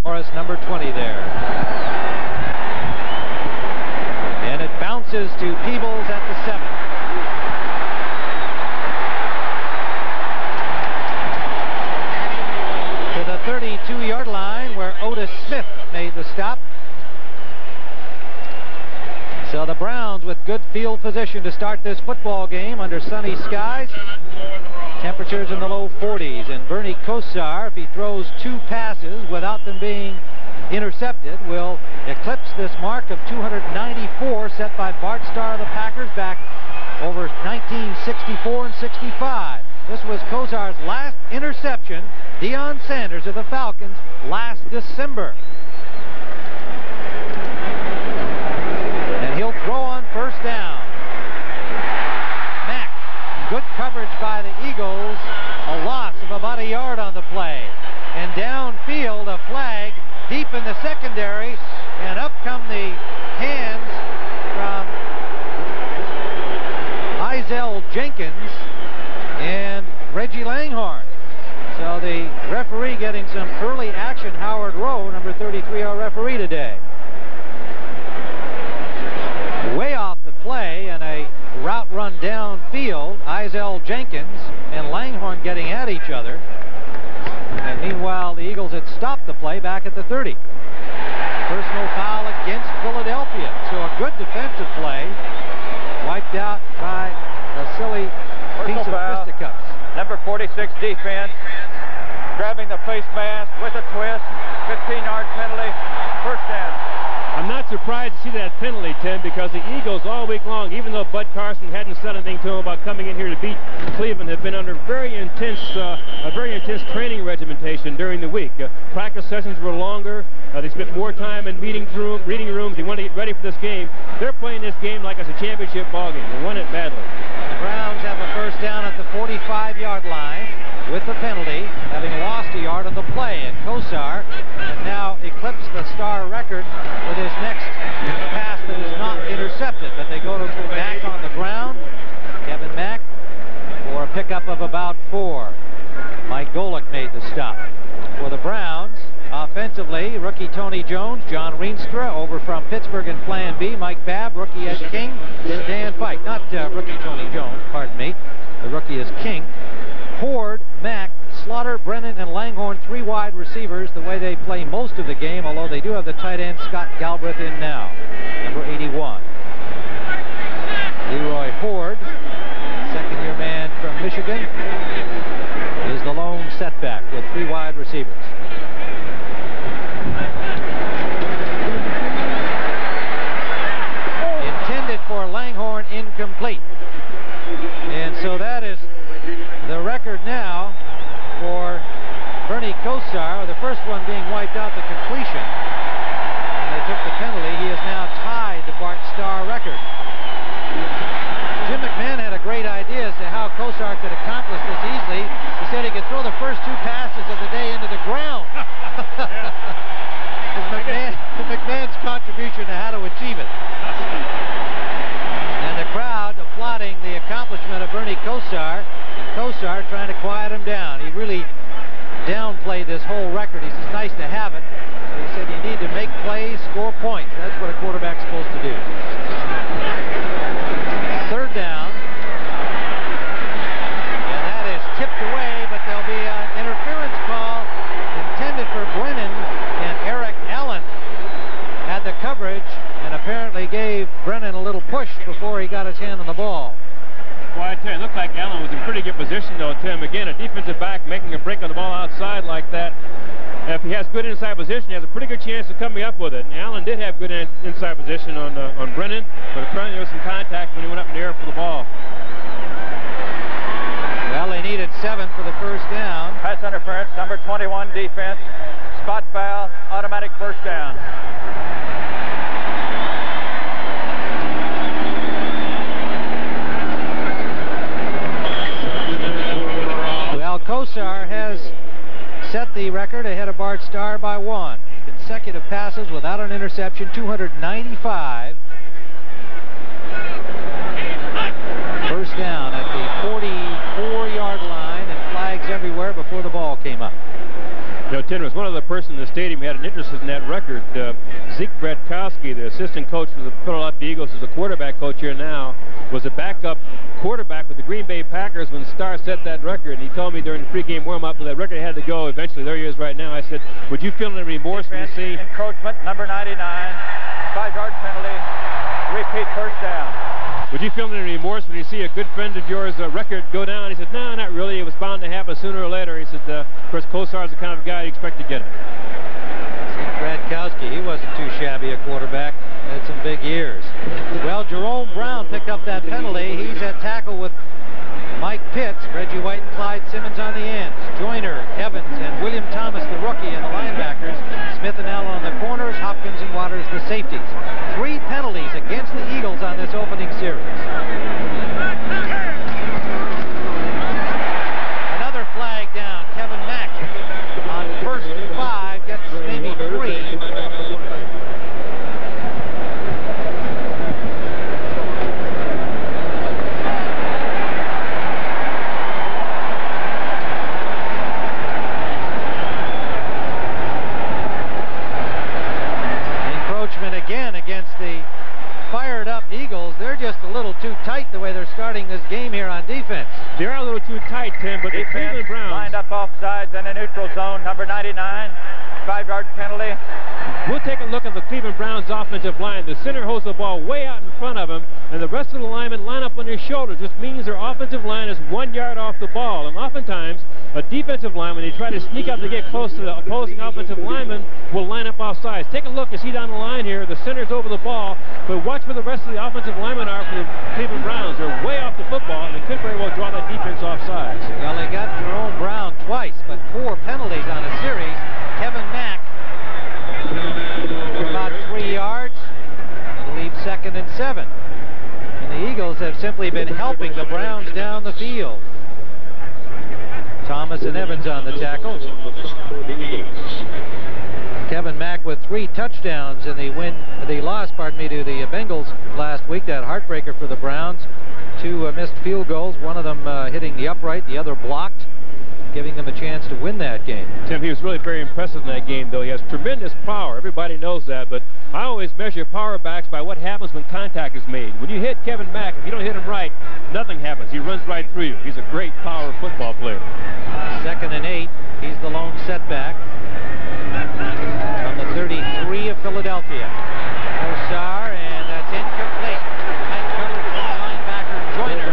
Morris, number 20 there. And it bounces to Peebles at the 7. To the 32-yard line where Otis Smith made the stop. So the Browns with good field position to start this football game under sunny skies. Temperatures in the low 40s, and Bernie Kosar, if he throws 2 passes without them being intercepted, will eclipse this mark of 294 set by Bart Starr of the Packers back over 1964 and 65. This was Kosar's last interception, Deion Sanders of the Falcons, last December. And he'll throw on first down. Good coverage by the Eagles, a loss of about a yard on the play. And downfield, a flag deep in the secondary, and up come the hands from Izell Jenkins and Reggie Langhorne. So the referee getting some early action. Howard Rowe, number 33, our referee today. Way off the play, and a route run downfield. Izell Jenkins and Langhorne getting at each other. And meanwhile, the Eagles had stopped the play back at the 30. Personal foul against Philadelphia. So a good defensive play. Wiped out by a silly piece of fisticuffs. Number 46 defense. Grabbing the face mask with a twist. 15-yard penalty. First down. I'm not surprised to see that penalty, Tim, because the Eagles all week long, even though Bud Carson hadn't said anything to him about coming in here to beat Cleveland, have been under a very intense training regimentation during the week. Practice sessions were longer. They spent more time in reading rooms. They wanted to get ready for this game. They're playing this game like it's a championship ball game. They won it badly. The Browns have a first down at the 45-yard line with the penalty, having lost a yard on the play. And Kosar has now eclipsed the Star record with his next pass that is not intercepted. But they go to Mack on the ground. Kevin Mack for a pickup of about 4. Mike Golick made the stop. For the Browns, offensively, rookie Tony Jones, John Rienstra over from Pittsburgh in Plan B, Mike Babb, rookie as King, Dan Fike. Not rookie Tony Jones, pardon me. The rookie is King. Horde, Mack, Slaughter, Brennan, and Langhorne, 3 wide receivers, the way they play most of the game, although they do have the tight end Scott Galbraith in now, number 81. Leroy Horde, second-year man from Michigan, is the lone setback with 3 wide receivers. Intended for Langhorne, incomplete. And so that is the record now for Bernie Kosar, the first one being wiped out, the completion. And they took the penalty. He has now tied the Bart Starr record. Jim McMahon had a great idea as to how Kosar could accomplish this easily. He said he could throw the first 2 passes of the day into the ground. McMahon's contribution to how to achieve it. And the crowd applauding the accomplishment of Bernie Kosar. Kosar trying to quiet him down. He really downplayed this whole record. He says it's nice to have it, but he said you need to make plays, score points. That's what a quarterback's supposed to do. Third down. And that is tipped away, but there'll be an interference call intended for Brennan, and Eric Allen had the coverage and apparently gave Brennan a little push before he got his hand on the ball. Well, I tell you, it looked like Allen was in pretty good position, though, Tim. Again, a defensive back making a break on the ball outside like that. If he has good inside position, he has a pretty good chance of coming up with it. And Allen did have good inside position on Brennan, but apparently there was some contact when he went up in the air for the ball. Well, they needed 7 for the first down. Pass interference, number 21 defense. Spot foul, automatic first down. Kosar has set the record ahead of Bart Starr by 1. Consecutive passes without an interception, 295. First down at the 44-yard line, and flags everywhere before the ball came up. You know, Tim, was one other person in the stadium who had an interest in that record. Zeke Bratkowski, the assistant coach for the Philadelphia Eagles, is a quarterback coach here now, was a backup quarterback with the Green Bay Packers when Starr set that record. And he told me during the pregame warm-up that that record had to go eventually. There he is right now. I said, would you feel any remorse when you see... Encroachment, number 99, 5-yard penalty, repeat first down. Would you feel any remorse when you see a good friend of yours record go down? He said, no, not really. It was bound to happen sooner or later. He said, of course, Kosar's the kind of guy you expect to get it. Bratkowski, he wasn't too shabby a quarterback. Had some big years. Well, Jerome Brown picked up that penalty. He's at tackle with Mike Pitts, Reggie White and Clyde Simmons on the ends. Joyner, Evans, and William Thomas, the rookie, and the linebackers. Smith and Allen on the corners, Hopkins and Waters, the safeties. 3 penalties against the Eagles on this opening series. Another flag down. Kevin Mack on 1st and 5 gets maybe 3. Again against the fired-up Eagles. They're just a little too tight the way they're starting this game here on defense. They are a little too tight, Tim, but the Cleveland Browns... lined up offsides in the neutral zone, number 99, 5-yard penalty. We'll take a look at the Cleveland Browns offensive line. The center holds the ball way out in front of him, and the rest of the linemen line up on their shoulders. This means their offensive line is 1 yard off the ball, and oftentimes a defensive line, when they try to sneak out to get close to the opposing offensive lineman, will line up off sides. Take a look. You see down the line here, the center's over the ball, but watch where the rest of the offensive linemen are for the Cleveland Browns. They're way off the football, and they could very well draw that defense off sides. Well, they got Jerome Brown twice, but 4 penalties on a series. Kevin Mack for about 3 yards. It'll leave 2nd and 7. And the Eagles have simply been helping the Browns down the field. Thomas and Evans on the tackle. Kevin Mack with 3 touchdowns in the loss, to the Bengals last week. That heartbreaker for the Browns. 2 missed field goals, one of them hitting the upright, the other blocked, giving them a chance to win that game. Tim, he was really very impressive in that game, though. He has tremendous power. Everybody knows that, but I always measure power backs by what happens when contact is made. When you hit Kevin Mack, if you don't hit him right, nothing happens. He runs right through you. He's a great power football player. 2nd and 8. He's the lone setback from the 33 of Philadelphia. Kosar, and that's incomplete. Tight cover from linebacker Joyner.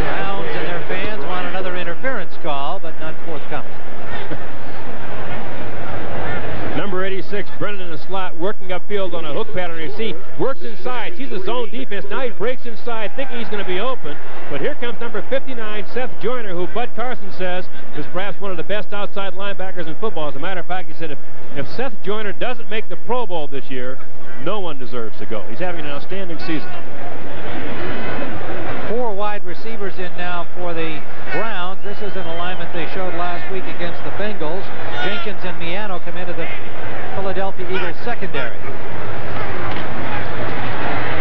Browns and their fans want another interference call, but none forthcoming. Number 86, Brennan in the slot, working upfield on a hook pattern. You see, works inside, sees a zone defense. Now he breaks inside, thinking he's going to be open. But here comes number 59, Seth Joyner, who Bud Carson says is perhaps one of the best outside linebackers in football. As a matter of fact, he said if Seth Joyner doesn't make the Pro Bowl this year, no one deserves to go. He's having an outstanding season. 4 wide receivers in now for the Browns. This is an alignment they showed last week against the Bengals. Jenkins and Miano come into the Philadelphia Eagles secondary.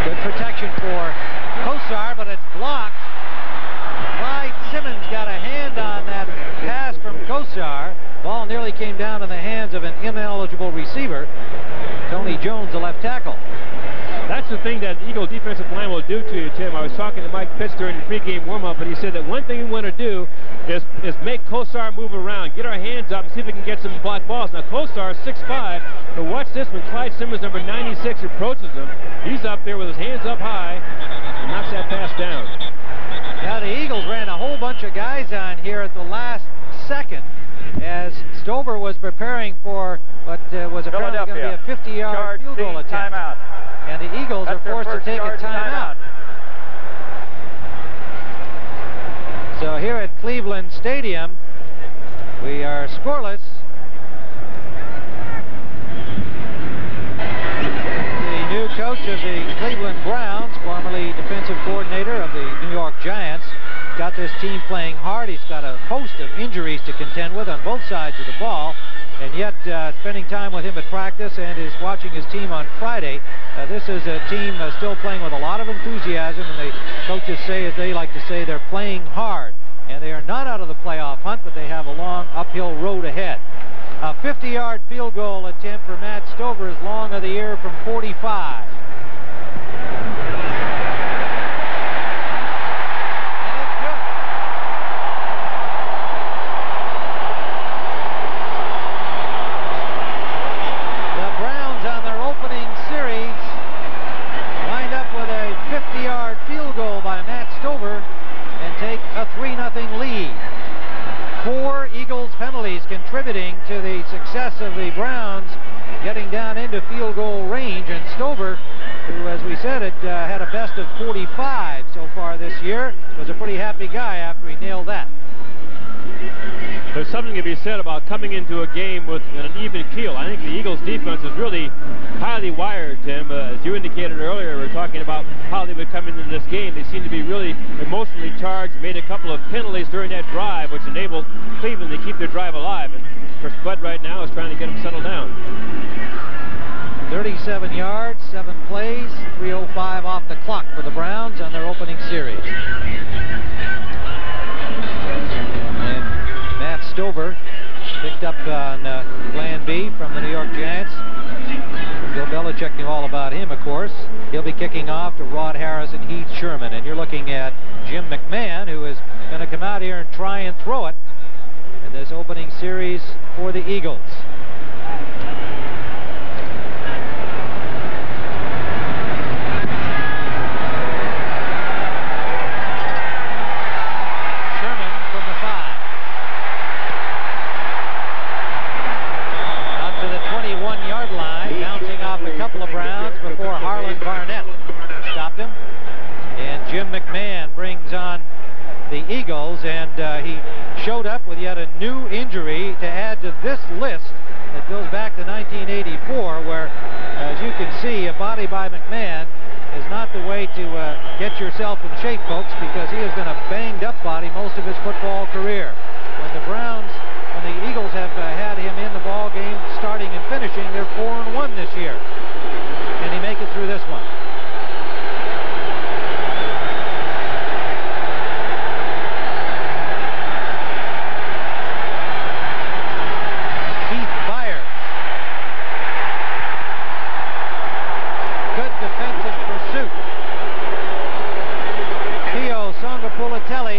Good protection for Kosar, but it's blocked. Clyde Simmons got a hand on that pass from Kosar. Ball nearly came down in the hands of an ineligible receiver. Tony Jones, the left tackle. That's the thing that Eagle defensive line will do to you, Tim. I was talking to Mike Pitts during the pregame warm-up, and he said that one thing we want to do is make Kosar move around, get our hands up, and see if we can get some block balls. Now, Kosar is 6'5", but watch this when Clyde Simmons, number 96, approaches him. He's up there with his hands up high and knocks that pass down. Now, the Eagles ran a whole bunch of guys on here at the last second as Stover was preparing for what was apparently going to be a 50-yard field goal attempt. Timeout. And the Eagles are forced to take a timeout. So here at Cleveland Stadium, we are scoreless. The new coach of the Cleveland Browns, formerly defensive coordinator of the New York Giants, got this team playing hard. He's got a host of injuries to contend with on both sides of the ball. And yet, spending time with him at practice and is watching his team on Friday, this is a team still playing with a lot of enthusiasm, and the coaches say, as they like to say, they're playing hard. And they are not out of the playoff hunt, but they have a long uphill road ahead. A 50-yard field goal attempt for Matt Stover is long of the year from 45. Penalties contributing to the success of the Browns getting down into field goal range, and Stover, who, as we said, had a best of 45 so far this year, was a pretty happy guy after he nailed that. There's something to be said about coming into a game with an even keel. I think the Eagles' defense is really highly wired, Tim. As you indicated earlier, we were talking about how they would come into this game. They seem to be really emotionally charged, made a couple of penalties during that drive, which enabled Cleveland to keep their drive alive. And of course, Bud right now is trying to get them settled down. 37 yards, 7 plays, 3:05 off the clock for the Browns on their opening series. Matt Stover picked up on Plan B from the New York Giants. Bill Belichick knew all about him, of course. He'll be kicking off to Rod Harris and Heath Sherman. And you're looking at Jim McMahon, who is going to come out here and try and throw it in this opening series for the Eagles. Jim McMahon brings on the Eagles, and he showed up with yet a new injury to add to this list that goes back to 1984, where, as you can see, a body by McMahon is not the way to get yourself in shape, folks, because he has been a banged-up body most of his football career. When the Eagles have had him in the ball game, starting and finishing, they're 4-1 this year. Can he make it through this one?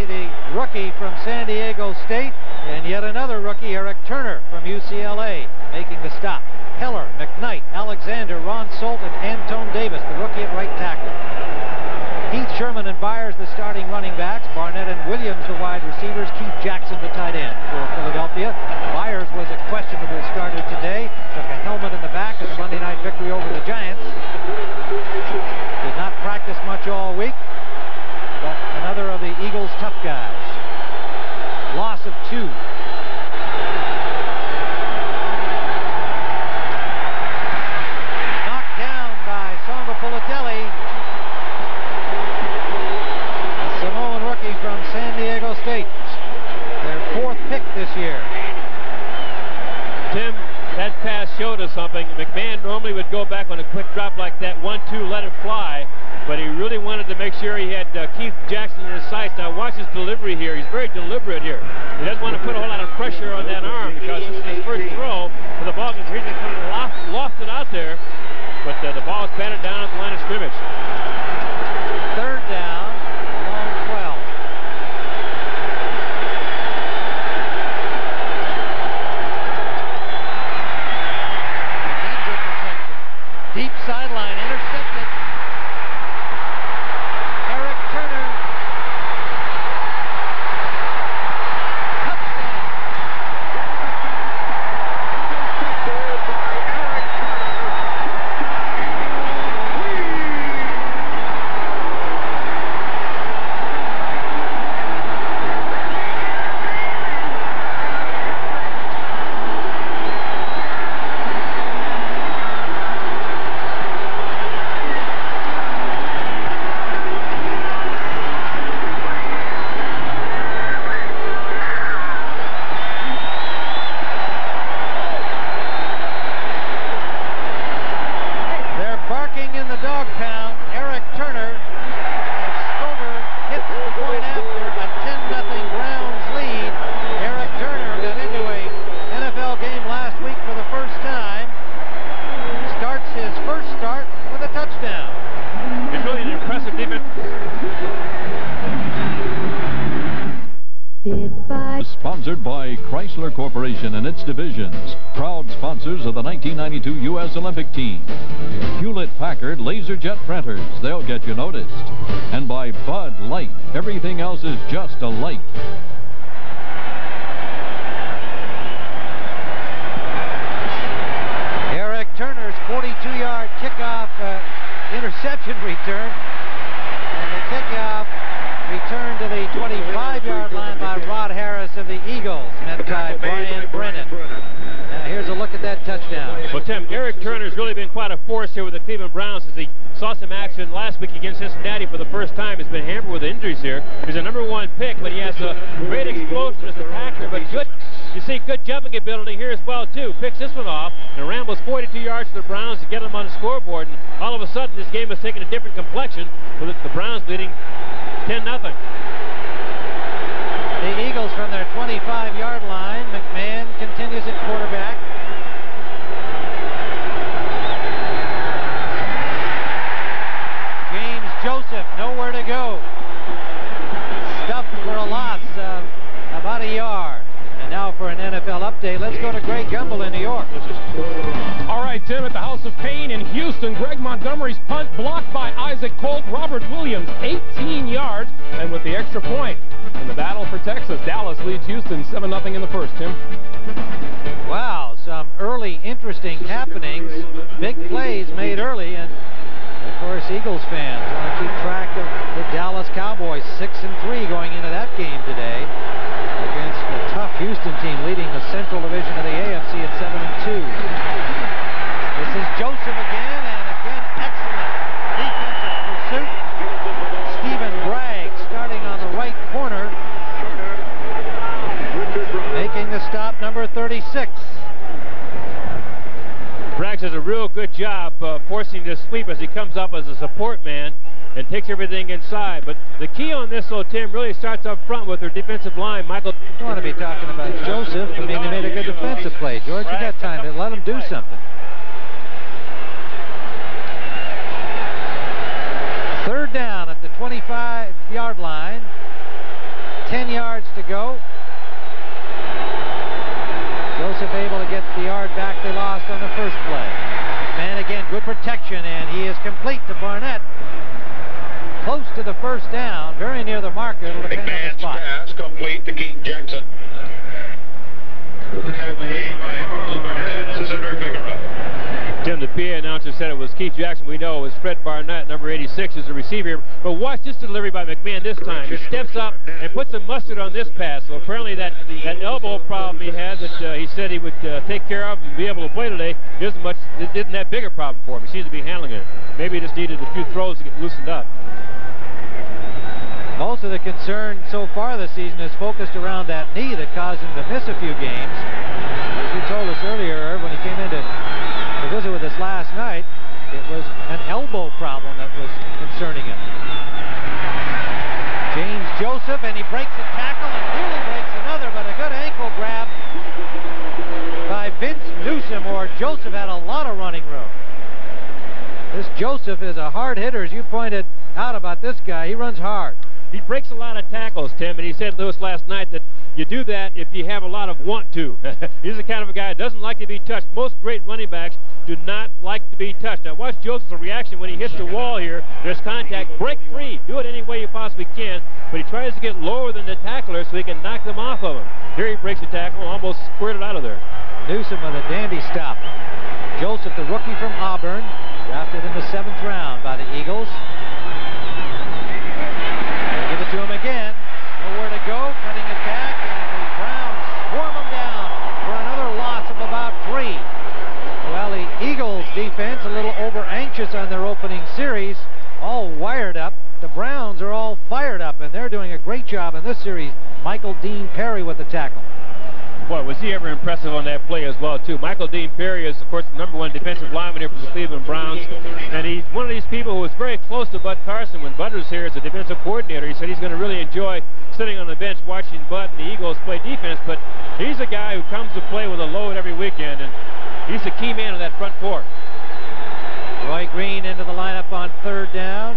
The rookie from San Diego State, and yet another rookie, Eric Turner from UCLA, making the stop. Heller, McKnight, Alexander, Ron Solt, and Antone Davis, the rookie at right tackle. Heath Sherman and Byers, the starting running backs. Barnett and Williams, the wide receivers. Keith Jackson, the tight end for Philadelphia. Byers was a questionable starter today. Took a helmet in the back in the Monday night victory over the Giants. Did not practice much all week. But another of the Eagles' tough guys. Loss of 2. Knocked down by Songa Pulitelli. A Samoan rookie from San Diego State. Their 4th pick this year. Tim, that pass showed us something. McMahon normally would go back on a quick drop like that, 1-2, let it fly. But he really wanted to make sure he had Keith Jackson in his sights. Now watch his delivery here. He's very deliberate here. He doesn't want to put a whole lot of pressure on that arm because this is his first throw for the ball. He's really kind of lofted out there, but the ball is batted down at the line of scrimmage. 3rd down, long 12. Deep sideline, intercepted. presented by... Sponsored by Chrysler Corporation and its divisions. Proud sponsors of the 1992 U.S. Olympic team. Hewlett-Packard LaserJet printers. They'll get you noticed. And by Bud Light. Everything else is just a light. Eric Turner's 42-yard kickoff interception return. And the kickoff returned to the 25-yard line by Rod Harris of the Eagles, met by Brian Brennan. Now here's a look at that touchdown. Well, Tim, Eric Turner's really been quite a force here with the Cleveland Browns as he saw some action last week against Cincinnati for the first time. He's been hampered with injuries here. He's a #1 pick, but he has a great explosion as a tackler, but good. You see good jumping ability here as well, too. Picks this one off and rambles 42 yards to the Browns to get them on the scoreboard. And all of a sudden, this game has taken a different complexion with the Browns leading 10-0. The Eagles from their 25-yard line. McMahon continues at quarterback. James Joseph, nowhere to go. Stuffed for a loss of about a yard. And now for an NFL update, let's go to Greg Gumbel in New York. All right, Tim, at the House of Pain in Houston, Greg Montgomery's punt blocked by Isaac Colt. Robert Williams, 18 yards, and with the extra point in the battle for Texas, Dallas leads Houston 7-0 in the first, Tim. Wow, some early interesting happenings. Big plays made early, and of course, Eagles fans want to keep track of the Dallas Cowboys, 6-3 going into that game today against the tough Houston team leading the Central Division of the AFC at 7-2. This is Joseph again, and again, excellent defensive pursuit. Stephen Bragg starting on the right corner, making the stop, number 36. Braggs does a real good job forcing this sweep as he comes up as a support man and takes everything inside. But the key on this, though, Tim, really starts up front with their defensive line. Michael... You want to be talking about Joseph. I mean, they made a good defensive play. George, you got time to let him do something. Third down at the 25-yard line. 10 yards to go. Joseph able to get the yard back they lost on the first play. Man again, good protection, and he is complete to Barnett. Close to the first down, very near the marker. It'll depend on the spot. Pass complete to Keith Jackson. Tim, the PA announcer said it was Keith Jackson. We know it was Fred Barnett, number 86, is the receiver. But watch this delivery by McMahon this time. He steps up and puts some mustard on this pass. So apparently that elbow problem he had that he said he would take care of and be able to play today isn't that big a problem for him. He seems to be handling it. Maybe he just needed a few throws to get loosened up. Most of the concern so far this season is focused around that knee that caused him to miss a few games. As you told us earlier, when he came in to visit with us last night, it was an elbow problem that was concerning him. James Joseph, and he breaks a tackle and nearly breaks another, but a good ankle grab by Vince Newsom, or Joseph had a lot of running room. This Joseph is a hard hitter, as you pointed out about this guy. He runs hard. He breaks a lot of tackles, Tim, and he said to us last night that you do that if you have a lot of want to. He's the kind of a guy that doesn't like to be touched. Most great running backs do not like to be touched. Now watch Joseph's reaction when he hits the wall here. There's contact. Break free. Do it any way you possibly can, but he tries to get lower than the tackler so he can knock them off of him. Here he breaks a tackle and almost squirted out of there. Newsom with a dandy stop. Joseph, the rookie from Auburn, drafted in the 7th round by the Eagles. Give it to him again. Nowhere to go. Cutting it back, and the Browns swarm him down for another loss of about 3. Well, the Eagles defense a little over anxious on their opening series. All wired up. The Browns are all fired up, and they're doing a great job in this series. Michael Dean Perry with the tackle. Boy, was he ever impressive on that play as well, too. Michael Dean Perry is, of course, the #1 defensive lineman here for the Cleveland Browns. And he's one of these people who was very close to Bud Carson when Bud was here as a defensive coordinator. He said he's going to really enjoy sitting on the bench watching Bud and the Eagles play defense. But he's a guy who comes to play with a load every weekend, and he's the key man of that front four. Roy Green into the lineup on 3rd down.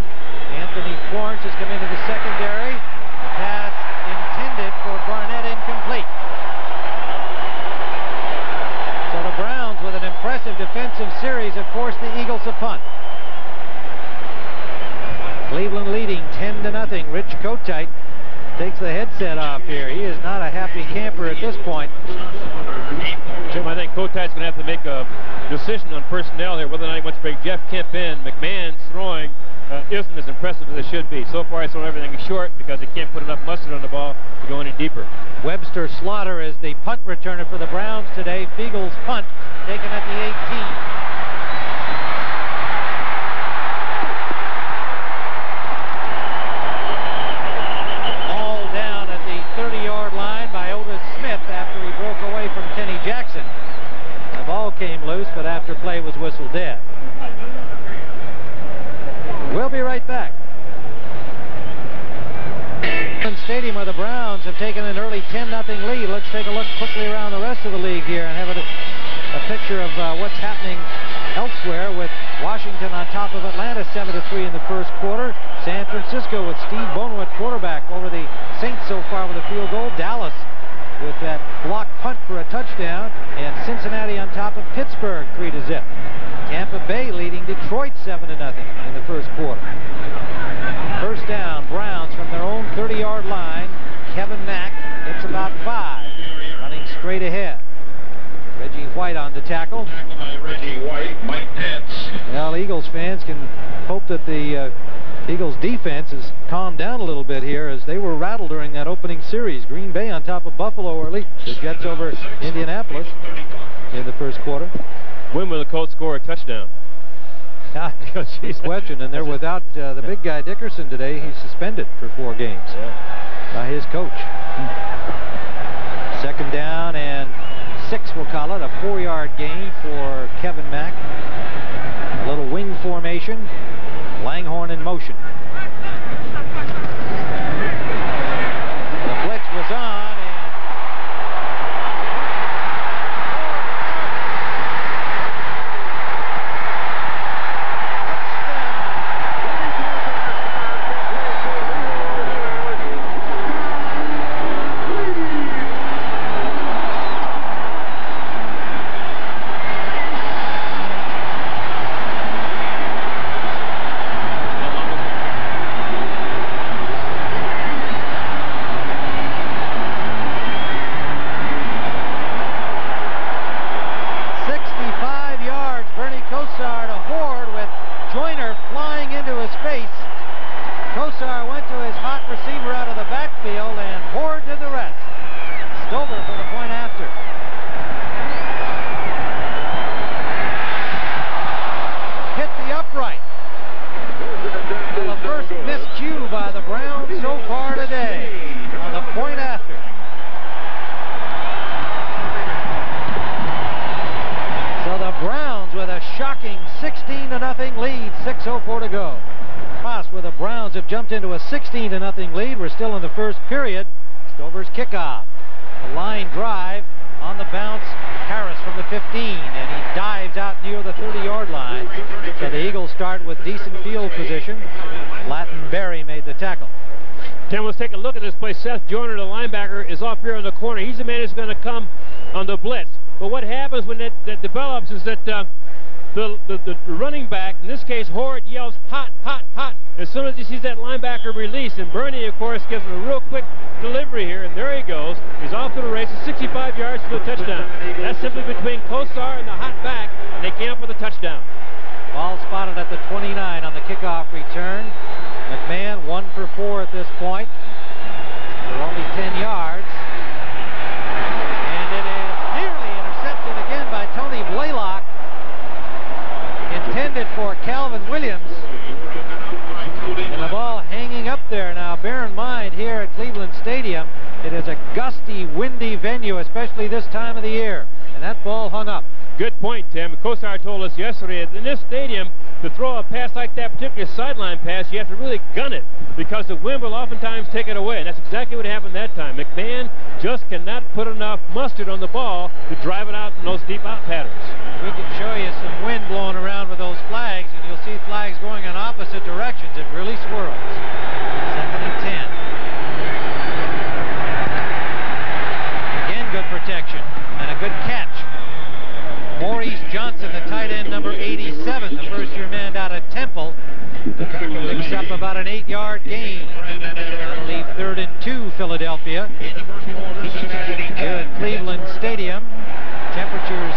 Anthony Florence has come into the secondary. The pass intended for Barnett 10-0. Rich Kotite takes the headset off here. He is not a happy camper at this point. Jim, I think Kotite's going to have to make a decision on personnel here, whether or not he wants to bring Jeff Kemp in. McMahon's throwing isn't as impressive as it should be. So far, he's thrown everything short because he can't put enough mustard on the ball to go any deeper. Webster Slaughter is the punt returner for the Browns today. Fiegel's punt taken at the 18. Jackson. The ball came loose, but after play was whistled dead. We'll be right back. Stadium where the Browns have taken an early 10-0 lead. Let's take a look quickly around the rest of the league here and have a picture of what's happening elsewhere, with Washington on top of Atlanta 7-3 in the first quarter. San Francisco with Steve Bono at quarterback over the Saints so far with a field goal. Dallas with that block punt for a touchdown, and Cincinnati on top of Pittsburgh 3-0. Tampa Bay leading Detroit 7-0 in the first quarter. First down, Browns from their own 30-yard line. Kevin Mack hits about 5, running straight ahead. Reggie White on the tackle. Reggie White, Mike Nance. Well, Eagles fans can hope that the Eagles defense has calmed down a little bit here, as they were rattled during that opening series. Green Bay on top of Buffalo early. The Jets over Indianapolis in the first quarter. When will the Colts score a touchdown? Good question, and they're without the big guy Dickerson today. He's suspended for 4 games by his coach. Second down and 6, we'll call it. A 4-yard gain for Kevin Mack. A little wing formation. Langhorne in motion. The blitz was on, and shocking 16-0 lead, 6:04 to go. Haas, where the Browns have jumped into a 16-0 lead. We're still in the first period. Stover's kickoff. A line drive on the bounce. Harris from the 15, and he dives out near the 30-yard line. So the Eagles start with decent field position. Lattenberry made the tackle. Tim, let's take a look at this play. Seth Joyner, the linebacker, is off here in the corner. He's the man who's going to come on the blitz. But what happens when that develops is that the running back, in this case Hort, yells hot, hot, hot as soon as he sees that linebacker release. And Bernie, of course, gives him a real quick delivery here, and there he goes. He's off to the races, 65 yards for the touchdown. That's simply between Kosar and the hot back, and they came up with a touchdown. Ball spotted at the 29 on the kickoff return. McMahon 1 for 4 at this point. For only 10 yards. And it is nearly intercepted again by Tony Blaylock. Intended for Calvin Williams. And the ball hanging up there. Now bear in mind, here at Cleveland Stadium, it is a gusty, windy venue, especially this time of the year. And that ball hung up. Good point, Tim. Kosar told us yesterday that in this stadium, to throw a pass like that, particularly a sideline pass, you have to really gun it because the wind will oftentimes take it away. And that's exactly what happened that time. McMahon just cannot put enough mustard on the ball to drive it out in those deep out patterns. We can show you some wind blowing around with those flags, and you'll see flags going in opposite directions. It really swirls. 2nd and 10. Again, good protection and a good catch. Maurice Johnson, the tight end, number 87, the first-year man out of Temple. Picks up about an 8-yard gain. That'll leave 3rd and 2 Philadelphia. Here at Cleveland Stadium, temperatures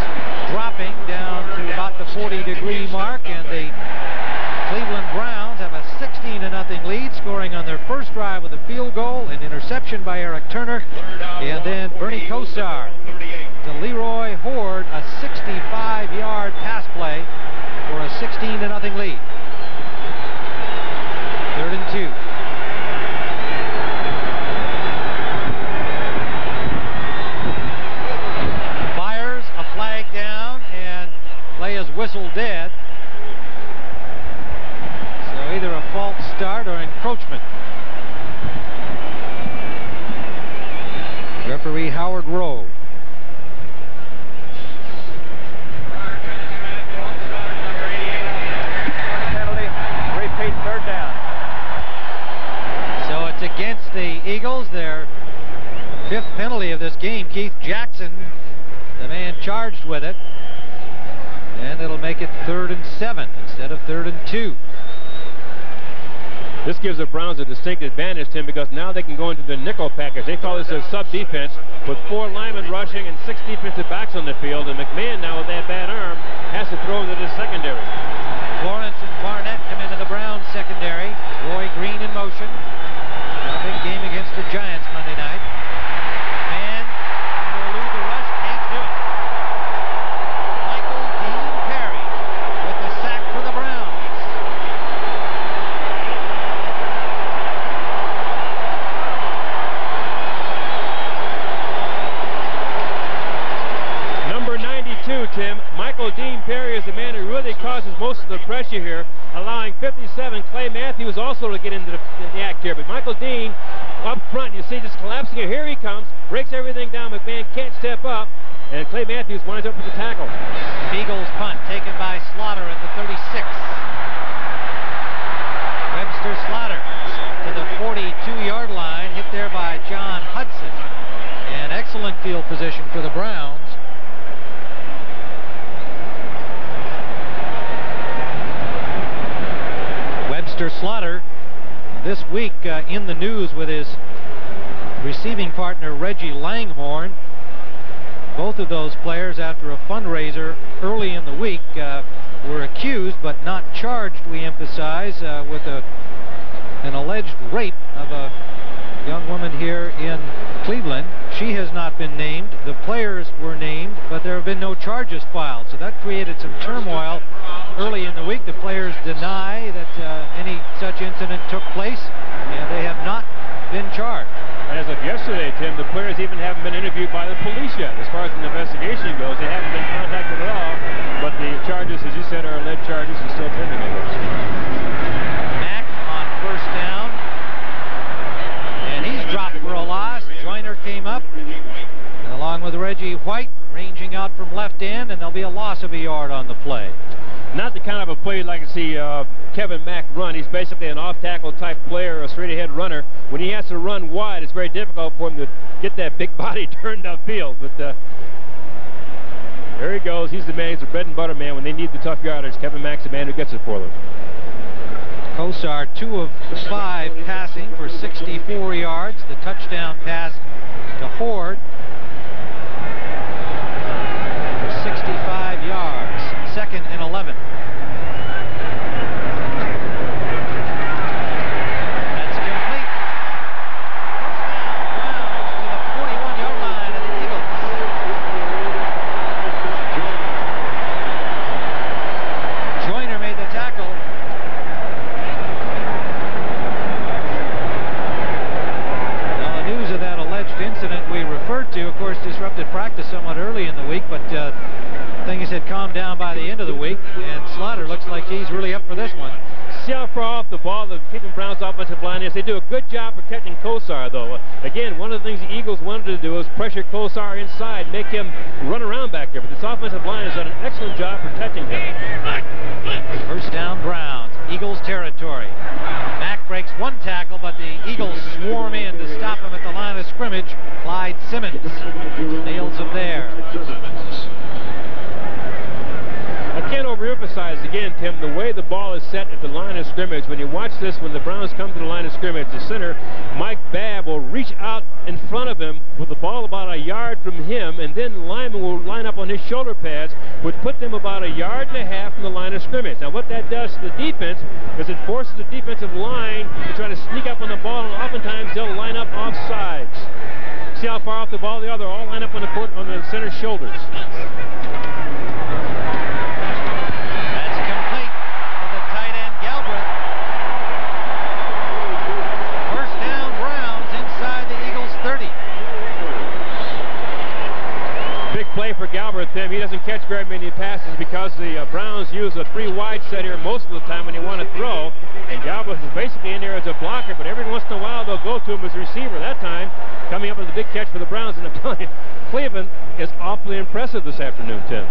dropping down to about the 40-degree mark, and the Cleveland Browns have a 16-0 lead, scoring on their first drive with a field goal, an interception by Eric Turner, and then Bernie Kosar to Leroy Horde, a 65-yard pass play for a 16-0 lead. 3rd and 2. Fires a flag down, and play is whistled dead. So either a false start or encroachment. Referee Howard Rowe. Repeat 3rd down. So it's against the Eagles, their 5th penalty of this game. Keith Jackson, the man charged with it. And it'll make it 3rd and 7 instead of 3rd and 2. This gives the Browns a distinct advantage, Tim, because now they can go into the nickel package. They call this a sub-defense with 4 linemen rushing and 6 defensive backs on the field. And McMahon, now with that bad arm, has to throw into the secondary. Lawrence and Barnett come into the Browns secondary. Roy Green in motion. A big game against the Giants Monday night. And will elude the rush, can't do it. Michael Dean Perry with the sack for the Browns. Number 92, Tim. Michael Dean Perry is the man who really causes most of the pressure here, allowing 57 Clay Matthews also to get into the act here. But Michael Dean up front, you see just collapsing here. Here he comes, breaks everything down. McMahon can't step up, and Clay Matthews winds up with the tackle. Eagles punt taken by Slaughter at the 36. Webster Slaughter to the 42-yard line, hit there by John Hudson. And excellent field position for the Browns. Webster Slaughter this week in the news with his receiving partner Reggie Langhorne. Both of those players, after a fundraiser early in the week, were accused but not charged, we emphasize, with an alleged rape of a young woman here in Cleveland. She has not been named. The players were named, but there have been no charges filed. So that created some turmoil early in the week. The players deny that any such incident took place, and they have not been charged. And as of yesterday, Tim, the players even haven't been interviewed by the police yet. As far as an investigation goes, they haven't been contacted at all. But the charges, as you said, are alleged charges and still pending, I guess. Mack on 1st down. And he's dropped for a loss. Joyner came up, along with Reggie White, ranging out from left end, and there'll be a loss of a yard on the play. Not the kind of a play you'd like to see Kevin Mack run. He's basically an off-tackle type player, a straight-ahead runner. When he has to run wide, it's very difficult for him to get that big body turned upfield. But there he goes. He's the man. He's the bread and butter man. When they need the tough yardage, Kevin Mack's the man who gets it for them. Kosar 2 of 5 passing for 64 yards. The touchdown pass to Horde for 65 yards. 2nd and 11. That's complete. First down, Browns to the 41-yard line of the Eagles. Joyner made the tackle. Now, the news of that alleged incident we referred to, of course, disrupted practice somewhat early in the week, but things had calmed down by the end of the week, and Slaughter looks like he's really up for this one. See how far off the ball the Cleveland Browns offensive line is. They do a good job protecting Kosar, though. Again, one of the things the Eagles wanted to do is pressure Kosar inside, make him run around back there. But this offensive line has done an excellent job protecting him. First down, Browns. Eagles territory. Mack breaks one tackle, but the Eagles swarm in to stop him at the line of scrimmage. Clyde Simmons nails him there. I can't overemphasize, again, again, Tim, the way the ball is set at the line of scrimmage, when you watch this, when the Browns come to the line of scrimmage, the center, Mike Babb, will reach out in front of him with the ball about a yard from him, and then the lineman will line up on his shoulder pads, which put them about a yard and a half from the line of scrimmage. Now, what that does to the defense is it forces the defensive line to try to sneak up on the ball, and oftentimes they'll line up off sides. See how far off the ball they are? They're all lined up on the court on the center shoulders. Play for Galbraith, Tim. He doesn't catch very many passes because the Browns use a 3-wide set here most of the time when they want to throw, and Galbraith is basically in there as a blocker, but every once in a while they'll go to him as a receiver. That time, coming up with a big catch for the Browns, and I'm telling you, Cleveland is awfully impressive this afternoon, Tim.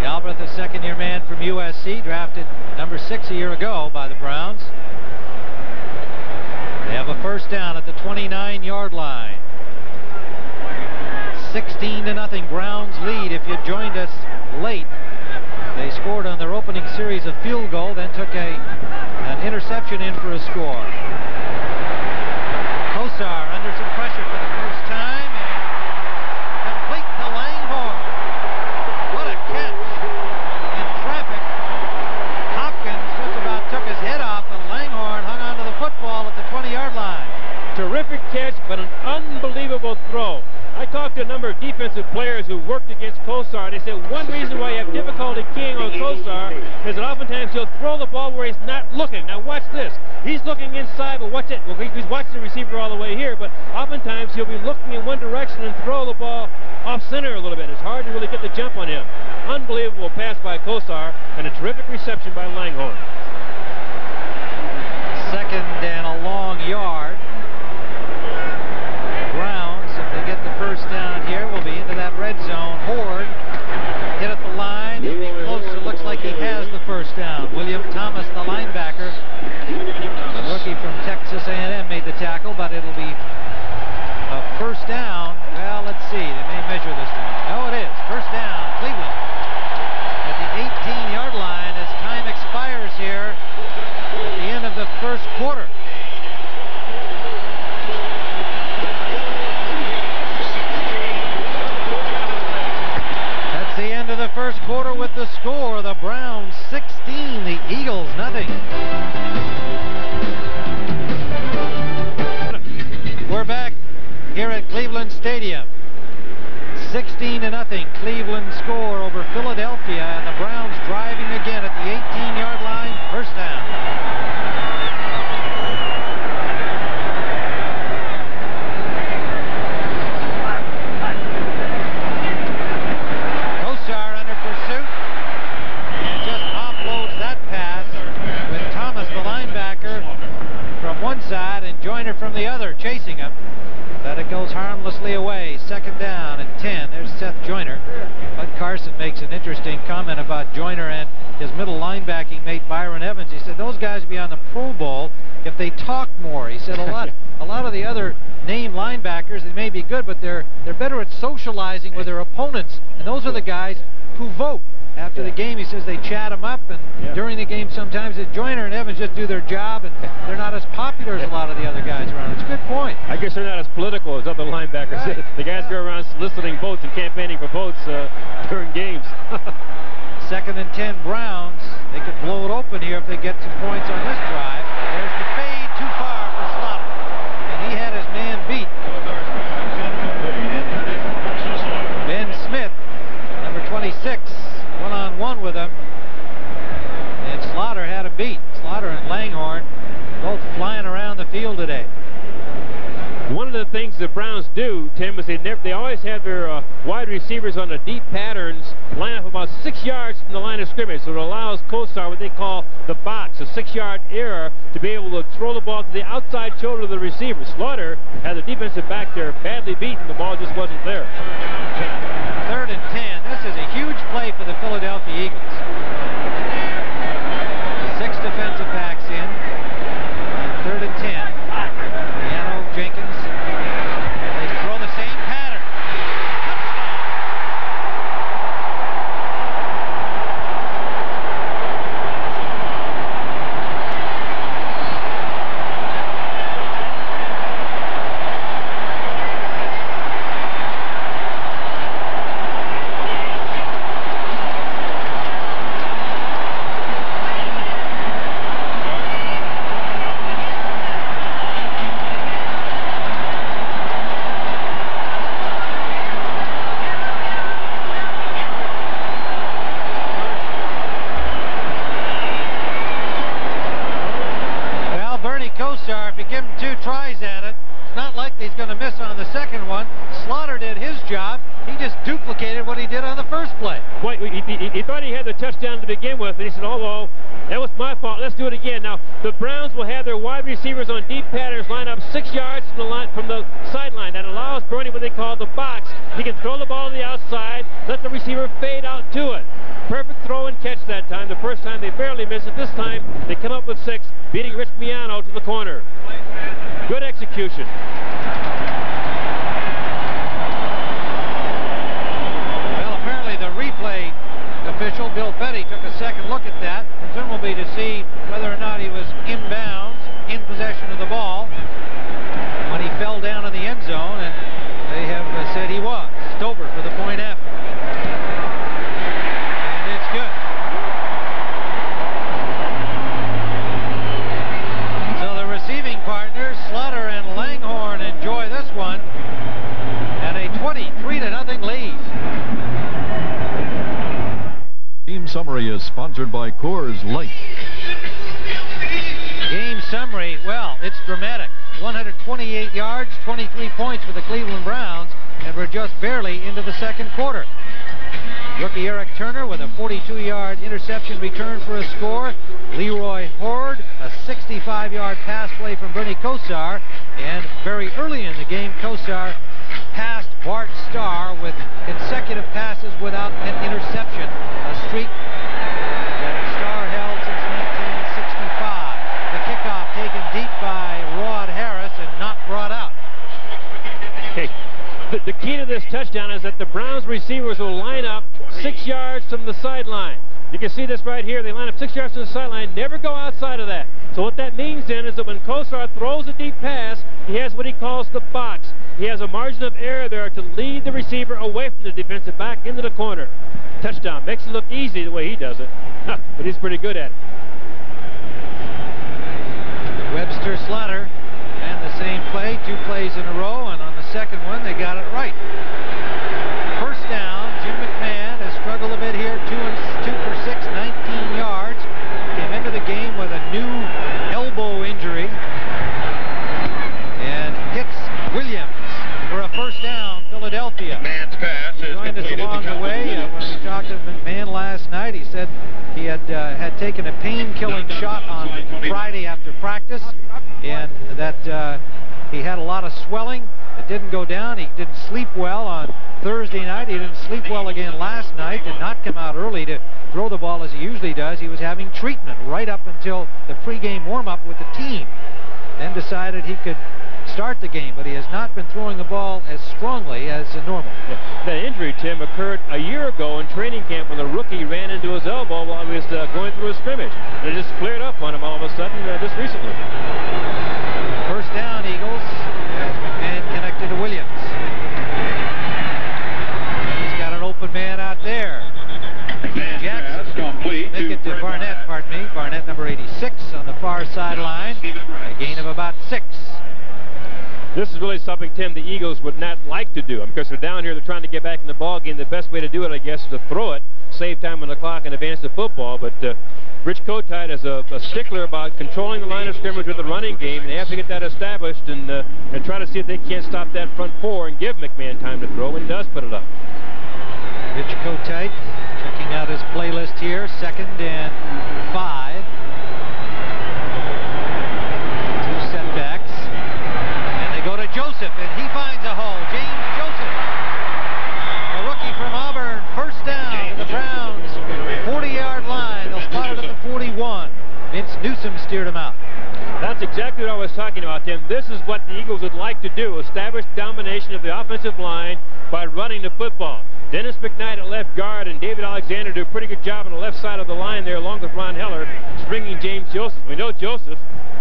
Galbraith, a second-year man from USC, drafted number 6 a year ago by the Browns. They have a first down at the 29-yard line. 16-0 Browns lead. If you joined us late, they scored on their opening series a field goal, then took an interception in for a score. Kosar under some pressure for the first time and complete to Langhorne. What a catch in traffic. Hopkins just about took his head off, and Langhorne hung onto the football at the 20-yard line. Terrific catch, but an unbelievable throw. I talked to a number of defensive players who worked against Kosar. They said one reason why you have difficulty keying on Kosar is that oftentimes he'll throw the ball where he's not looking. Now watch this. He's looking inside, but watch it. Well, he's watching the receiver all the way here, but oftentimes he'll be looking in one direction and throw the ball off center a little bit. It's hard to really get the jump on him. Unbelievable pass by Kosar and a terrific reception by Langhorne. Second and a long yard. Browns, if they get the first down here, will be into that red zone. Horde hit at the line. He'll be closer. Looks like he has the first down. William Thomas, the linebacker, the rookie from Texas A&M, made the tackle, but it'll be a first down. Well, let's see. They may measure this one. No, it is. First down, Cleveland. At the 18-yard line as time expires here at the end of the first quarter. The end of the first quarter with the score, the Browns 16, the Eagles nothing. We're back here at Cleveland Stadium. 16-0 Cleveland score over Philadelphia, and the Browns driving again at the 18-yard line, first down. Side and Joyner from the other, chasing him, but it goes harmlessly away. Second down and 10. There's Seth Joyner. Bud Carson makes an interesting comment about Joyner and his middle linebacking mate Byron Evans. He said those guys would be on the Pro Bowl if they talked more. He said a lot of the other name linebackers, they may be good, but they're better at socializing with their opponents, and those are the guys who vote. After the game, he says they chat them up, and during the game sometimes Joyner and Evans just do their job, and they're not as popular as a lot of the other guys around. It's a good point. I guess they're not as political as other linebackers. Right. The guys go around soliciting votes and campaigning for votes during games. Second and 10 Browns. They could blow it open here if they get some points on this drive. There's the fade, too far for Slaughter, and he had his man beat. Ben Smith, number 26. One-on-one with him, and Slaughter had a beat. Slaughter and Langhorne both flying around the field today. One of the things the Browns do, Tim, is they always have their wide receivers on the deep patterns line up about 6 yards from the line of scrimmage, so it allows Kosar what they call the box, a 6-yard error, to be able to throw the ball to the outside shoulder of the receiver. Slaughter had the defensive back there badly beaten. The ball just wasn't there. Third and 10. This is a huge play for the Philadelphia Eagles. 6 defensive backs in. Third and 10. Piano, Jenkins. They throw the same pattern. Touchdown. duplicated what he did on the first play. Boy, he thought he had the touchdown to begin with, and he said, oh, that was my fault. Let's do it again. Now, the Browns will have their wide receivers on deep patterns line up 6 yards from the sideline. That allows Bernie what they call the box. He can throw the ball to the outside, let the receiver fade out to it. Perfect throw and catch that time. The first time they barely miss it. This time they come up with 6, beating Rich Miano to the corner. Good execution. Well, apparently the replay official, Bill Petty, took a second look at that, presumably to see whether or not he was inbounds, in possession of the ball, when he fell down in the end zone, and they have said he was. Stover for the point after. And it's good. So the receiving partners, Slaughter and Langhorne, enjoy this one, and a 23-0 lead. Team Summary is sponsored by Coors Light. Game summary, well, it's dramatic. 128 yards, 23 points for the Cleveland Browns, and we're just barely into the second quarter. Rookie Eric Turner with a 42-yard interception return for a score. Leroy Horde, a 65-yard pass play from Bernie Kosar, and very early in the game, Kosar passed Bart Starr with consecutive passes without an interception, a streak that Starr held since 1965. The kickoff taken deep by Rod Harris and not brought out. Okay. The key to this touchdown is that the Browns receivers will line up 6 yards from the sideline. You can see this right here. They line up 6 yards from the sideline, never go outside of that. So what that means then is that when Kosar throws a deep pass, he has what he calls the box. He has a margin of error there to lead the receiver away from the defensive back into the corner. Touchdown. Makes it look easy the way he does it, but he's pretty good at it. Webster Slaughter ran the same play, 2 plays in a row, and on the second one they got it right. First down, Jim McMahon has struggled a bit here, 2 for 6, 19 yards. Came into the game with a new elbow injury. And Hicks Williams for a first down, Philadelphia. Man's pass is Joined us along the way when we talked to McMahon last night. He said he had taken a pain-killing shot on Friday after practice, and that he had a lot of swelling. It didn't go down. He didn't sleep well on Thursday night. He didn't sleep well again last night. Did not come out early to throw the ball as he usually does. He was having treatment right up until the pregame warm-up with the team. Then decided he could start the game, but he has not been throwing the ball as strongly as normal. Yeah. That injury, Tim, occurred a year ago in training camp when the rookie ran into his elbow while he was going through a scrimmage. And it just flared up on him all of a sudden just recently. First down, Eagles, as McMahon connected to Williams. He's got an open man out there. Jackson make it to Barnett, pardon me. Barnett, number 86, on the far sideline. A gain of about 6. This is really something, Tim, the Eagles would not like to do. Because they're down here, they're trying to get back in the ball game. The best way to do it, I guess, is to throw it, save time on the clock, and advance the football. But Rich Kotite is a stickler about controlling the line of scrimmage with the running game, and they have to get that established and try to see if they can't stop that front four and give McMahon time to throw, and he does put it up. Rich Kotite checking out his playlist here. 2nd and 5. 2 setbacks. And they go to Joseph, and he finds a hole. James Joseph, a rookie from Auburn. First down to the Browns. 40-yard line. They'll spot it at the 41. Vince Newsom steered him out. That's exactly what I was talking about, Tim. This is what the Eagles would like to do, establish domination of the offensive line by running the football. Dennis McKnight at left guard and David Alexander do a pretty good job on the left side of the line there, along with Ron Heller, stringing James Joseph. We know Joseph,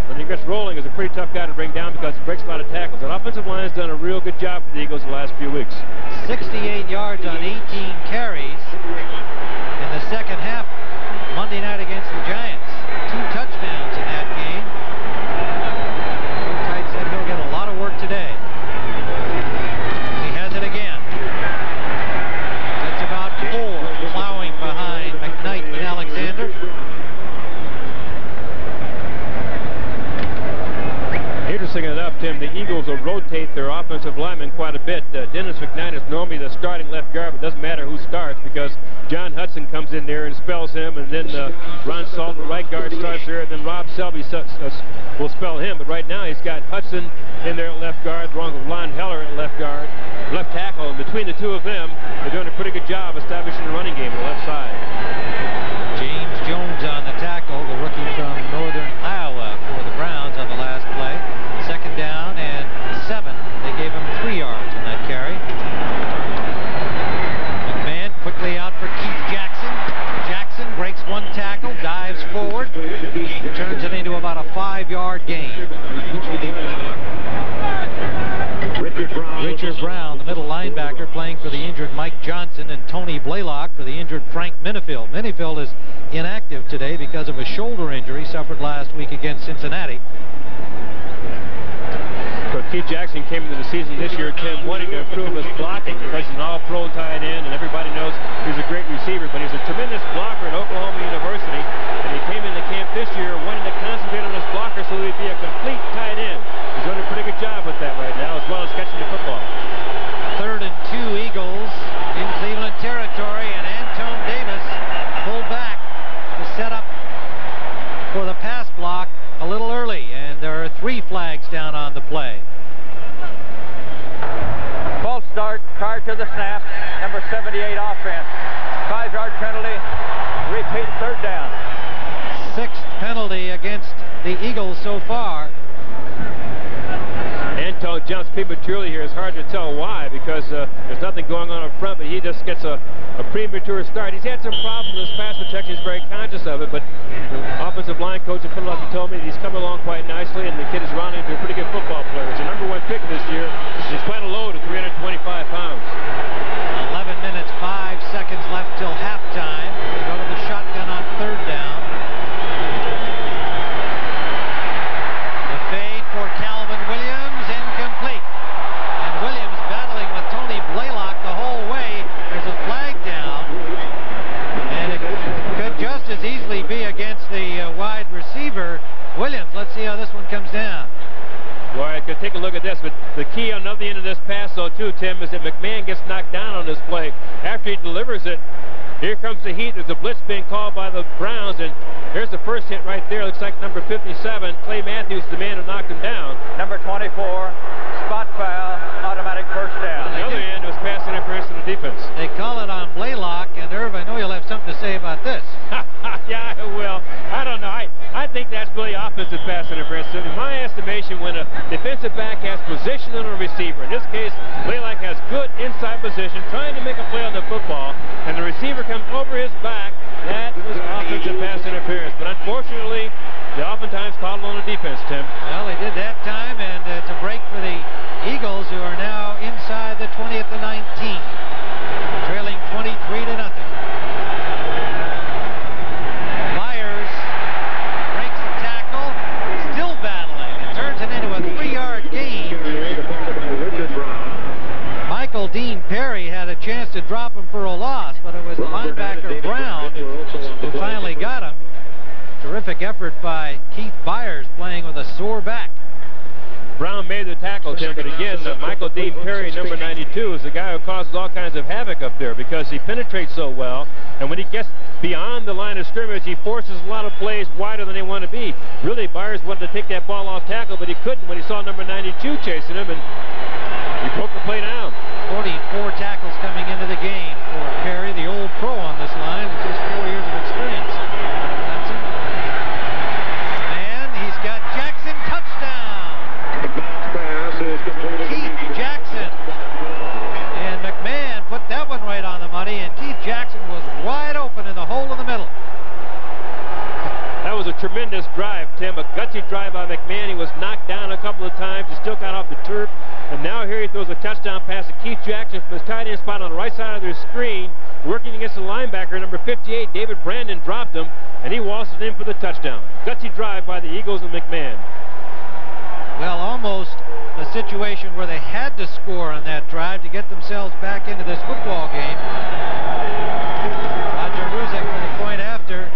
when he gets rolling, is a pretty tough guy to bring down because he breaks a lot of tackles. That offensive line has done a real good job for the Eagles the last few weeks. 68 yards on 18 carries in the second half Monday night against the Giants. 2 touchdowns in that game. Kotite said he'll get a lot of work today. He has it again. That's about 4 plowing behind McKnight and Alexander. Interesting enough, Tim, the Eagles will rotate their offensive linemen quite a bit. Dennis McKnight is normally the starting left guard, but comes in there and spells him, and then Ron Salt, the right guard, starts there, and then Rob Selby will spell him. But right now he's got Hudson in there at left guard, along with Lon Heller at left guard, left tackle. And between the two of them, they're doing a pretty good job establishing the running game on the left side. James Jones on the tackle, the rookie from Northern Iowa for the Browns on the last play. Second down and 7. They gave him 3 yards on that carry. McMahon quickly out for Keith Jackson. Jackson breaks 1 tackle, dives forward, turns it into about a 5-yard gain. Richard Brown, the middle linebacker, playing for the injured Mike Johnson, and Tony Blaylock for the injured Frank Minifield. Minifield is inactive today because of a shoulder injury suffered last week against Cincinnati. So Keith Jackson came into the season this year, Tim, wanting to improve his blocking because he's an all-pro tight end, and everybody knows he's a great receiver, but he's a tremendous blocker at Oklahoma University, and he came into camp this year wanting to concentrate on his blocker so that he'd be a complete tight end. He's doing a pretty good job with that right now, as well as catching the football. 3rd and 2 Eagles in Cleveland territory, and Antone Davis pulled back to set up for the pass block a little early, and there are 3 flags down on the play. False start, prior to the snap, number 78 offense. 5-yard penalty, repeat 3rd down. 6th penalty against the Eagles so far. Antone jumps prematurely here. It's hard to tell why, because there's nothing going on up front, but he just gets a premature start. He's had some problems with his pass protection. He's very conscious of it, but the offensive line coach at Philadelphia told me that he's coming along quite nicely, and the kid is rounding into a pretty good football player. He's a #1 pick this year. He's quite a load at 325 pounds. 11 minutes, 5 seconds left till halftime. They go to the shotgun on 3rd down. The fade for Calvin Williams, incomplete. And Williams battling with Tony Blaylock the whole way. There's a flag down. And it could just as easily be against the wide receiver, Williams. Let's see how this one comes down. Well, I could take a look at this, but the key on the other end of this pass, though, too, Tim, is that McMahon gets knocked down on this play. After he delivers it, here comes the heat. There's a blitz being called by the Browns, and here's the first hit right there. Looks like number 57, Clay Matthews, the man who knocked him down. Number 24, spot foul, automatic 1st down. On the other end, it was pass interference to the defense. They call it on Blaylock, and Irv, I know you'll have something to say about this. Yeah, I will. I don't know. I think that's really offensive pass interference. In my estimation, when a defensive back has position on a receiver, in this case, Blaylock has good inside position, trying to make a play on the football, and the receiver comes over his back, that was offensive pass interference. But unfortunately, they oftentimes call it on the defense, Tim. Well, they did that time, and it's a break for the Eagles, who are now inside the 20 at the 19, trailing 23-0. Myers breaks the tackle, still battling, and turns it into a 3-yard gain. Michael Dean Perry had a chance to drop him for a loss, but it was the linebacker Brown who finally got him. Terrific effort by Keith Byers, playing with a sore back. Brown made the tackle, Tim, but again, Michael Dean Perry, number 92, is the guy who causes all kinds of havoc up there because he penetrates so well, and when he gets beyond the line of scrimmage, he forces a lot of plays wider than they want to be. Really, Byers wanted to take that ball off tackle, but he couldn't when he saw number 92 chasing him, and he broke the play down. 44 tackles coming into the game for Perry, the old pro on this line, with just 4 years of experience. And he's got Jackson, touchdown! Keith Jackson. And McMahon put that one right on the money, and Keith Jackson was wide open in the hole in the middle. That was a tremendous drive, Tim. A gutsy drive by McMahon. He was knocked down a couple of times. He still got off the turf. And now here he throws a touchdown pass to Keith Jackson from his tight end spot on the right side of their screen, working against the linebacker, number 58, David Brandon, dropped him, and he waltzed in for the touchdown. Gutsy drive by the Eagles and McMahon. Well, almost a situation where they had to score on that drive to get themselves back into this football game. Roger Ruzek for the point after,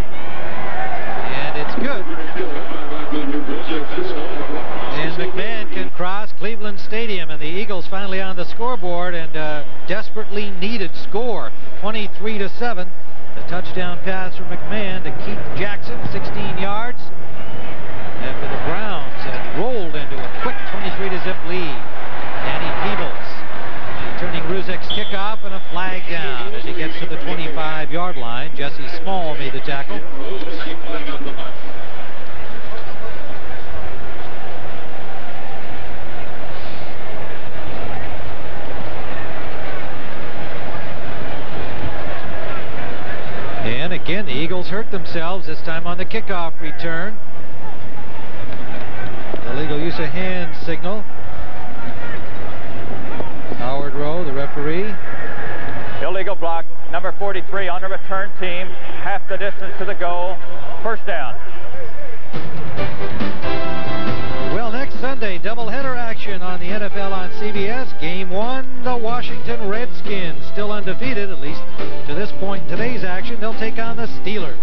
and it's good. And McMahon can cross Cleveland Stadium, and the Eagles finally on the scoreboard, and desperately needed score. 23-7. The touchdown pass from McMahon to Keith Jackson, 16 yards. After the Browns had rolled into a quick 23-0 lead. Danny Peebles turning Ruzek's kickoff, and a flag down as he gets to the 25-yard line. Jesse Small made the tackle. And again, the Eagles hurt themselves, this time on the kickoff return. Illegal use of hand signal. Howard Rowe, the referee. Illegal block, number 43 on the return team. Half the distance to the goal. First down. Well, next Sunday, doubleheader action on the NFL on CBS. Game 1, the Washington Redskins, still undefeated, at least to this point in today's action. They'll take on the Steelers.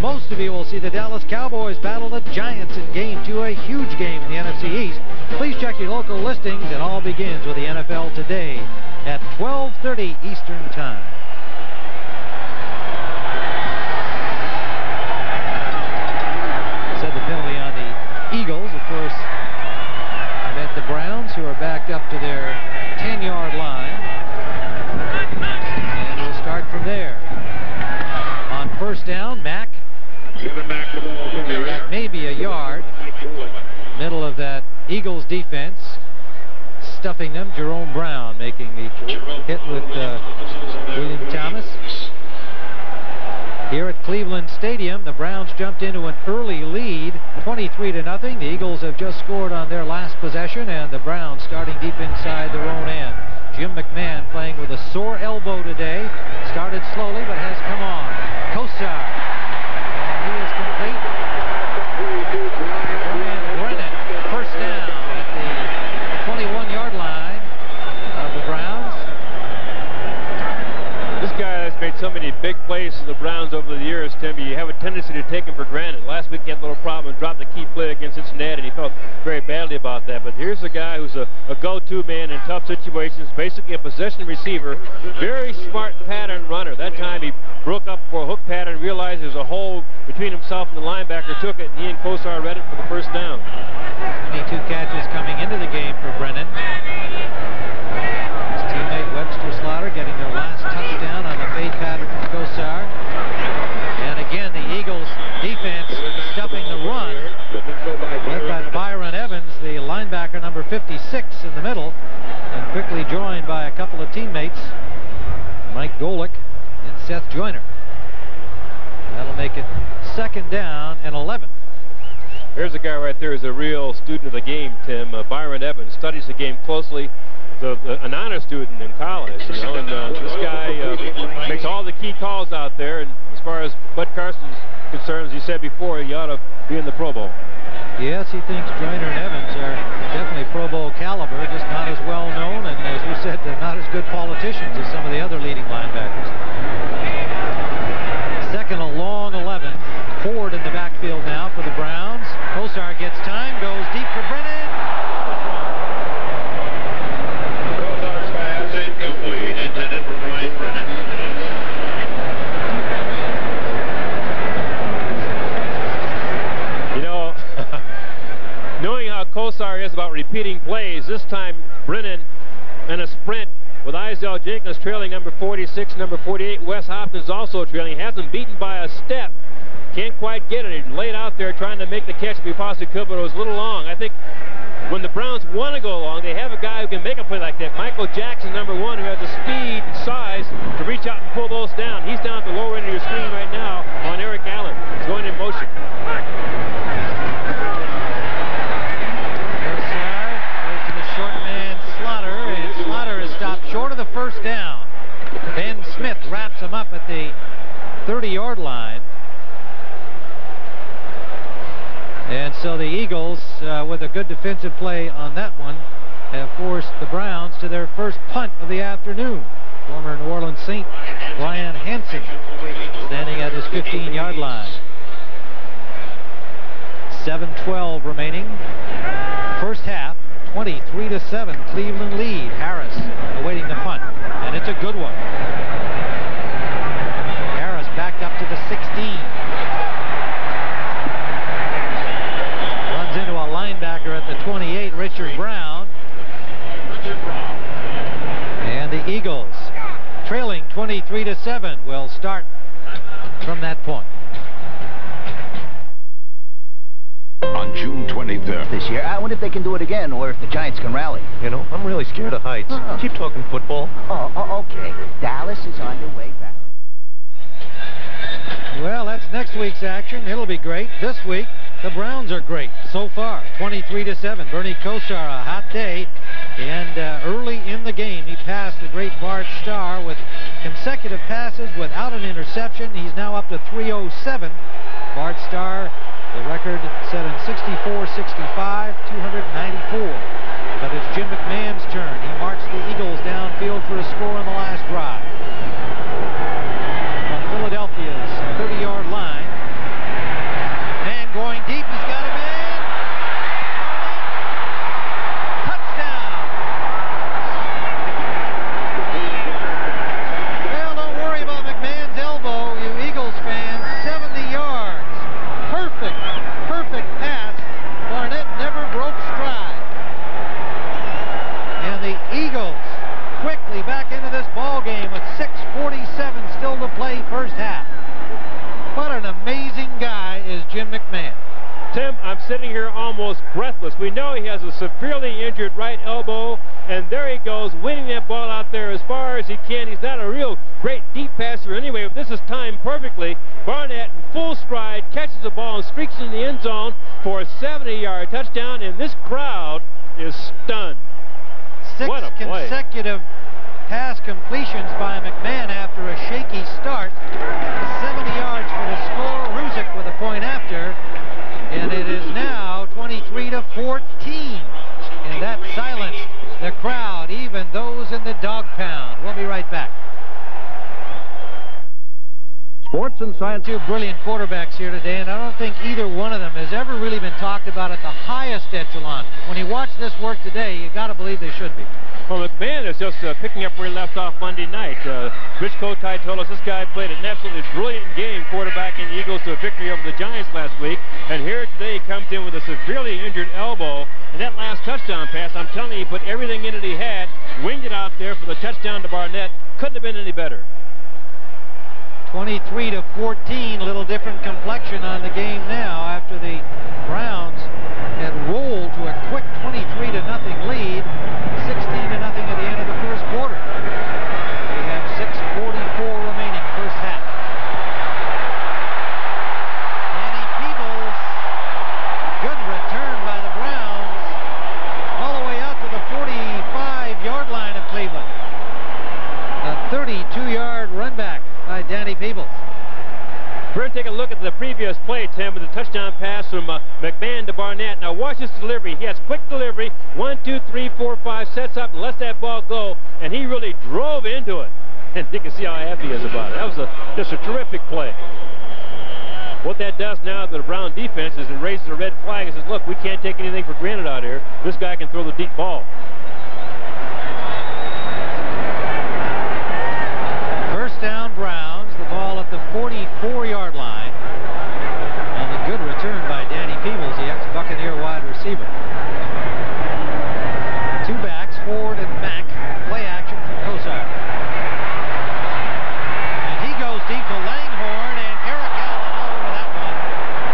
Most of you will see the Dallas Cowboys battle the Giants in Game 2, a huge game in the NFC East. Please check your local listings. It all begins with the NFL Today at 12:30 Eastern Time. Said the penalty on the Eagles, of course, meant the Browns, who are backed up to their 10-yard line. And we'll start from there. On first down, Mack. Back maybe a yard. Middle of that Eagles defense. Stuffing them. Jerome Brown making the hit with William Thomas. Here at Cleveland Stadium, the Browns jumped into an early lead, 23-0. The Eagles have just scored on their last possession, and the Browns starting deep inside their own end. Jim McMahon playing with a sore elbow today. Started slowly, but has come on. Kosar. And he is complete. Brian Brennan, first down at the 21-yard line of the Browns. This guy has made so many big plays for the Browns over the years, Tim. You have a tendency to take him for granted. Last week he had a little problem and dropped a key play against Cincinnati, and he felt very badly about that. But here's a guy who's a go-to man in tough situations, basically a possession receiver, very smart pattern runner. That time he broke up for a hook pattern, realized there's a hole between himself and the linebacker, took it, and he and Kosar read it for the first down. 22 catches coming into the game for Brennan. His teammate Webster Slaughter getting their last touchdown on the fade pattern from Kosar. And again, the Eagles defense stuffing the run, led by Byron Evans, the linebacker number 56 in the middle, and quickly joined by a couple of teammates, Mike Golick and Seth Joyner. That'll make it second down and 11. Here's a guy right there who's a real student of the game, Tim. Byron Evans studies the game closely. An honor student in college, you know, and this guy makes all the key calls out there. And as far as Bud Carson's concerned, as he said before, he ought to be in the Pro Bowl. Yes, he thinks Joyner and Evans are definitely Pro Bowl caliber, just not as well known, and as we said, they're not as good politicians as some of the other leading linebackers. Second, a long 11. Ford in the backfield now for the Browns. Kosar gets time, goes deep for Brennan. Kosar's pass incomplete, intended for Brian Brennan. You know, knowing how Kosar is about repeating plays, this time Brennan in a sprint with Isaiah Jenkins trailing number 46, number 48. Wes Hopkins also trailing. Has him beaten by a step. Can't quite get it. He laid out there trying to make the catch if he possibly could, but it was a little long. I think when the Browns want to go long, they have a guy who can make a play like that. Michael Jackson, number 1, who has the speed and size to reach out and pull those down. He's down at the lower end of your screen right now on Eric Allen. He's going in motion. Goes to the short man Slaughter, and Slaughter is stopped short of the first down. Ben Smith wraps him up at the 30-yard line. And so the Eagles, with a good defensive play on that one, have forced the Browns to their first punt of the afternoon. Former New Orleans Saint Brian Hansen standing at his 15-yard line. 7:12 remaining. First half, 23-7, Cleveland lead. Harris awaiting the punt, and it's a good one. Harris back 23-7 will start from that point. On June 23rd. This year, I wonder if they can do it again, or if the Giants can rally. You know, I'm really scared of heights. Keep talking football. Oh, okay. Dallas is on their way back. Well, that's next week's action. It'll be great. This week, the Browns are great so far. 23-7. Bernie Kosar, a hot day. And early in the game, he passed the great Bart Starr with consecutive passes without an interception. He's now up to 307. Bart Starr, the record set in 64-65, 294. But it's Jim McMahon's turn. He marched the Eagles downfield for a score on the last drive. From Philadelphia's 30-yard line. Man going deep. He's got a man. Touchdown. Well, don't worry about McMahon's elbow, you Eagles fans. 70 yards. Perfect pass. Barnett never broke stride. And the Eagles quickly back into this ball game with 6:47 still to play first half. What an amazing guy is Jim McMahon. Tim, I'm sitting here almost breathless. We know he has a severely injured right elbow, and there he goes, winning that ball out there as far as he can. He's not a real great deep passer anyway, but this is timed perfectly. Barnett in full stride catches the ball and streaks in the end zone for a 70-yard touchdown, and this crowd is stunned. Six consecutive pass completions by McMahon after a shaky start. 70 yards for the score. Ruzick with a point after. And it is now 23-14. And that silenced the crowd, even those in the dog pound. We'll be right back. Sports and science. Two brilliant quarterbacks here today, and I don't think either one of them has ever really been talked about at the highest echelon. When you watch this work today, you got to believe they should be. Well, McMahon is just picking up where he left off Monday night. Rich Kotite told us this guy played an absolutely brilliant game quarterbacking the Eagles to a victory over the Giants last week. And here today he comes in with a severely injured elbow. And that last touchdown pass, I'm telling you, he put everything in it he had, winged it out there for the touchdown to Barnett. Couldn't have been any better. 23-14, a little different complexion on the game now after the Browns had rolled to a quick 23-0 lead, 16-0 at the end of the first quarter. We have 6:44 remaining first half. Danny Peebles, good return by the Browns, all the way out to the 45-yard line of Cleveland. A 32-yard run back by Danny Peebles. We're going to take a look at the previous play, Tim, with the touchdown pass from McMahon to Barnett. Now watch this delivery. He has quick delivery. 1, 2, 3, 4, 5, sets up and lets that ball go, and he really drove into it. And you can see how happy he is about it. That was just a terrific play. What that does now to the Brown defense is it raises a red flag and says, look, we can't take anything for granted out here. This guy can throw the deep ball. First down, Browns. The ball at the 44-yard line. And a good return by Danny Peebles, the ex-Buccaneer wide receiver. Two backs, Ford and Mack. Play action from Kosar. And he goes deep to Langhorne, and Eric Allen over that one.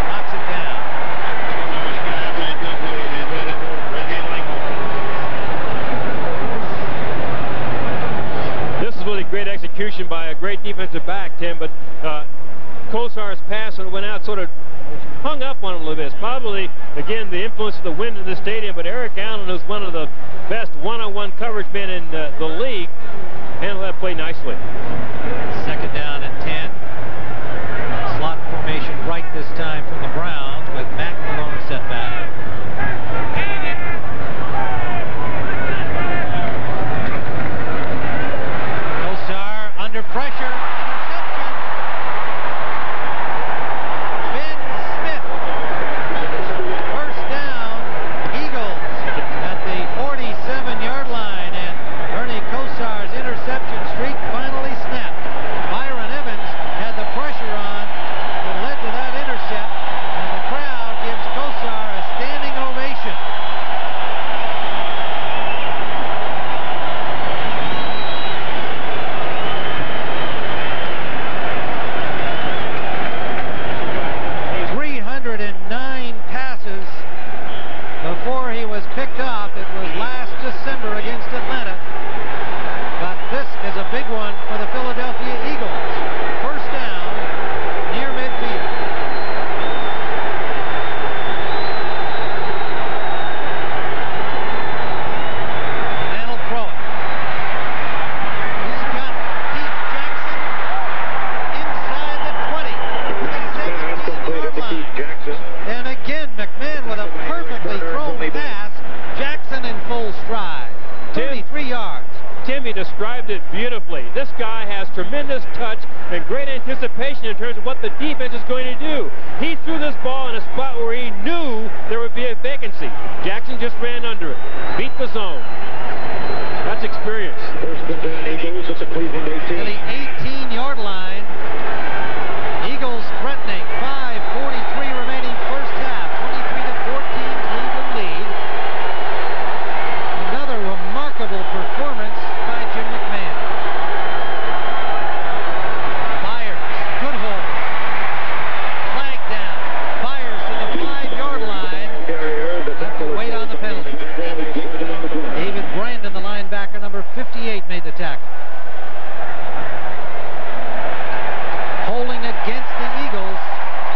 Knocks it down. This is really great execution by a great defensive back, Tim, but Kosar's pass and went out, sort of hung up on him a little bit. It's probably, again, the influence of the wind in the stadium, but Eric Allen is one of the best one-on-one coverage men in the league. Handled that play nicely. Second down and 10. Slot formation right this time from the Browns with Mack the lone setback. Kosar under pressure. Interception streak finally snapped. touch and great anticipation in terms of what the defense is going to do. He threw this ball in a spot where he knew there would be a vacancy. Jackson just ran under it, beat the zone. That's experience. First and 10 Eagles at the Cleveland 18. To the 18-yard line. Eagles threatening. 5:43 remaining first half. 23-14 Cleveland lead. Another remarkable performance by Jim McMahon. Byers, good hold. Flag down. Byers to the 5-yard line. Have to wait on the penalty. David Brandon, the linebacker, number 58, made the tackle. Holding against the Eagles,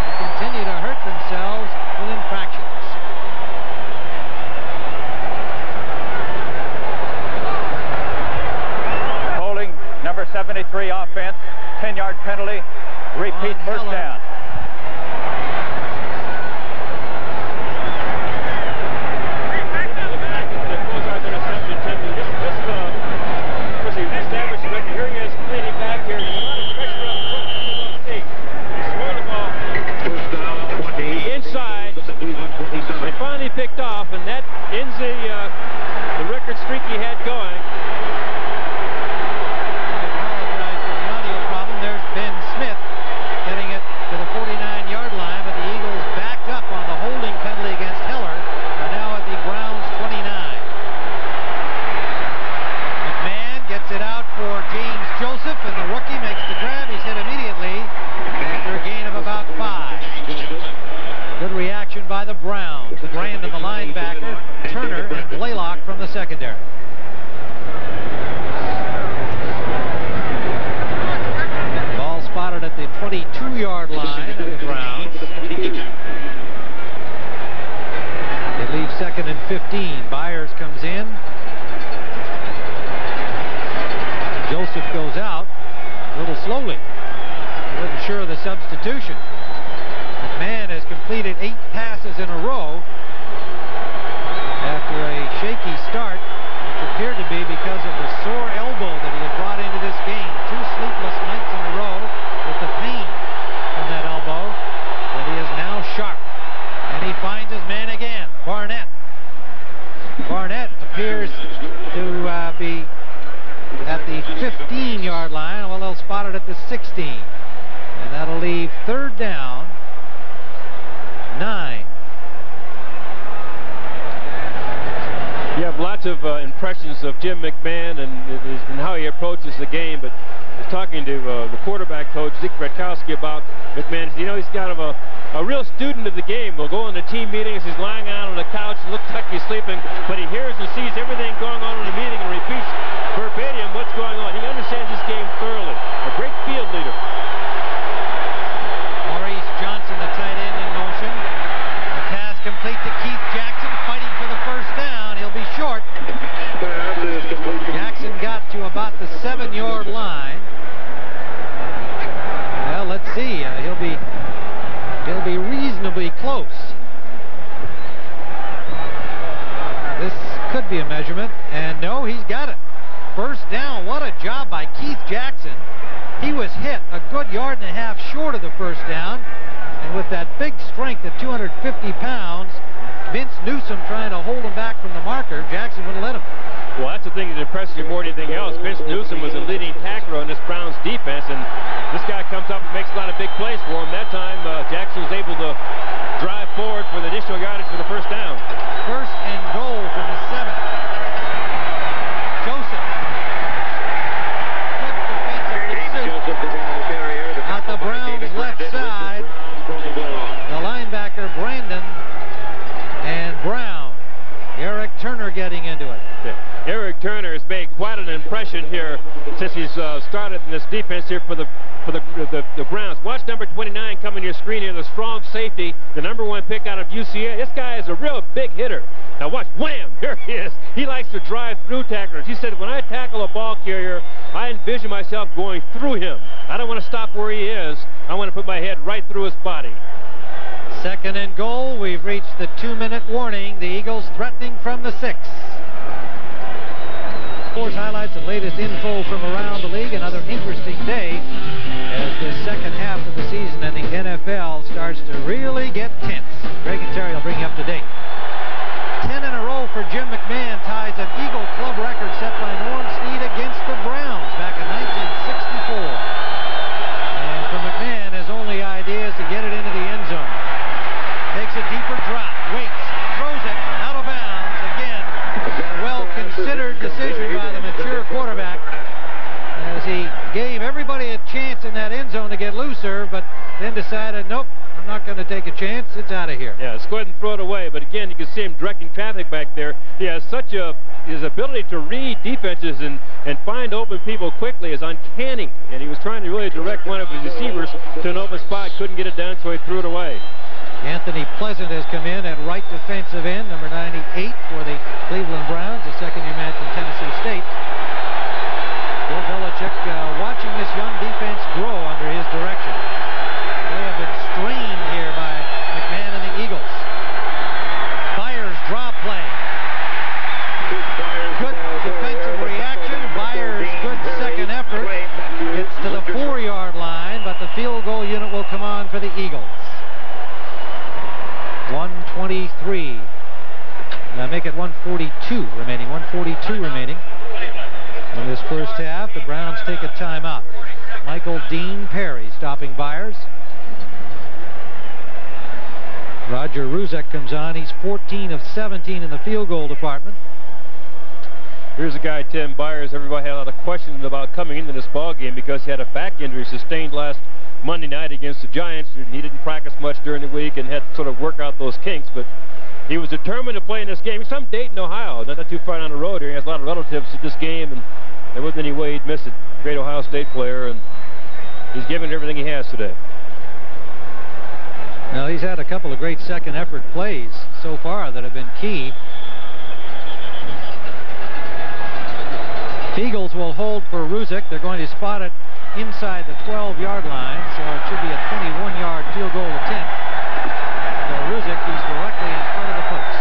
who continue to hurt themselves with infractions. Holding number 73 offense, 10-yard penalty, repeat On first Heller. down. They finally picked off, and that ends the record streak he had going. I apologize for the audio problem. There's Ben Smith getting it to the 49-yard line, but the Eagles backed up on the holding penalty against Heller. Are now at the Browns 29. McMahon gets it out for James Joseph, and the rookie makes the grab. He's hit immediately after a gain of about 5. Good reaction by the Browns. Brandon, the linebacker, Turner, and Blaylock from the secondary. Ball spotted at the 22-yard line of the Browns. They leave second and 15. Byers comes in. Joseph goes out a little slowly. Wasn't sure of the substitution. McMahon has completed 8 passes in a row after a shaky start, which appeared to be because of the sore elbow that he had brought into this game. 2 sleepless nights in a row with the pain from that elbow, but he is now sharp. And he finds his man again, Barnett. Barnett appears to be at the 15-yard line. Well, they'll spot it at the 16. And that'll leave third down. 9. You have lots of impressions of Jim McMahon and how he approaches the game, but talking to the quarterback coach, Dick Bratkowski, about McMahon, you know, he's kind of a real student of the game. We'll go in the team meetings, he's lying out on the couch, looks like he's sleeping, but he hears and sees everything going on in the meeting and repeats verbatim what's going on. He understands this game thoroughly. A great field leader. Maurice Johnson, the tight end, in motion. The pass complete to Keith Jackson, fighting for the first down. He'll be short. Jackson got to about the 7-yard line. Well, let's see. He'll be reasonably close. This could be a measurement, and no, he's got it. First down. What a job by Keith Jackson. He was hit a good 1.5 yards short of the first down, and with that big strength at 250 pounds, Vince Newsom trying to hold him back from the marker, Jackson wouldn't let him. Well, that's the thing that impresses you more than anything else. Vince Newsom was a leading tackler on this Browns defense, and this guy comes up and makes a lot of big plays for him. That time, Jackson was able to drive forward for the additional yardage for the first down. First and goal from the 7. Joseph. Good defensive pursuit at the Browns' left side. The linebacker, Brandon, and Brown. Eric Turner getting into it. Eric Turner has made quite an impression here since he's started in this defense here for the Browns. Watch number 29 come on your screen here, the strong safety, the #1 pick out of UCA. This guy is a real big hitter. Now watch, wham, there he is. He likes to drive through tacklers. He said, when I tackle a ball carrier, I envision myself going through him. I don't want to stop where he is. I want to put my head right through his body. Second and goal. We've reached the 2-minute warning. The Eagles threatening from the 6. Scores, highlights, and latest info from around the league. Another interesting day as the second half of the season and the NFL starts to really get tense. Greg and Terry will bring you up to date. 10 in a row for Jim McMahon ties an Eagle Club record set by Norm Snead against the Browns back in 1964. And for McMahon, his only idea is to get it into the end zone. Takes a deeper drop, waits, throws it out of bounds. Again, a well-considered decision by the mature quarterback as he gave everybody a chance in that end zone to get looser, but then decided, nope, I'm not going to take a chance. It's out of here. Yeah, let's go ahead and throw it away. But again, you can see him directing traffic back there. He has his ability to read defenses and find open people quickly is uncanny. And he was trying to really direct one of his receivers to an open spot, couldn't get it down, so he threw it away. Anthony Pleasant has come in at right defensive end, number 98 for the Cleveland Browns, a second-year man from Tennessee State. Bill Belichick watching this young defense grow under his direction. They have been strained here by McMahon and the Eagles. Byers draw play. Good defensive reaction. Byers, good second effort. Gets to the 4-yard line, but the field goal unit will come on for the Eagles. 1:23. Make it 1:42 remaining. 1:42 remaining. In this first half, the Browns take a timeout. Michael Dean Perry stopping Byers. Roger Ruzek comes on. He's 14 of 17 in the field goal department. Here's a guy, Tim Byers. Everybody had a lot of questions about coming into this ball game because he had a back injury sustained last Monday night against the Giants. He didn't practice much during the week and had to sort of work out those kinks, but he was determined to play in this game. He's from Dayton, Ohio, not too far down the road here. He has a lot of relatives at this game, and there wasn't any way he'd miss it. Great Ohio State player, and he's given everything he has today. Now, he's had a couple of great second effort plays so far that have been key. Eagles will hold for Ruzek. They're going to spot it inside the 12-yard line, so it should be a 21-yard field goal attempt. So Ruzek, he's directly in front of the post.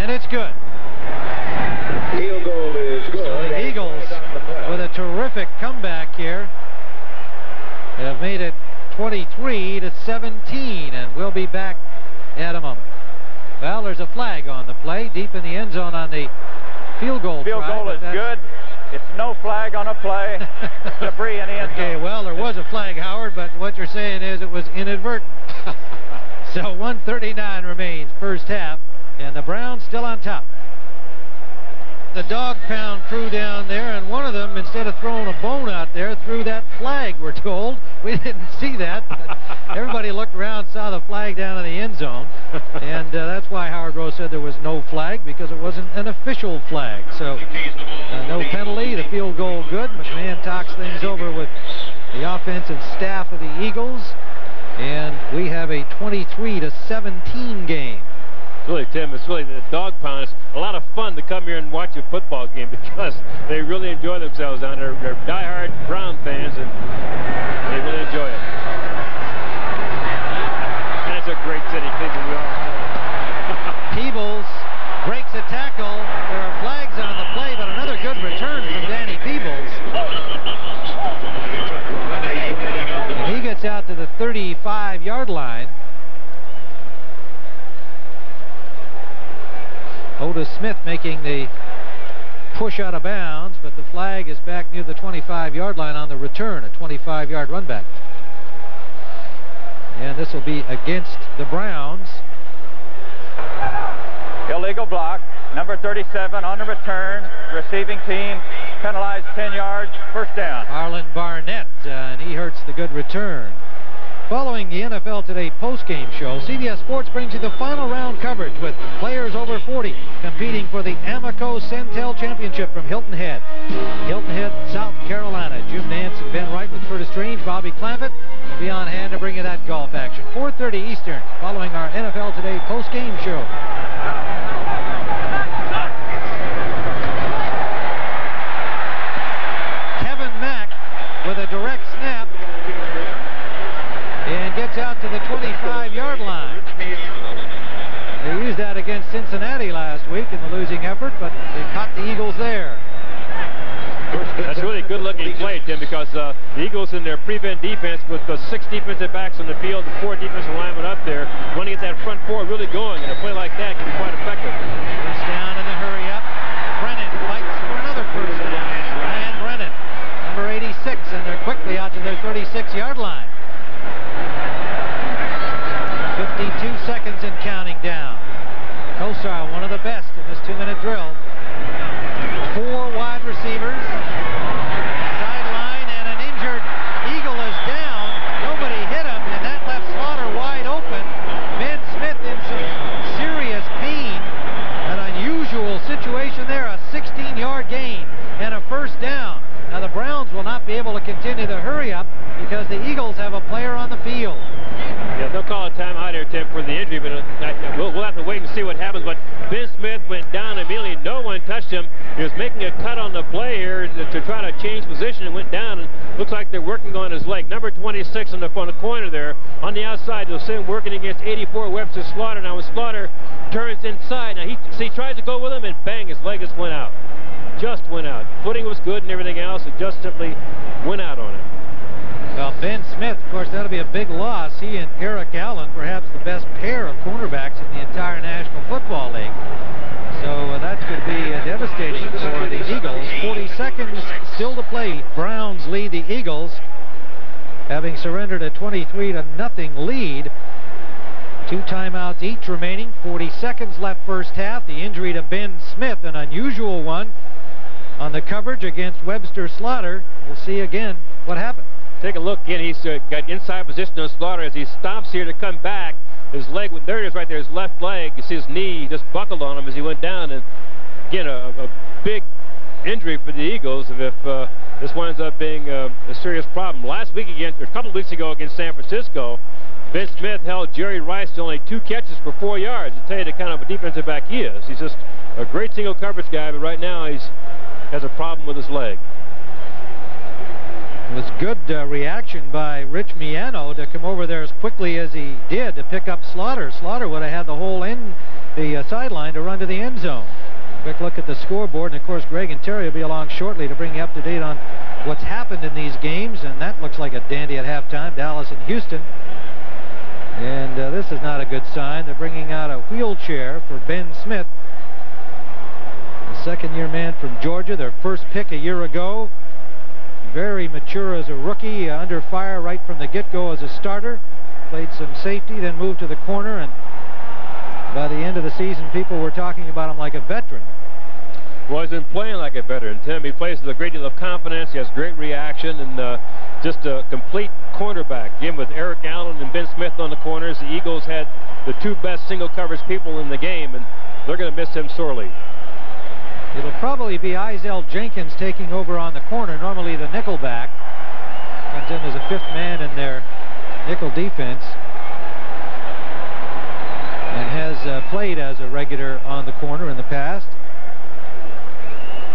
And it's good. Field goal is good. So the Eagles, with a terrific comeback here, have made it 23-17, and we'll be back at a moment. Well, there's a flag on the play, deep in the end zone on the field goal try. Field goal is good. It's no flag on a play. Debris in the end zone. Okay, well, there was a flag, Howard, but what you're saying is it was inadvertent. So 1:39 remains, first half, and the Browns still on top. The dog pound crew down there, and one of them, instead of throwing a bone out there, threw that flag, we're told. We didn't see that. Everybody looked around, saw the flag down in the end zone, and that's why Howard Rose said there was no flag, because it wasn't an official flag. So no penalty, the field goal good. McMahon talks things over with the offensive staff of the Eagles, and we have a 23-17 game. Really, Tim, it's really the dog pound. It's a lot of fun to come here and watch a football game because they really enjoy themselves down there. They're diehard Brown fans, and they really enjoy it. And it's a great city, Cleveland. We all know. Peebles breaks a tackle. There are flags on the play, but another good return from Danny Peebles. And he gets out to the 35-yard line. Otis Smith making the push out of bounds, but the flag is back near the 25-yard line on the return, a 25-yard run back. And this will be against the Browns. Illegal block. Number 37 on the return. Receiving team penalized 10 yards. First down. Arlen Barnett, and he hurts the good return. Following the NFL Today postgame show, CBS Sports brings you the final round coverage with players over 40 competing for the Amoco Centel Championship from Hilton Head. Hilton Head, South Carolina. Jim Nance and Ben Wright with Curtis Strange. Bobby Clampett will be on hand to bring you that golf action. 4:30 Eastern, following our NFL Today postgame show. Kevin Mack with a direct snap. And gets out to the 25-yard line. They that against Cincinnati last week in the losing effort, but they caught the Eagles there. That's really good-looking play, Tim, because the Eagles in their prevent defense with the 6 defensive backs on the field and 4 defensive linemen up there want to get that front 4 really going, and a play like that can be quite effective. First down in the hurry up. Brennan fights for another first down. Ryan Brennan, number 86, and they're quickly out to their 36-yard line. 52 seconds and counting down. Kosar, one of the best in this 2-minute drill. 4 wide receivers. Sideline, and an injured Eagle is down. Nobody hit him, and that left Slaughter wide open. Ben Smith in some serious pain. An unusual situation there, a 16-yard gain and a first down. Now the Browns will not be able to continue the hurry up because the Eagles have a player on the field. Yeah, they'll call a timeout here, Tim, for the injury, but we'll have to wait and see what happens. But Ben Smith went down immediately. No one touched him. He was making a cut on the play here to try to change position and went down. And looks like they're working on his leg. Number 26 on the corner there. On the outside, you'll see him working against 84 Webster Slaughter. Now when Slaughter turns inside, now he tries to go with him, and bang, his leg just went out. Just went out. Footing was good and everything else. It just simply went out on him. Well, Ben Smith, of course, that'll be a big loss. He and Eric Allen, perhaps the best pair of cornerbacks in the entire National Football League. So that could be devastating for the Eagles. 40 seconds still to play. Browns lead the Eagles, having surrendered a 23-0 lead. 2 timeouts each remaining. 40 seconds left first half. The injury to Ben Smith, an unusual one on the coverage against Webster Slaughter. We'll see again what happened. Take a look again. He's got inside position on Slaughter as he stops here to come back. His leg, there it is right there, his left leg. You see his knee just buckled on him as he went down. And again, a big injury for the Eagles if this winds up being a serious problem. Last week again, or a couple of weeks ago against San Francisco, Ben Smith held Jerry Rice to only 2 catches for 4 yards. To tell you the kind of a defensive back he is. He's just a great single coverage guy, but right now he has a problem with his leg. It was good reaction by Rich Miano to come over there as quickly as he did to pick up Slaughter. Slaughter would have had the whole sideline to run to the end zone. Quick look at the scoreboard, and of course Greg and Terry will be along shortly to bring you up to date on what's happened in these games, and that looks like a dandy at halftime. Dallas and Houston. And this is not a good sign. They're bringing out a wheelchair for Ben Smith, the second-year man from Georgia, their first pick a year ago. Very mature as a rookie, under fire right from the get-go as a starter. Played some safety, then moved to the corner, and by the end of the season, people were talking about him like a veteran. Well, he's been playing like a veteran, Tim. He plays with a great deal of confidence. He has great reaction, and just a complete cornerback. Again, with Eric Allen and Ben Smith on the corners, the Eagles had the 2 best single coverage people in the game, and they're going to miss him sorely. It'll probably be Izell Jenkins taking over on the corner, normally the nickel back. Comes in as a 5th man in their nickel defense. And has played as a regular on the corner in the past.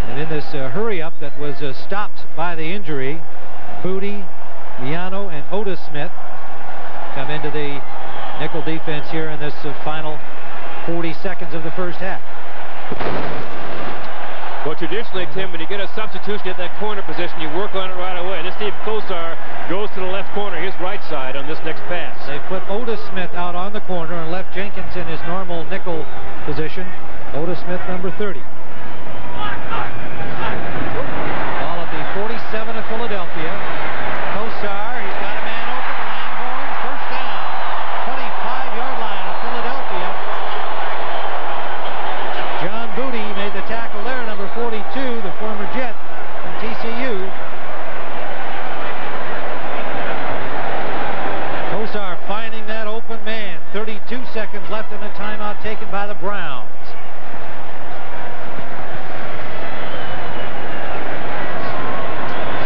And in this hurry-up that was stopped by the injury, Booty, Miano, and Otis Smith come into the nickel defense here in this final 40 seconds of the first half. Well, traditionally, Tim, when you get a substitution at that corner position, you work on it right away. Let's see if Kosar goes to the left corner, his right side, on this next pass. They put Otis Smith out on the corner and left Jenkins in his normal nickel position. Otis Smith, number 30. Ball at the 47 of Philadelphia. Kosar, he's got a man open. Langhorne, first down. 25-yard line of Philadelphia. John Booty made the tackle there, number 42, the former Jet from TCU. Kosar finding that open man. 32 seconds left in the timeout taken by the Browns.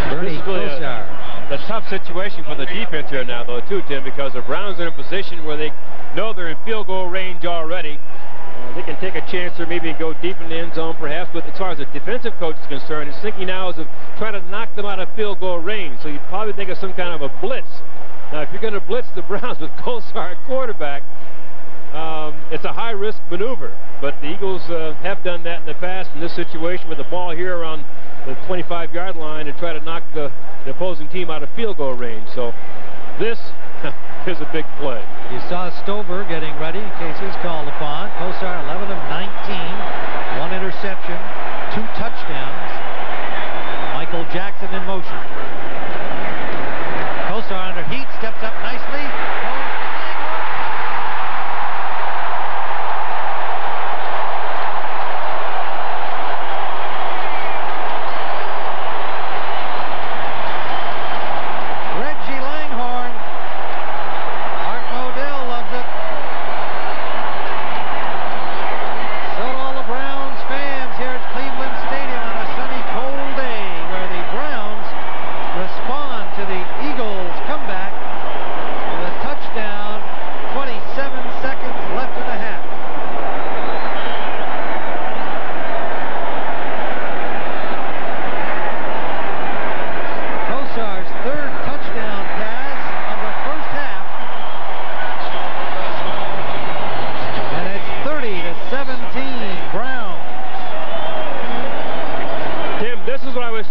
Bernie Kosar. A tough situation for the defense here now, though, too, Tim, because the Browns are in a position where they know they're in field goal range already. They can take a chance or maybe go deep in the end zone, perhaps, but as far as the defensive coach is concerned, his thinking now is of trying to knock them out of field goal range. So you'd probably think of some kind of a blitz. Now, if you're going to blitz the Browns with Kosar at quarterback, it's a high-risk maneuver, but the Eagles have done that in the past in this situation with the ball here around the 25-yard line to try to knock the opposing team out of field goal range. So this is a big play. You saw Stover getting ready in case he's called upon. Kosar 11 of 19, 1 interception, 2 touchdowns. Michael Jackson in motion. Kosar under heat, steps up nicely.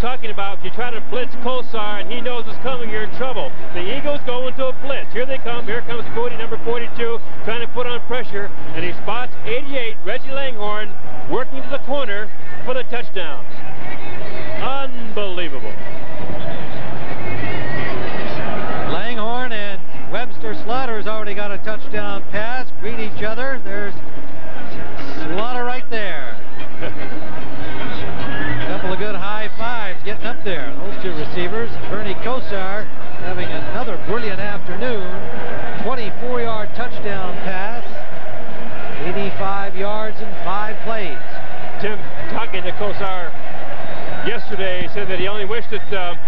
Talking about if you try to blitz Kosar and he knows it's coming, you're in trouble. The Eagles go into a blitz. Here they come. Here comes Cody, number 42, trying to put on pressure, and he spots 88, Reggie Langhorne, working to the corner for the touchdowns. Unbelievable. Langhorne and Webster Slaughter's already got a touchdown pass. Greet each other. There's Slaughter right there. Couple of good high fives getting up there. Those two receivers. Bernie Kosar having another brilliant afternoon. 24-yard touchdown pass. 85 yards in 5 plays. Tim, talking to Kosar yesterday, said that he only wished that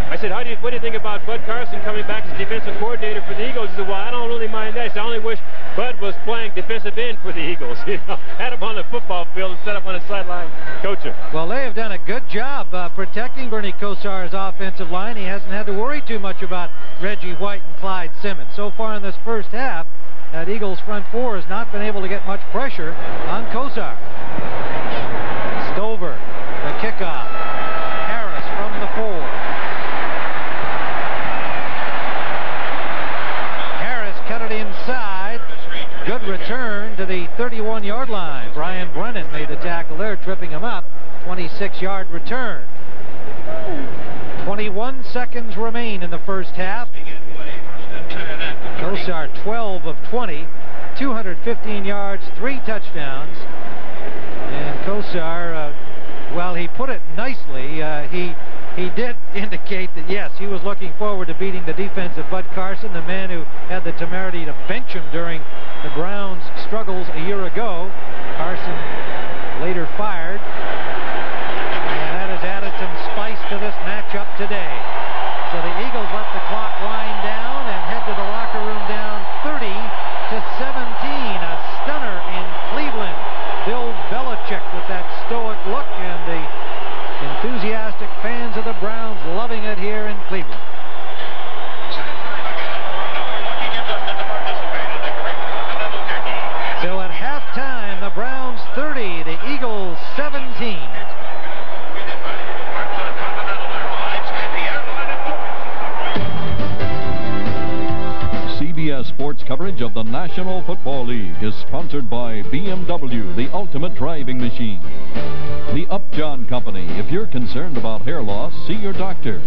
I said, what do you think about Bud Carson coming back as defensive coordinator for the Eagles? He said, well, I don't really mind that. He said, I only wish Bud was playing defensive end for the Eagles. You know, had him on the football field instead of on the sideline coaching. Well, they have done a good job protecting Bernie Kosar's offensive line. He hasn't had to worry too much about Reggie White and Clyde Simmons. So far in this first half, that Eagles front four has not been able to get much pressure on Kosar. Stover, the kickoff. Harris from the 4. Cut it inside. Good return to the 31-yard line. Brian Brennan made the tackle there, tripping him up. 26-yard return. 21 seconds remain in the first half. Kosar 12 of 20, 215 yards, 3 touchdowns. And Kosar, well, he put it nicely. He did indicate that, yes, he was looking forward to beating the defensive Bud Carson, the man who had the temerity to bench him during the Browns' struggles a year ago. Carson later fired. And that has added some spice to this matchup today. So the Eagles let the clock wind down and head to the locker room down 30-17. A stunner in Cleveland. Bill Belichick with that stoic look, and the enthusiastic fans of the Browns loving it here in Cleveland. So at halftime, the Browns 30, the Eagles 17. CBS Sports coverage of the National Football League is sponsored by BMW, the ultimate driving machine. The Upjohn Company, if you're concerned about hair loss, see your doctor.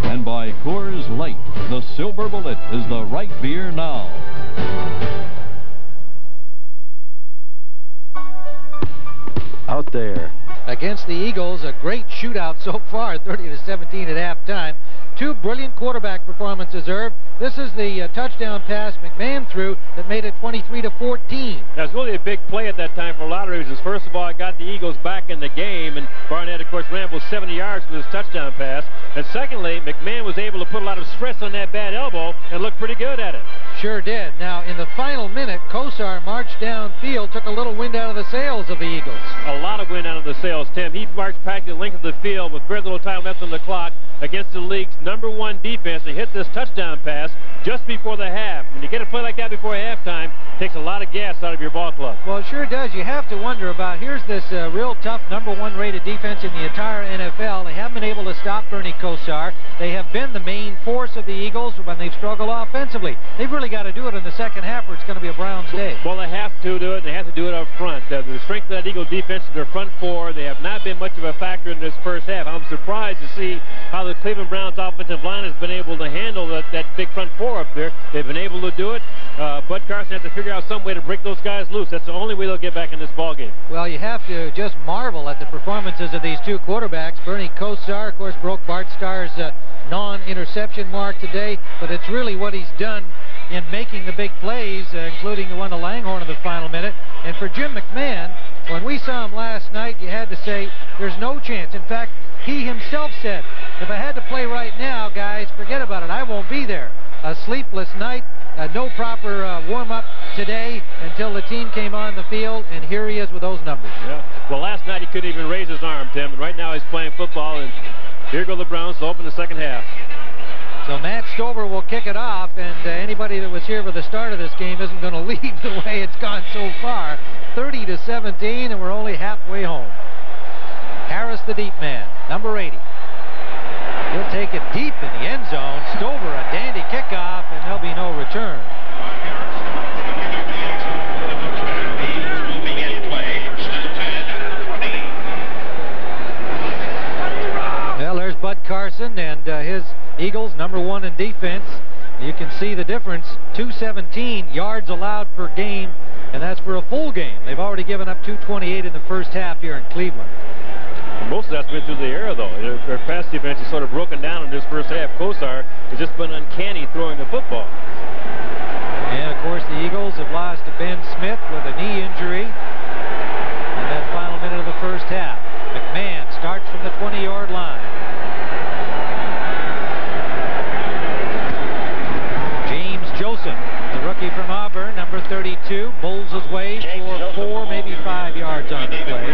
And by Coors Light, the silver bullet is the right beer now. Out there. Against the Eagles, a great shootout so far, 30-17 at halftime. 2 brilliant quarterback performances, Irv. This is the touchdown pass McMahon threw that made it 23-14. That's really a big play at that time for a lot of reasons. First of all, it got the Eagles back in the game, and Barnett, of course, rambled 70 yards for this touchdown pass. And secondly, McMahon was able to put a lot of stress on that bad elbow and look pretty good at it. Sure did. Now, in the final minute, Kosar marched downfield, took a little wind out of the sails of the Eagles. A lot of wind out of the sails, Tim. He marched practically the length of the field with very little time left on the clock against the league's #1 defense. He hit this touchdown pass just before the half. When you get a play like that before halftime, it takes a lot of gas out of your ball club. Well, it sure does. You have to wonder about, here's this real tough #1 rated defense in the entire NFL. They haven't been able to stop Bernie Kosar. They have been the main force of the Eagles when they've struggled offensively. They've really got to do it in the second half or it's going to be a Browns day. Well, they have to do it. They have to do it up front. The strength of that Eagle defense is their front four. They have not been much of a factor in this first half. I'm surprised to see how the Cleveland Browns offensive line has been able to handle that big front four up there. They've been able to do it. Bud Carson has to figure out some way to break those guys loose. That's the only way they'll get back in this ballgame. Well, you have to just marvel at the performances of these two quarterbacks. Bernie Kosar, of course, broke Bart Starr's non-interception mark today, but it's really what he's done in making the big plays, including the one to Langhorne in the final minute. And for Jim McMahon, when we saw him last night, you had to say there's no chance. In fact, he himself said, if I had to play right now, guys, forget about it. I won't be there. A sleepless night, no proper warm-up today until the team came on the field, and here he is with those numbers. Yeah. Well, last night he couldn't even raise his arm, Tim, and right now he's playing football, and here go the Browns to open the second half. So Matt Stover will kick it off, and anybody that was here for the start of this game isn't going to leave the way it's gone so far. 30-17, and we're only halfway home. Harris, the deep man, number 80. He'll take it deep in the end zone. Stover, a dandy kickoff, and there'll be no return. Well, there's Bud Carson and his Eagles, #1 in defense. You can see the difference. 217 yards allowed per game, and that's for a full game. They've already given up 228 in the first half here in Cleveland. Most of that's been through the air, though. Their pass defense is sort of broken down in this first half. Kosar has just been uncanny throwing the football. And, of course, the Eagles have lost to Ben Smith with a knee injury in that final minute of the first half. McMahon starts from the 20-yard line. James Joseph, the rookie from Auburn, number 32, bowls his way for 4, maybe 5 yards on the play.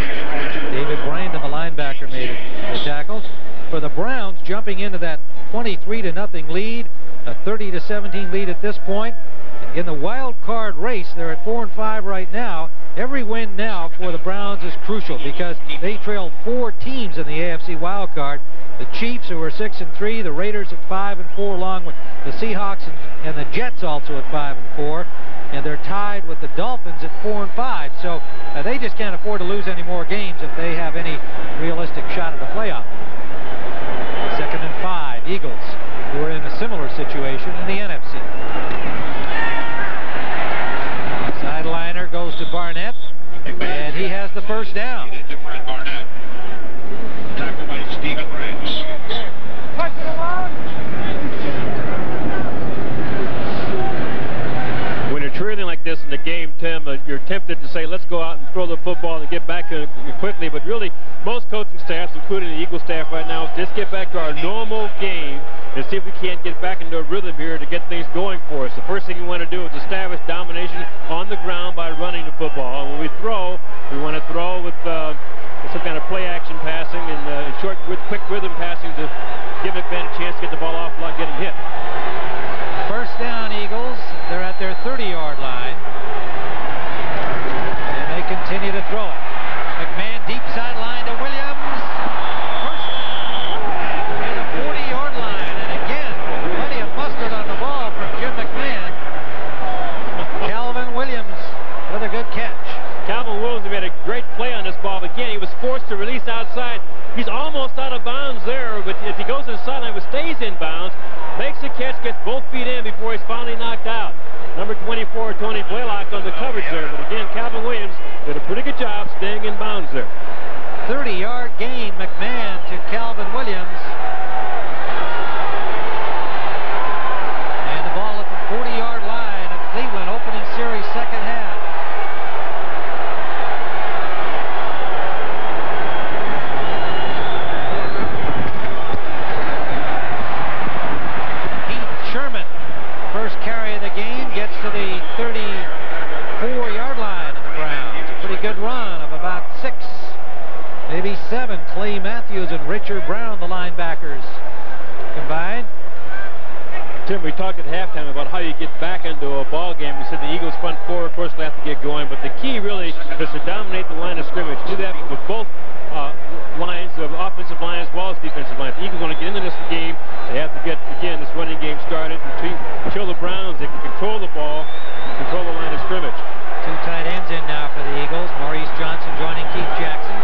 David Brandon, the linebacker, made the tackles. For the Browns, jumping into that 23-0 lead, a 30-17 lead at this point. In the wild card race, they're at 4-5 right now. Every win now for the Browns is crucial because they trail 4 teams in the AFC wild card. The Chiefs, who are 6-3, the Raiders at 5-4, along with the Seahawks and the Jets also at 5-4. And they're tied with the Dolphins at 4-5. So they just can't afford to lose any more games if they have any realistic shot at a playoff. 2nd and 5, Eagles, who are in a similar situation in the NFC. Sideliner goes to Barnett, and he has the first down. Tackled by Stephen Rance. When you're trailing like this in the game, Tim, you're tempted to say, let's go out and throw the football and get back to it quickly. But really, most coaching staffs, including the Eagle staff right now, just get back to our normal game and see if we can't get back into a rhythm here to get things going for us. The first thing we want to do is establish domination on the ground by running the football. And when we throw, we want to throw with some kind of play-action passing and short, quick rhythm passing to give McMahon a chance to get the ball off without getting hit. First down, Eagles. They're at their 30-yard line. And they continue to throw it. McMahon deep sideline to Williams. First down at the 40-yard line. And again, plenty of mustard on the ball from Jim McMahon. Calvin Williams with a good catch. Calvin Williams made a great play on this ball. Again, he was forced to release outside. He's almost out of bounds there, but if he goes inside and stays in bounds, makes the catch, gets both feet in before he's finally knocked out. Number 24, Tony Blaylock on the coverage there. But again, Calvin Williams did a pretty good job staying in bounds there. 30-yard gain, McMahon to Calvin Williams. And the ball at the 40-yard line of Cleveland, opening series second half. First carry of the game, Richard Brown, the linebackers, combined. Tim, we talked at halftime about how you get back into a ball game. We said the Eagles front four, of course, will have to get going, but the key really is to dominate the line of scrimmage. Do that with both lines, of offensive line as well as defensive line. If the Eagles want to get into this game, they have to get, again, this running game started and show the Browns they can control the ball, control the line of scrimmage. Two tight ends in now for the Eagles. Maurice Johnson joining Keith Jackson.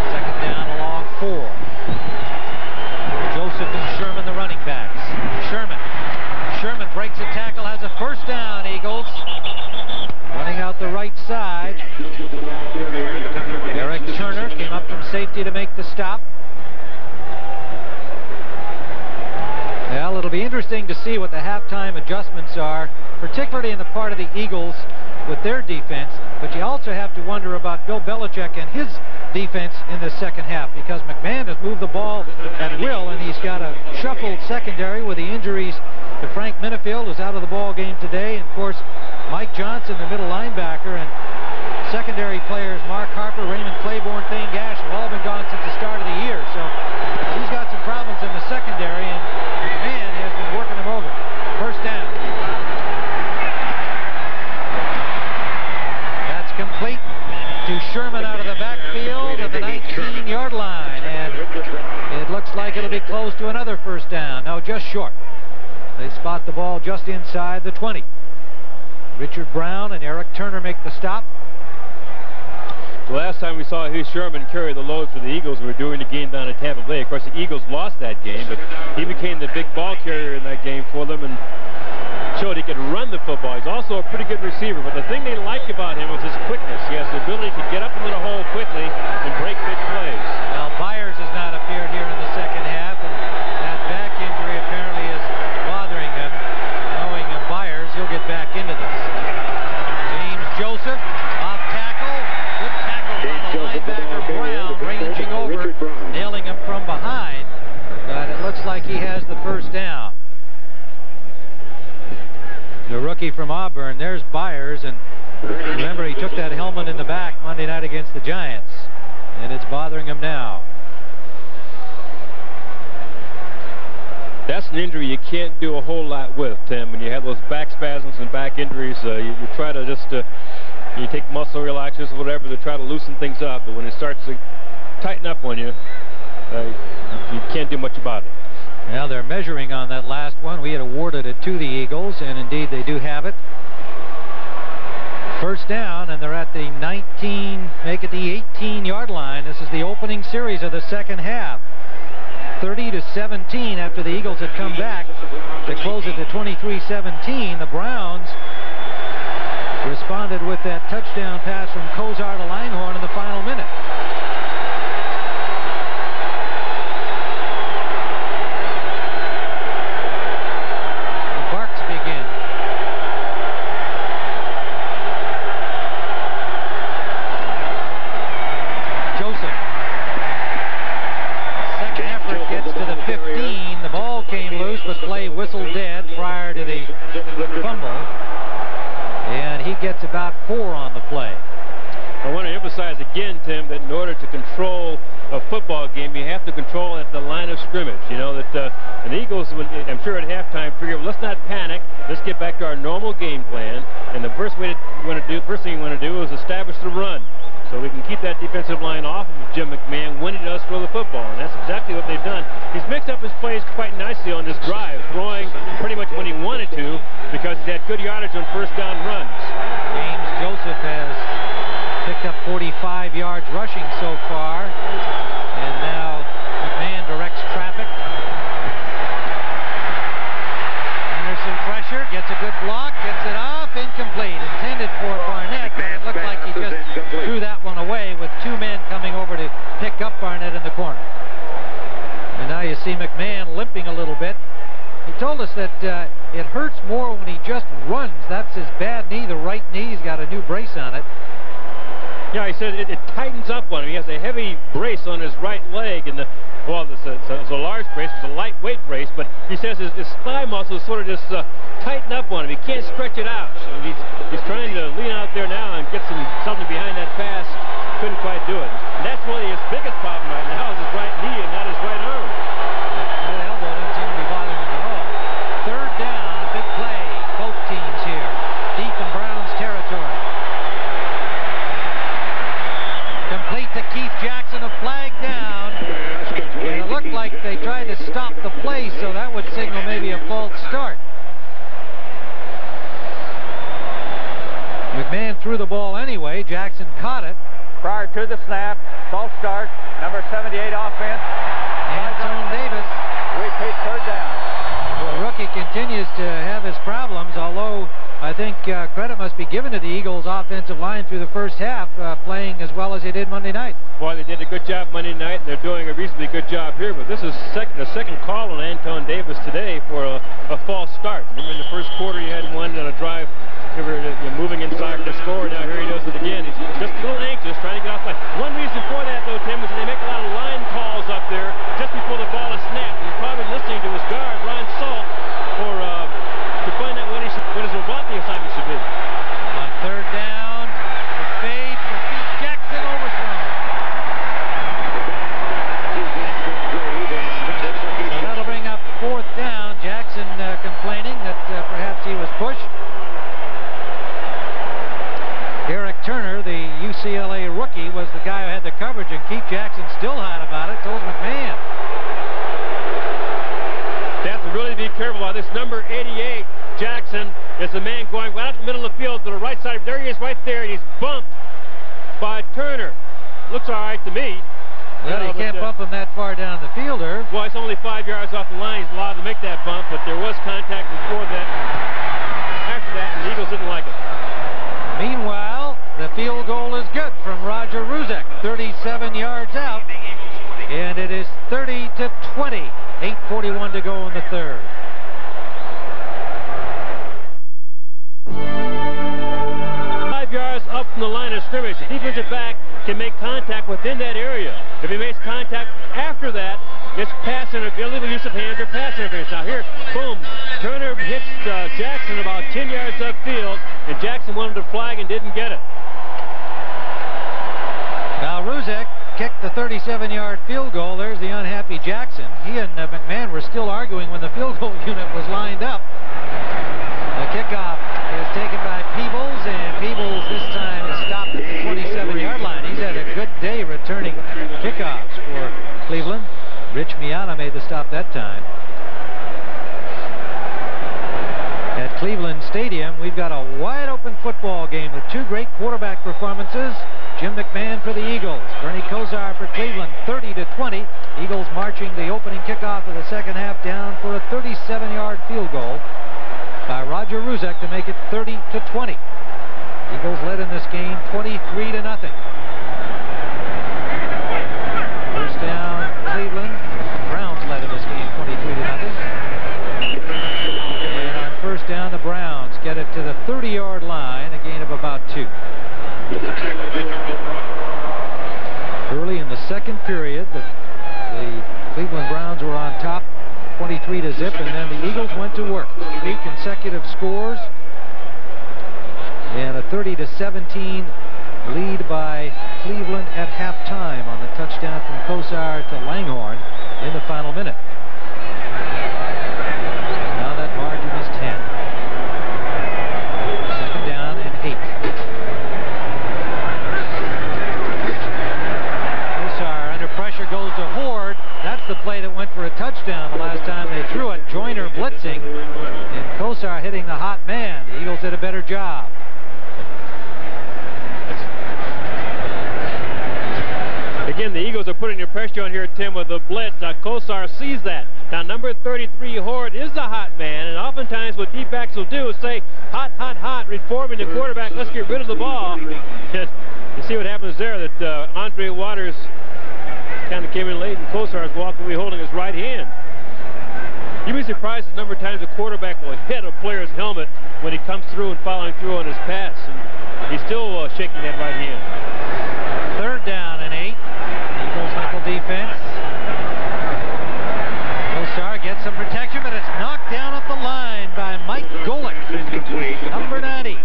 Second down along 4. Joseph and Sherman, the running backs. Sherman breaks a tackle, has a first down, Eagles. Running out the right side. Eric Turner came up from safety to make the stop. Well, it'll be interesting to see what the halftime adjustments are, particularly in the part of the Eagles with their defense. But you also have to wonder about Bill Belichick and his defense in the second half, because McMahon has moved the ball at will, and he's got a shuffled secondary with the injuries to Frank Minifield, who's out of the ball game today, and of course Mike Johnson, the middle linebacker, and secondary players Mark Harper, Raymond Claiborne, Thane Gash have all been gone since the start of the year. So he's got some problems in the secondary, and McMahon has been working them over. First down. That's complete to Sherman out of the backfield at the 19-yard line, and it looks like it'll be close to another first down. No, just short. They spot the ball just inside the 20. Richard Brown and Eric Turner make the stop. The last time we saw Hugh Sherman carry the load for the Eagles, we were doing the game down at Tampa Bay. Of course, the Eagles lost that game, but he became the big ball carrier in that game for them and showed he could run the football. He's also a pretty good receiver, but the thing they liked about him was his quickness. He has the ability to get up into the hole quickly and break big plays. Well, Byers has not appeared here in the second half, and that back injury apparently is bothering him. Knowing Byers, he'll get back into this. James Joseph, off tackle. Good tackle from the linebacker Brown, ranging over, nailing him from behind. But it looks like he has the first down. The rookie from Auburn, there's Byers, and remember he took that helmet in the back Monday night against the Giants, and it's bothering him now. That's an injury you can't do a whole lot with, Tim. When you have those back spasms and back injuries, you try to just you take muscle relaxers or whatever to try to loosen things up, but when it starts to tighten up on you, you can't do much about it. Well, they're measuring on that last one. We had awarded it to the Eagles, and indeed they do have it. First down, and they're at the 19, make it the 18-yard line. This is the opening series of the second half. 30-17 after the Eagles had come back to close it to 23-17. The Browns responded with that touchdown pass from Kozar to Linehorn in the final minute. But play whistled dead prior to the fumble, and he gets about 4 on the play. I want to emphasize again, Tim, that in order to control a football game, you have to control at the line of scrimmage. You know that the Eagles, I'm sure at halftime, figure, let's not panic. Let's get back to our normal game plan. And the first thing you want to do is establish the run, so we can keep that defensive line off of Jim McMahon when he does throw the football. And that's exactly what they've done. He's mixed up his plays quite nicely on this drive, throwing pretty much when he wanted to because he's had good yardage on first down runs. James Joseph has picked up 45 yards rushing so far, and now McMahon directs traffic. Anderson pressure, gets a good block, gets it off, incomplete. Intended for Barnett, but it looked like he just threw that one away with 2 men coming over to pick up Barnett in the corner. And now you see McMahon limping a little bit. He told us that it hurts more when he just runs. That's his bad knee, the right knee. He's got a new brace on it. Yeah, he said it tightens up on him. He has a heavy brace on his right leg, and well, it's a large brace, it's a lightweight brace, but he says his thigh muscles sort of just tighten up on him. He can't stretch it out. So he's trying to lean out there now and get something behind that pass. Couldn't quite do it. And that's really his biggest problem right now. 78 offense. Antone Davis. Repeat third down. The rookie continues to have his problems, although I think credit must be given to the Eagles' offensive line through the first half, playing as well as they did Monday night. Boy, they did a good job Monday night, and they're doing a reasonably good job here, but this is the second call on Antone Davis today for a false start. Remember in the first quarter you had one on a drive, you're moving inside to score, now here he does it again. He's just a little anxious, trying to get off play. One reason for that, though, Tim, is that they make a lot of line calls up there just before the ball is snapped. He's probably listening to his guard, Ron Salt, to find out what his blocking assignment should be. On third down, the fade for Pete Jackson overthrown. So that'll bring up fourth down. Jackson complaining that perhaps he was pushed. Derek Turner, the UCLA rookie, was the guy who had the coverage, and Keith Jackson still hot about it. So's McMahon. They have to really be careful about this. Number 88, Jackson, is the man going right up the middle of the field to the right side. There he is right there, and he's bumped by Turner. Looks all right to me. Well, you can't bump him that far down the fielder. Well, it's only 5 yards off the line. He's allowed to make that bump, but there was contact before that. After that, and the Eagles didn't like it. Meanwhile, the field goal is good from Roger Ruzek, 37 yards out, and it is 30-20. 8:41 to go in the third. Yards up from the line of scrimmage. The defensive back can make contact within that area. If he makes contact after that, it's pass interference, illegal use of hands or pass interference. Now here, boom, Turner hits Jackson about 10 yards upfield, and Jackson wanted to flag and didn't get it. Now Ruzek kicked the 37-yard field goal. There's the unhappy Jackson. He and McMahon were still arguing when the field goal unit was lined up. The kickoff is taken by Peebles, and Peebles this time is stopped at the 27-yard line. He's had a good day returning kickoffs for Cleveland. Rich Miata made the stop that time. At Cleveland Stadium, we've got a wide-open football game with two great quarterback performances. Jim McMahon for the Eagles, Bernie Kosar for Cleveland, 30-20. Eagles marching the opening kickoff of the second half down for a 37-yard field goal by Roger Ruzek to make it 30-20. Eagles led in this game 23-0. First down, Cleveland. Browns led in this game 23-0. And on first down, the Browns get it to the 30-yard line, a gain of about 2. Early in the second period, the Cleveland Browns were on top 23-0, and then the Eagles went to work. 3 consecutive scores and a 30-17 lead by Cleveland at halftime on the touchdown from Kosar to Langhorne in the final minute. Now that margin is 10. Second down and 8. Kosar under pressure goes to Horde. That's the play that went for a touchdown the last time they threw it. Joyner blitzing, and Kosar hitting the hot man. The Eagles did a better job. Again, the Eagles are putting their pressure on here, Tim, with the blitz. Now, Kosar sees that. Now, number 33, Horde, is the hot man, and oftentimes what deep backs will do is say, hot, hot, hot, reforming the quarterback, let's get rid of the ball. You see what happens there, that Andre Waters kind of came in late, and Kosar is walking away holding his right hand. You'd be surprised the number of times a quarterback will hit a player's helmet when he comes through and following through on his pass, and he's still shaking that right hand. Third down and 8. Eagles nickel defense. Kosar gets some protection, but it's knocked down at the line by Mike Golick, number 90.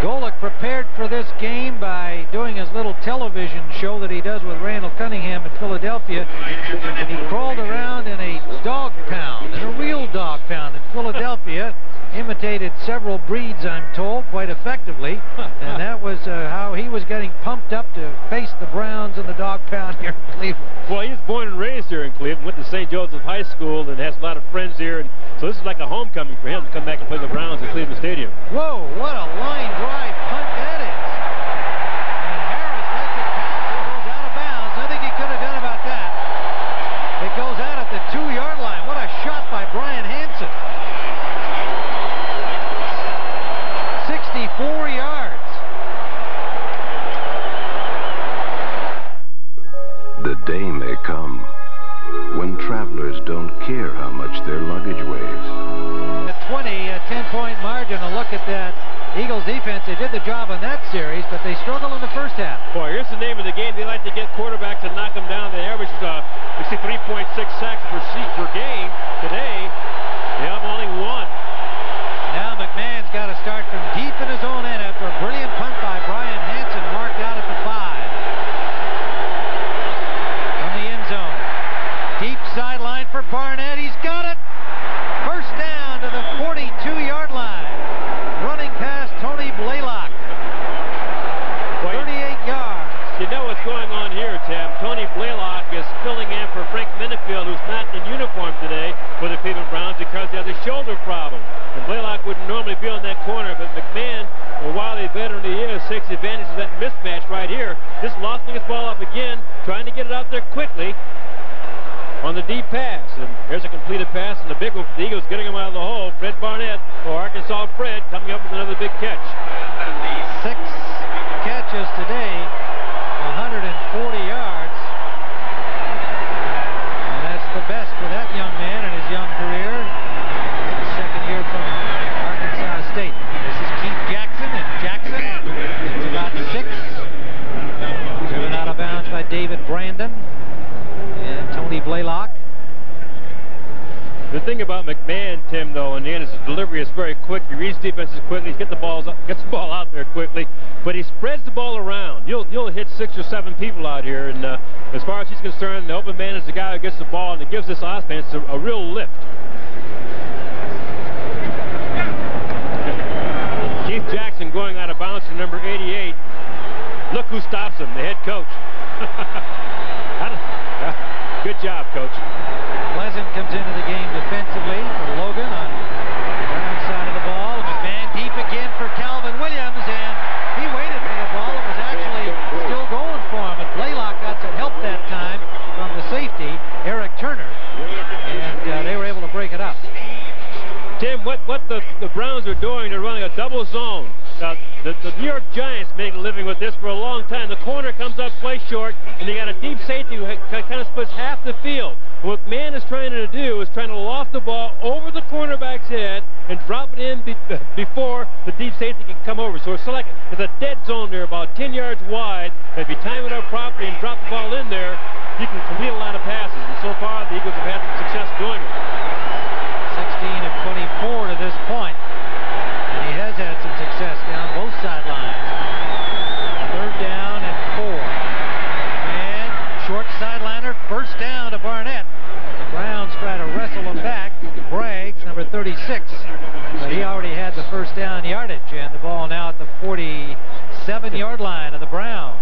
Golick prepared for this game by doing his little television show that he does with Randall Cunningham in Philadelphia. And he crawled around in a dog pound, in a real dog pound in Philadelphia. Imitated several breeds, I'm told, quite effectively. And that was how he was getting pumped up to face the Browns in the dog pound here in Cleveland. Well, he was born and raised here in Cleveland, went to St. Joseph High School, and has a lot of friends here. And so this is like a homecoming for him to come back and play the Browns at Cleveland Stadium. Whoa, what a line drive punt that is. And Harris lets it pass. It goes out of bounds. I think he could have The day may come when travelers don't care how much their luggage weighs. A 10-point margin. A look at that Eagles defense. They did the job on that series, but they struggled in the first half. Boy, here's the name of the game. They like to get quarterbacks and knock them down. They average, we see 3.6 sacks per game. Today, they have only one. Now McMahon's got to start from deep in his own end after a brilliant punt by Brian Hansen, marked out at the 5. From the end zone. Deep sideline for Barnett. He's got it. First down to the 42-yard line. Running past Tony Blaylock. 38 yards. You know what's going on here, Tim. Tony Blaylock is filling in for Frank Minifield, who's not in uniform today for the Cleveland Browns because he has a shoulder problem. And Blaylock wouldn't normally be on that corner, but McMahon, well, while the veteran he is, takes advantage of that mismatch right here. Just lofting his ball up again, trying to get it out there quickly on the deep pass. And here's a completed pass, and the big one for the Eagles, getting him out of the hole. Fred Barnett, or Arkansas Fred, coming up with another big catch. 6 catches today, 140 yards. And that's the best for that young man in his young career. Second year from Arkansas State. This is Keith Jackson, and Jackson is about 6. Driven out of bounds by David Brandon and Tony Blaylock. The thing about McMahon, Tim, though, in the end, is his delivery is very quick. He reads defenses quickly. He gets the ball out there quickly, but he spreads the ball around. You'll hit 6 or 7 people out here, and as far as he's concerned, the open man is the guy who gets the ball, and it gives this offense a real lift. Keith Jackson going out of bounds to number 88. Look who stops him, the head coach. Good job, Coach. Pleasant comes into the game defensively for Logan on the Brown side of the ball. McMahon deep again for Calvin Williams, and he waited for the ball. It was actually still going for him, and Blaylock got some help that time from the safety, Eric Turner, and they were able to break it up. Tim, what the Browns are doing, they're running a double zone. Now, the New York Giants made a living with this for a long time. The corner comes up, play short, and they got a deep safety who kind of splits half the field. What McMahon is trying to do is trying to loft the ball over the cornerback's head and drop it in before the deep safety can come over. So it's like it's a dead zone there, about 10 yards wide. If you time it up properly and drop the ball in there, you can complete a lot of passes. And so far, the Eagles have had some success doing it. 16 of 24 to this point. And he has had some success down both sidelines. 3rd down and 4. And short sideliner, first down to Barnett. The Browns try to wrestle him back. Braggs, number 36. But he already had the first down yardage, and the ball now at the 47-yard line of the Browns.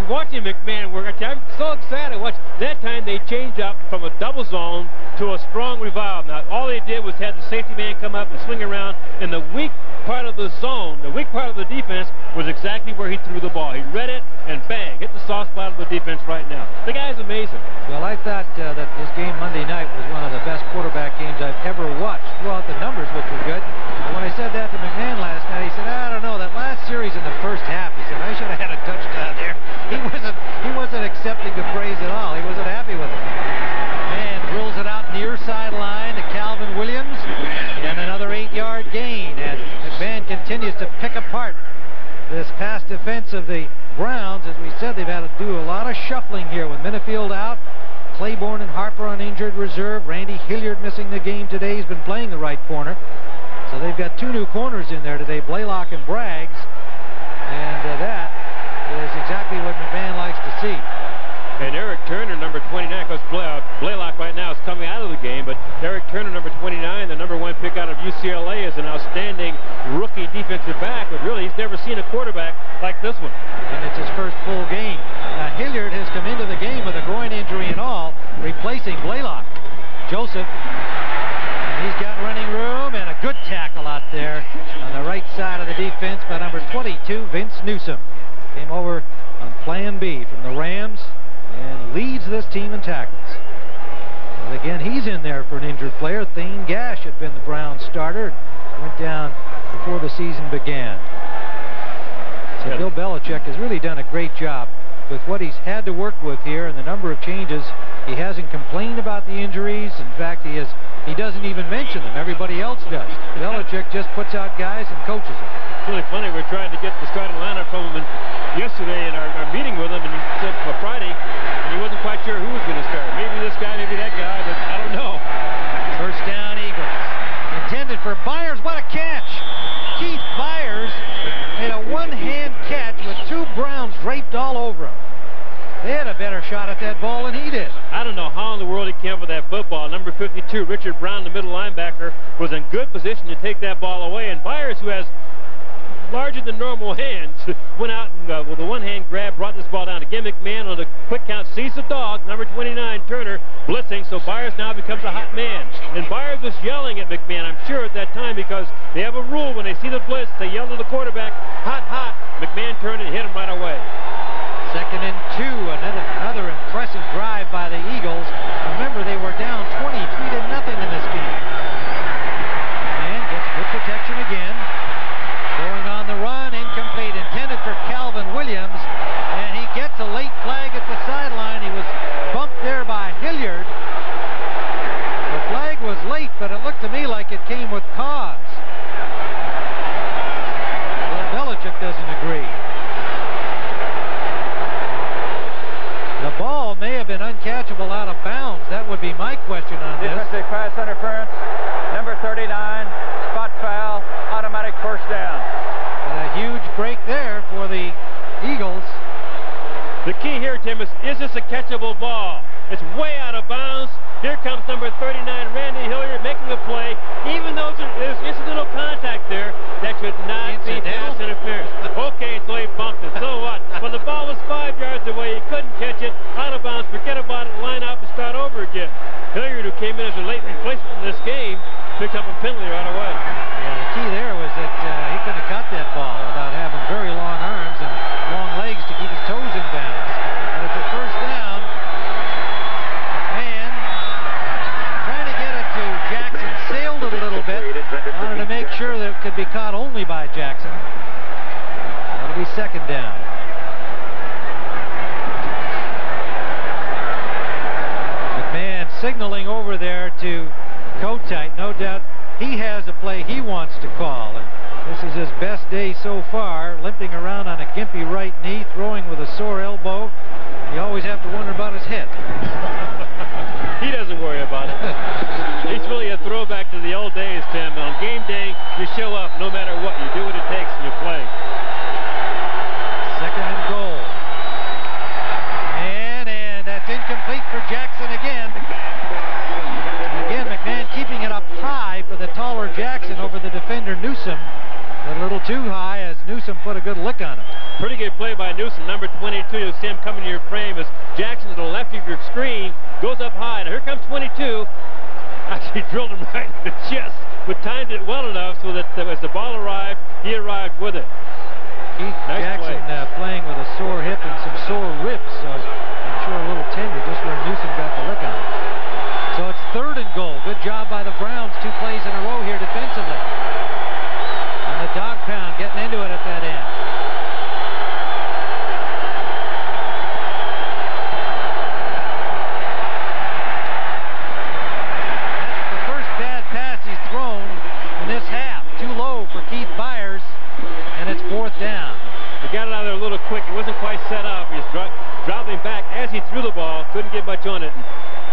Watching McMahon work, I'm so excited. Watch that time they changed up from a double zone to a strong revolve. Now all they did was had the safety man come up and swing around, and the weak part of the zone, the weak part of the defense, was exactly where he threw the ball. He read it and bang, hit the soft spot of the defense right now. The guy's amazing. Well, I thought that his game Monday night was one of the best quarterback games I've ever watched. Throughout the numbers, which were good. But when I said that to McMahon last night, he said, I don't know, that last series in the first half, he said, I should have had a touchdown there. He wasn't accepting the praise at all. He wasn't happy with it. Man drills it out near sideline to Calvin Williams, and another 8-yard gain. And McMahon continues to pick apart this pass defense of the Browns. As we said, they've had to do a lot of shuffling here with Minifield out, Claiborne and Harper on injured reserve. Randy Hilliard missing the game today. He's been playing the right corner. So they've got 2 new corners in there today, Blaylock and Braggs. And that is exactly what McMahon likes to see. And Eric Turner, number 29, because Blaylock right now is coming out of the game, but Eric Turner, number 29, the number 1 pick out of UCLA, is an outstanding rookie defensive back, but really he's never seen a quarterback like this one. And it's his first full game. Now Hilliard has come into the game with a groin injury and all, replacing Blaylock. Joseph, and he's got running room and a good tackle out there on the right side of the defense by number 22, Vince Newsom. Came over on plan B from the Rams and leads this team in tackles. Well, again, he's in there for an injured player. Thane Gash had been the Browns starter, went down before the season began. So Bill Belichick has really done a great job with what he's had to work with here and the number of changes. He hasn't complained about the injuries. In fact, he doesn't even mention them. Everybody else does. Belichick just puts out guys and coaches them. It's really funny. We're trying to get the starting lineup from him yesterday in our meeting with him, and he said for Friday, and he wasn't quite sure who was going to start. Maybe this guy, maybe that guy, but I don't know. First down, Eagles. Intended for Byers. What a catch! Keith Byers made a one-hand catch with two Browns draped all over him. They had a better shot at that ball than he did. I don't know how in the world he came up with that football. Number 52, Richard Brown, the middle linebacker, was in good position to take that ball away, and Byers, who has larger than normal hands, went out and with a one-hand grab, brought this ball down. Again, McMahon on the quick count sees the dog, number 29, Turner, blitzing, so Byers now becomes a hot man. And Byers was yelling at McMahon, I'm sure, at that time, because they have a rule when they see the blitz, they yell to the quarterback, hot, hot. McMahon turned and hit him right away. 2nd and 2, another impressive drive by the Eagles. Remember, they were down 23-0 in this game. And gets good protection again. Going on the run, incomplete, intended for Calvin Williams, and he gets a late flag at the sideline. He was bumped there by Hilliard. The flag was late, but it looked to me like it came with cause. Well, Belichick doesn't agree. The ball may have been uncatchable out of bounds. That would be my question on this. Defensive pass interference, number 39, spot foul, automatic first down. And a huge break there for the Eagles. The key here, Tim, is this a catchable ball? It's way out of bounds. Here comes number 39, Randy Hilliard, making a play. Even though there's incidental contact there, that should not be pass interference. Okay, so he bumped it. So what? When the ball was 5 yards away, he couldn't catch it. Out of bounds, forget about it, line up and start over again. Hilliard, who came in as a late replacement in this game, picked up a penalty right away. Yeah, the key there was that he couldn't have caught that ball without having very long arms and long legs to keep his toes in bounds. But it's a first down. Man, trying to get it to Jackson, sailed it a little bit. Wanted to make sure that it could be caught only by Jackson. That'll be 2nd down. McMahon signaling over there to Kotite. No doubt he has a play he wants to call, and this is his best day so far, limping around on a gimpy right knee, throwing with a sore elbow. You always have to wonder about his head. He doesn't worry about it. He's really a throwback to the old days, Tim. On game day, you show up no matter what. You do what it takes and you play. 2nd and goal. And that's incomplete for Jackson again. Again, McMahon keeping it up high for the taller Jackson over the defender Newsome. A little too high as Newsome put a good lick on him. Pretty good play by Newsome, number 22. You'll see him coming to your frame as Jackson to the left of your screen goes up high. Now here comes 22. Actually drilled him right in the chest, but timed it well enough so that as the ball arrived, he arrived with it. Keith Jackson playing with a sore hip and some sore ribs, so I'm sure a little tender just where Newsome got the lick on him. So it's 3rd and goal. Good job by the Browns. 2 plays in a row here defensively. And the dog pound getting into it at that end. That's the first bad pass he's thrown in this half. Too low for Keith Byers, and it's 4th down. He got it out of there a little quick. It wasn't quite set up. He was dropping back as he threw the ball. Couldn't get much on it.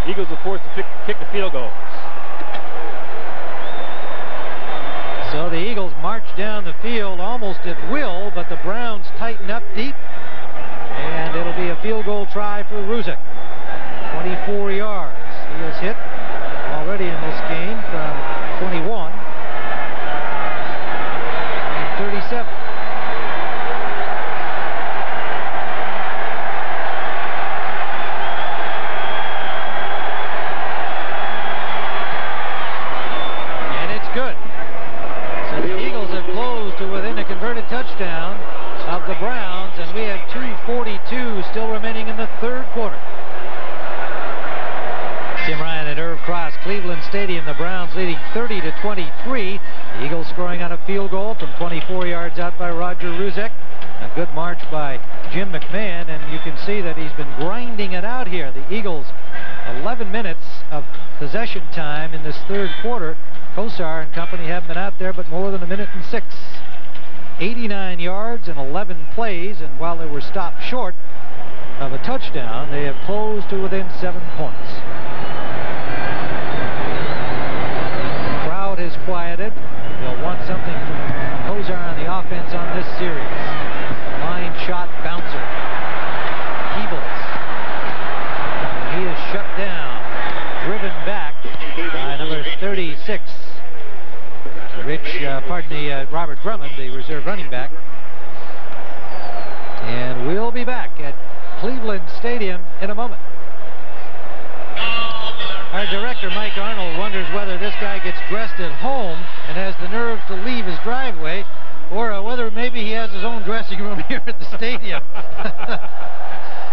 Eagles were forced to kick the field goal. So the Eagles march down the field almost at will, but the Browns tighten up deep, and it'll be a field goal try for Ruzek. 24 yards. He has hit already in this game from 21 and 37. Touchdown of the Browns, and we have 2:42 still remaining in the 3rd quarter. Tim Ryan and Irv Cross, Cleveland Stadium. The Browns leading 30-23. The Eagles scoring on a field goal from 24 yards out by Roger Ruzek. A good march by Jim McMahon, and you can see that he's been grinding it out here. The Eagles, 11 minutes of possession time in this third quarter. Kosar and company haven't been out there but more than 1 minute and 6. 89 yards and 11 plays, and while they were stopped short of a touchdown, they have closed to within 7 points. The crowd has quieted. They'll want something from Kosar on the offense on this series. Line shot bouncer. Peebles. And he is shut down. Driven back by number 36. Robert Drummond, the reserve running back. And we'll be back at Cleveland Stadium in a moment. Our director, Mike Arnold, wonders whether this guy gets dressed at home and has the nerve to leave his driveway, or whether maybe he has his own dressing room here at the stadium.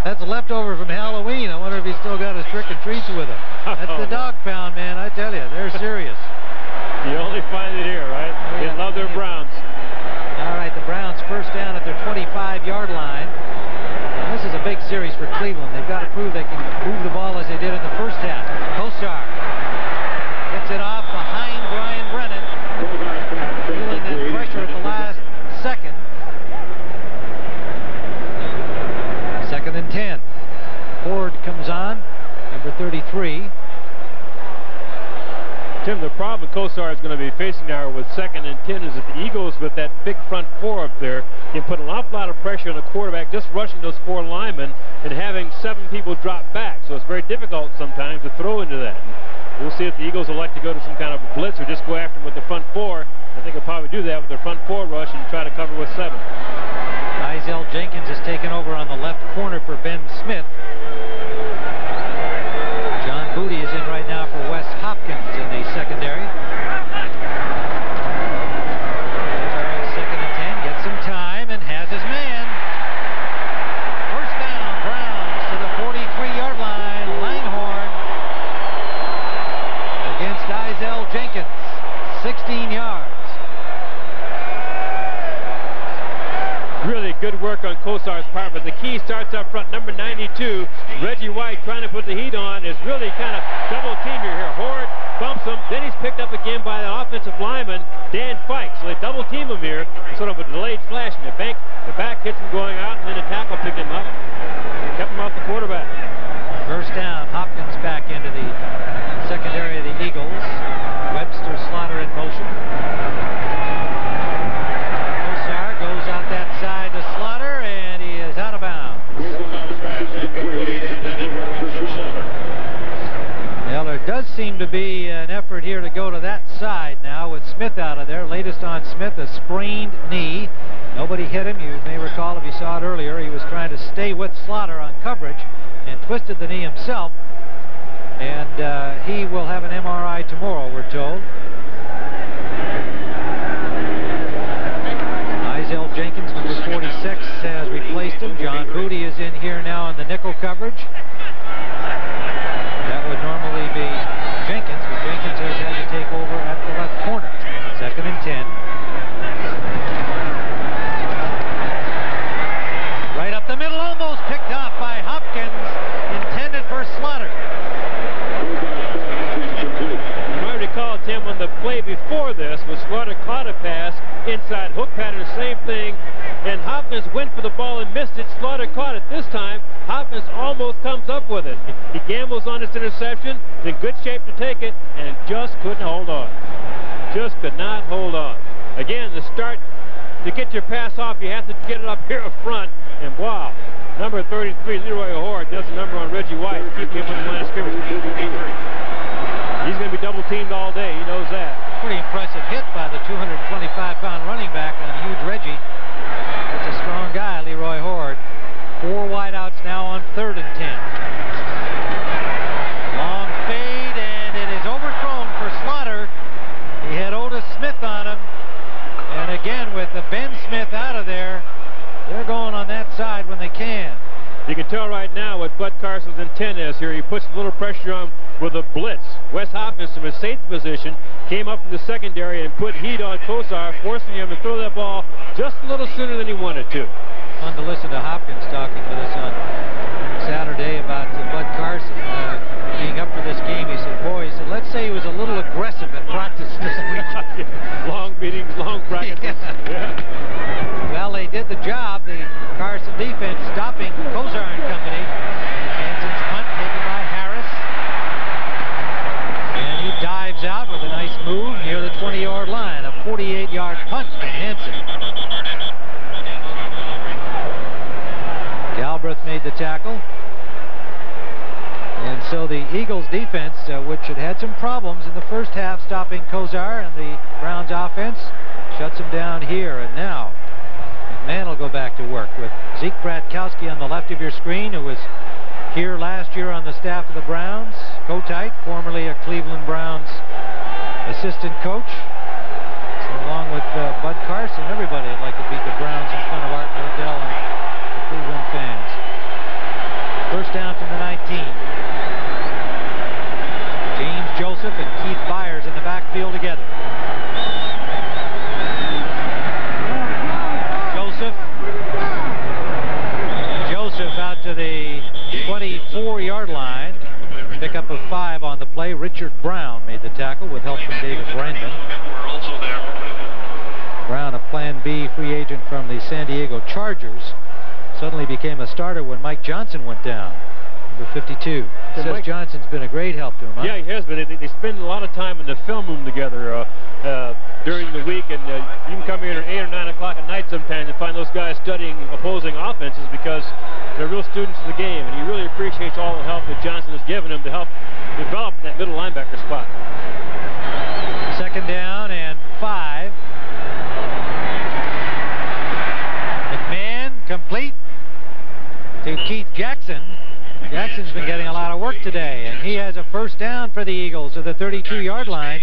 That's a leftover from Halloween. I wonder if he's still got his trick and treats with him. That's the dog pound, man. I tell you, they're serious. You only find it here, right? They love their Browns. All right, the Browns first down at their 25-yard line. And this is a big series for Cleveland. They've got to prove they can move the ball as they did in the first half. Kosar gets it off behind Brian Brennan, feeling that pressure at the last second. 2nd and 10. Ford comes on, number 33. Tim, the problem Kosar is going to be facing now with 2nd and 10 is that the Eagles, with that big front four up there, can put an awful lot of pressure on the quarterback just rushing those 4 linemen and having 7 people drop back. So it's very difficult sometimes to throw into that. And we'll see if the Eagles will like to go to some kind of a blitz or just go after them with the front 4. I think they'll probably do that with their front 4 rush and try to cover with 7. Isel Jenkins has taken over on the left corner for Ben Smith. John Booty is in right now for Wes Hopkins in the secondary. There's 2nd and 10, gets some time and has his man. First down, Browns to the 43-yard line. Langhorn against Isel Jenkins, 16 yards. Really good work on Kosar's part, but the key starts up front. Number 92, Reggie White, trying to put the heat on, is really kind of double teamed here. Horde bumps him, then he's picked up again by the offensive lineman, Dan Fike. So they double team him here, sort of a delayed flash, and the back hits him going out, and then the tackle picked him up. Kept him off the quarterback. First down, Hopkins back into the secondary of the Eagles. Webster, Slaughter in motion. Goes out that side to Slaughter, and he is out of bounds. Well, there does seem to be an effort here to go to that side now with Smith out of there. Latest on Smith, a sprained knee. Nobody hit him. You may recall, if you saw it earlier, he was trying to stay with Slaughter on coverage and twisted the knee himself. And he will have an MRI tomorrow, we're told. Isel Jenkins, number 46, has replaced him. John Booty is in here now in the nickel coverage. That would normally be Jenkins, but Jenkins has had to take over at the left corner. 2nd and 10. Right up the middle, almost picked off by Hopkins, intended for Slaughter. You might recall, Tim, when the play before this was Slaughter caught a pass inside hook pattern, same thing, and Hopkins went for the ball and missed it. Slaughter caught it. This time Hopkins almost comes up with it. He gambles on this interception, is in good shape to take it, and just couldn't hold on. Just could not hold on. Again, the start, to get your pass off, you have to get it up here up front, and wow, number 33, Leroy Horde, does a number on Reggie White, keeping him on the line of scrimmage. He's going to be double teamed all day, he knows that. Pretty impressive hit by the 225-pound running back on huge Reggie. It's a strong guy, Leroy Horde. 4 wideouts now on 3rd and 10. Long fade, and it is overthrown for Slaughter. He had Otis Smith on him. And again, with the Ben Smith out of there, they're going on that side when they can. You can tell right now what Bud Carson's intent is here. He puts a little pressure on with a blitz. Wes Hopkins from his safety position came up from the secondary and put heat on Kosar, forcing him to throw that ball just a little sooner than he wanted to. Fun to listen to Hopkins talking with us on Saturday about Bud Carson being up for this game. He said, boy, he said, let's say he was a little aggressive at practice this week. Long meetings, long practices. Yeah. Well, they did the job, the Carson defense, stopping Kosar and company. Hanson's punt taken by Harris. And he dives out with a nice move near the 20-yard line. A 48-yard punt from Hanson. Galbraith made the tackle. And so the Eagles defense, which had some problems in the first half stopping Kosar, and the Browns offense shuts him down here. And now McMahon will go back to work with Zeke Bratkowski on the left of your screen, who was here last year on the staff of the Browns. Kotite, formerly a Cleveland Browns assistant coach. So along with Bud Carson, everybody would like to beat the Browns in front of Art Modell and the Cleveland fans. First down from the 19. James Joseph and Keith Byers in the backfield together. Joseph out to the 24-yard line. Pickup of 5 on the play. Richard Brown made the tackle with help from David Brandon. Brown, a Plan B free agent from the San Diego Chargers, suddenly became a starter when Mike Johnson went down. Number 52. Says Johnson's been a great help to him, huh? Yeah, he has been. They spend a lot of time in the film room together during the week, and you can come here at 8 or 9 o'clock at night sometimes and find those guys studying opposing offenses because they're real students of the game, and he really appreciates all the help that Johnson has given him to help develop that middle linebacker spot. Second down and 5. McMahon complete to Keith Jackson. Jackson's been getting a lot of work today, and he has a first down for the Eagles at the 32-yard line.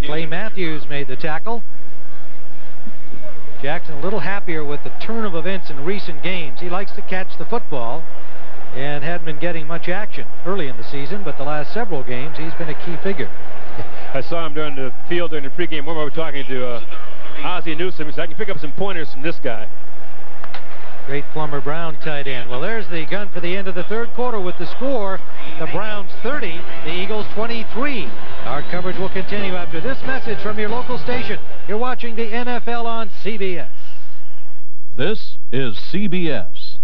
Clay Matthews made the tackle. Jackson a little happier with the turn of events in recent games. He likes to catch the football and hadn't been getting much action early in the season, but the last several games he's been a key figure. I saw him during the field during the pregame warm-up. We were talking to Ozzie Newsome. He said, I can pick up some pointers from this guy. Great former Brown tight end. Well, there's the gun for the end of the third quarter with the score. The Browns 30, the Eagles 23. Our coverage will continue after this message from your local station. You're watching the NFL on CBS. This is CBS.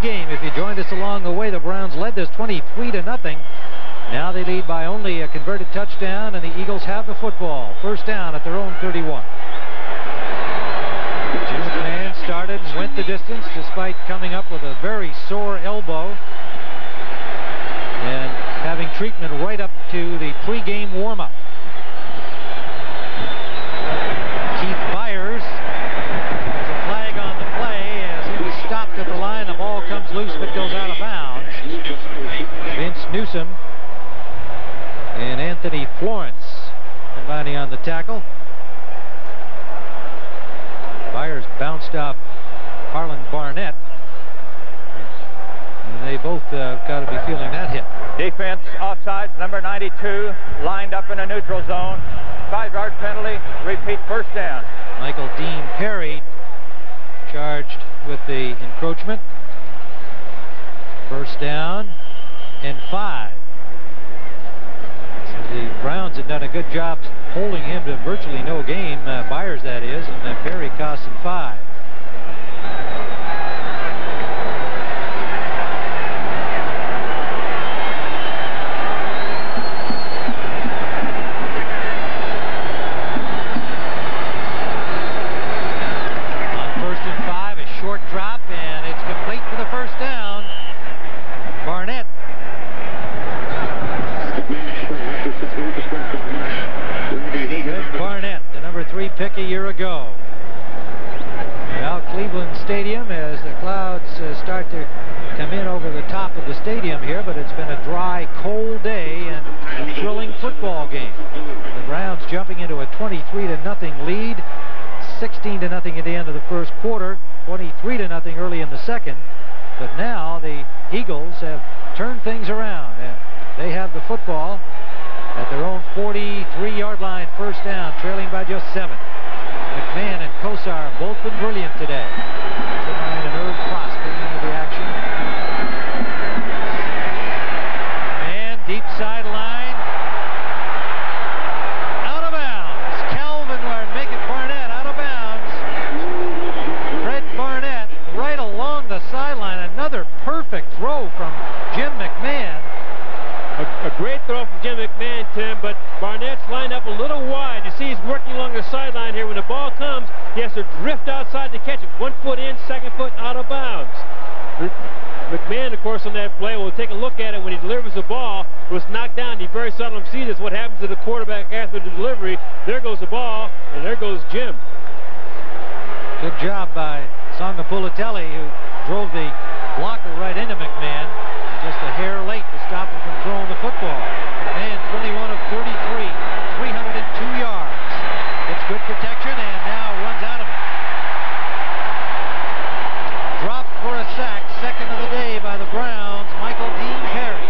Game. If you joined us along the way, the Browns led this 23-0. Now they lead by only a converted touchdown, and the Eagles have the football. First down at their own 31. Jim McMahon started and went the distance despite coming up with a very sore elbow and having treatment right up to the pregame warm-up. Keith Byers has a flag on the play as he was stopped at the line. The ball comes loose but goes out of bounds. Vince Newsome and Anthony Florence combining on the tackle. Byers bounced off Harlan Barnett, and they both got to be feeling that hit. Defense offside, number 92, lined up in a neutral zone. 5-yard penalty, repeat first down. Michael Dean Perry charged with the encroachment. First down and 5. So the Browns had done a good job holding him to virtually no gain, Byers that is, and Perry cost him 5. On first and 5, a short drop, and it's complete for the first down. Barnett. Barnett, the number 3 pick a year ago. Now Cleveland Stadium, as the clouds start to come in over the top of the stadium here, but it's been a dry, cold day and a thrilling football game. The Browns jumping into a 23-0 lead, 16-0 at the end of the first quarter, 23-0 early in the second. But now the Eagles have turn things around. And they have the football at their own 43-yard line, first down, trailing by just 7. McMahon and Kosar have both been brilliant today. Ryan and Irv Cross bring into the action. And deep sideline. Out of bounds. Calvin Barnett out of bounds. Fred Barnett right along the sideline. Another perfect throw from Jim McMahon. A great throw from Jim McMahon, Tim, but Barnett's lined up a little wide. You see he's working along the sideline here. When the ball comes, he has to drift outside to catch it. 1 foot in, 2nd foot out of bounds. McMahon, of course, on that play, we'll take a look at it when he delivers the ball. It was knocked down. You very seldom see this, what happens to the quarterback after the delivery. There goes the ball, and there goes Jim. Good job by Sangapulatelli, who drove the blocker right into McMahon. Just a hair late to stop him from throwing the football. And 21 of 33, 302 yards. Gets good protection and now runs out of it. Dropped for a sack, second of the day by the Browns, Michael Dean Perry.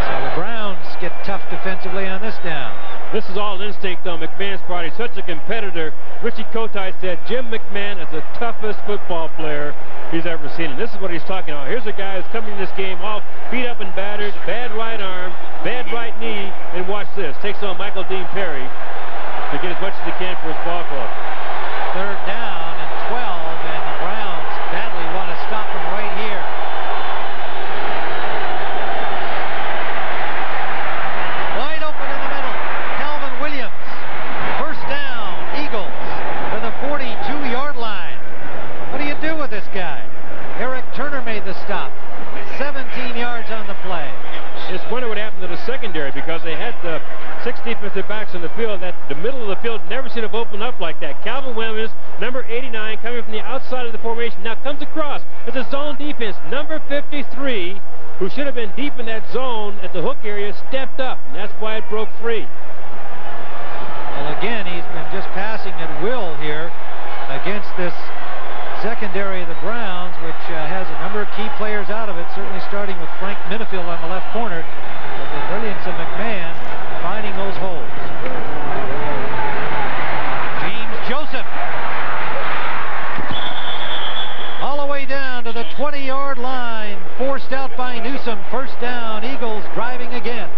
So the Browns get tough defensively on this down. This is all instinct on McMahon's part. He's such a competitor. Richie Kotite said Jim McMahon is the toughest football player he's ever seen. And this is what he's talking about. Here's a guy who's coming to this game all beat up and battered, bad right arm, bad right knee, and watch this. Takes on Michael Dean Perry to get as much as he can for his ball club. Third down and 12, and the Browns badly want to stop him right here. Wide open in the middle. Calvin Williams. First down, Eagles to the 42-yard line. What do you do with this guy? Eric Turner made the stop. 17 yards on the play. Just wonder what happened to the secondary, because they had the 6 defensive backs on the field. That the middle of the field never should have opened up like that. Calvin Williams, number 89, coming from the outside of the formation, now comes across. It's a zone defense. Number 53, who should have been deep in that zone at the hook area, stepped up, and that's why it broke free. Well, again, he's been just passing at will here against this secondary of the Browns, which has a number of key players out of it, certainly starting with Frank Minifield on the left corner. But the brilliance of McMahon finding those holes. James Joseph. All the way down to the 20-yard line, forced out by Newsom. First down, Eagles driving again.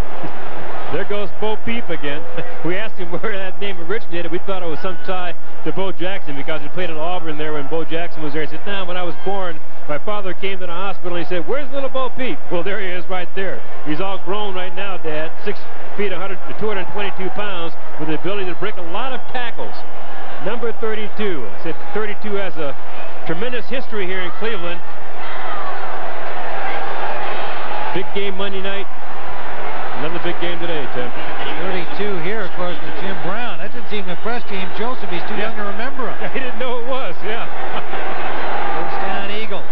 There goes Bo Peep again. We asked him where that name originated. We thought it was some tie to Bo Jackson because he played at Auburn there when Bo Jackson was there. He said, "No, when I was born, my father came to the hospital and he said, 'Where's little Bo Peep?' Well, there he is right there. He's all grown right now, Dad. 6 feet, 222 pounds with the ability to break a lot of tackles. Number 32. I said 32 has a tremendous history here in Cleveland. Big game Monday night. Another big game today, Tim. 32 here, of course, with Jim Brown. That didn't seem to impress James Joseph. He's too young to remember him. He didn't know it was, yeah. First down, Eagles.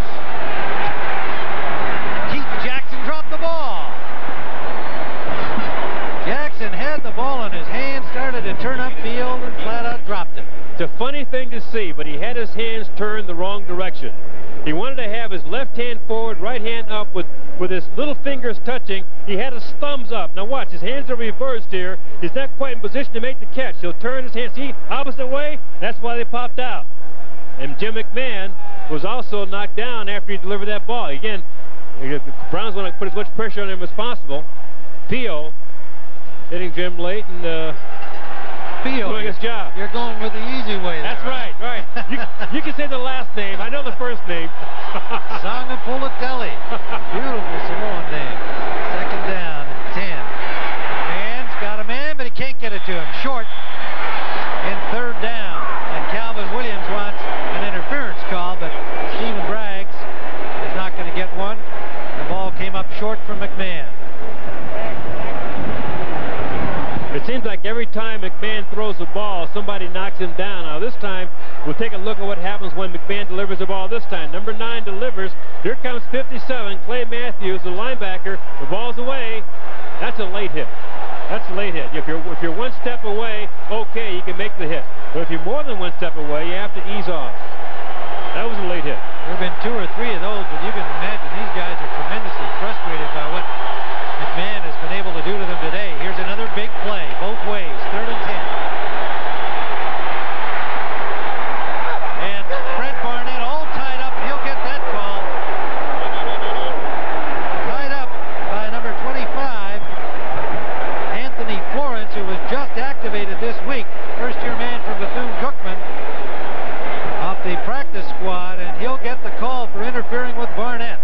Keith Jackson dropped the ball. Jackson had the ball in his hand, started to turn upfield, and flat out dropped it. It's a funny thing to see, but he had his hands turned the wrong direction. He wanted to have his left hand forward, right hand up with his little fingers touching. He had his thumbs up. Now watch, his hands are reversed here. He's not quite in position to make the catch. He'll turn his hands, see, opposite way. That's why they popped out. And Jim McMahon was also knocked down after he delivered that ball. Again, the Browns want to put as much pressure on him as possible. Pio hitting Jim late and Pio doing his job. You're going with the easy way there. That's right, right. You can say the last name. I know the first name. Sangapulatelli. Beautiful Samoan name. Second down and 10. Man's got a man, but he can't get it to him. Short in third down. And Calvin Williams wants an interference call, but Stephen Braggs is not going to get one. The ball came up short from McMahon. It seems like every time McMahon throws the ball, somebody knocks him down. Now this time, we'll take a look at what happens when McMahon delivers the ball this time. Number 9 delivers. Here comes 57, Clay Matthews, the linebacker. The ball's away. That's a late hit. That's a late hit. If you're one step away, okay, you can make the hit. But if you're more than one step away, you have to ease off. That was a late hit. There have been 2 or 3 of those, but you can imagine these guys are tremendously frustrated by what McMahon has been able to do to them today. Here's another big play, both ways, 3rd and 10. And Fred Barnett all tied up, and he'll get that call. Tied up by number 25, Anthony Florence, who was just activated this week. First-year man from Bethune-Cookman off the practice squad, and he'll get the call for interfering with Barnett.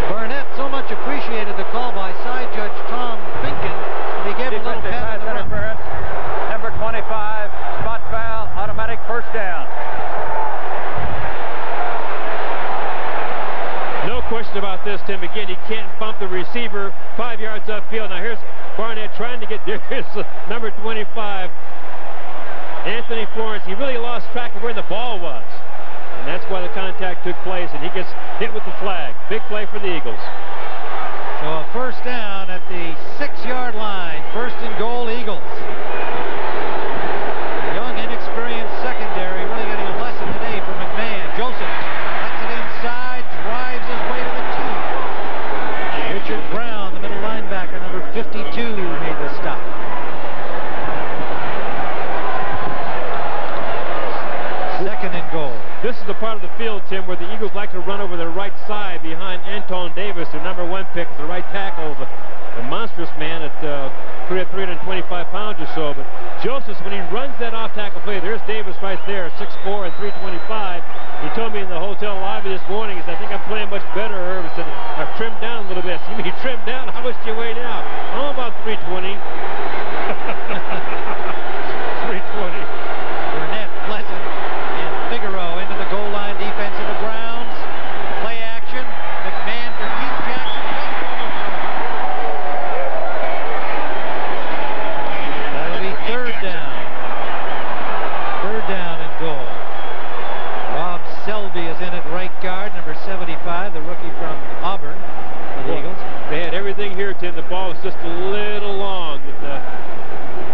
Barnett so much appreciated the call by side judge Tom Finken that he gave him a little pat on the interference. Number 25, spot foul, automatic first down. No question about this, Tim. Again, he can't bump the receiver 5 yards upfield. Now here's Barnett trying to get there. Here's number 25, Anthony Florence. He really lost track of where the ball was. And that's why the contact took place, and he gets hit with the flag. Big play for the Eagles. So a first down at the 6-yard line. 1st and goal, Eagles. Young, inexperienced secondary really getting a lesson today from McMahon. Joseph cuts it inside, drives his way to the 2. Richard Brown, the middle linebacker, number 52, made the stop. Second and goal. This is the part of the field, Tim, where the Eagles like to run over their right side behind Anton Davis, their number 1 pick, the right tackle, a monstrous man at 325 pounds or so. But Joseph, when he runs that off-tackle play, there's Davis right there, 6'4" and 325. He told me in the hotel lobby this morning, he said, I think I'm playing much better, Herb. He said, I've trimmed down a little bit. You mean you trimmed down? How much do you weigh now? Oh, about 320. 320. Burnett, Pleasant, and Figaro into the goal line defense of the Browns. Play action. McMahon for Keith Jackson. That'll be 3rd down. 3rd down and goal. Rob Selby is in at right guard, number 75, the rookie from Auburn for the Eagles. They had everything here, Tim. The ball was just a little long.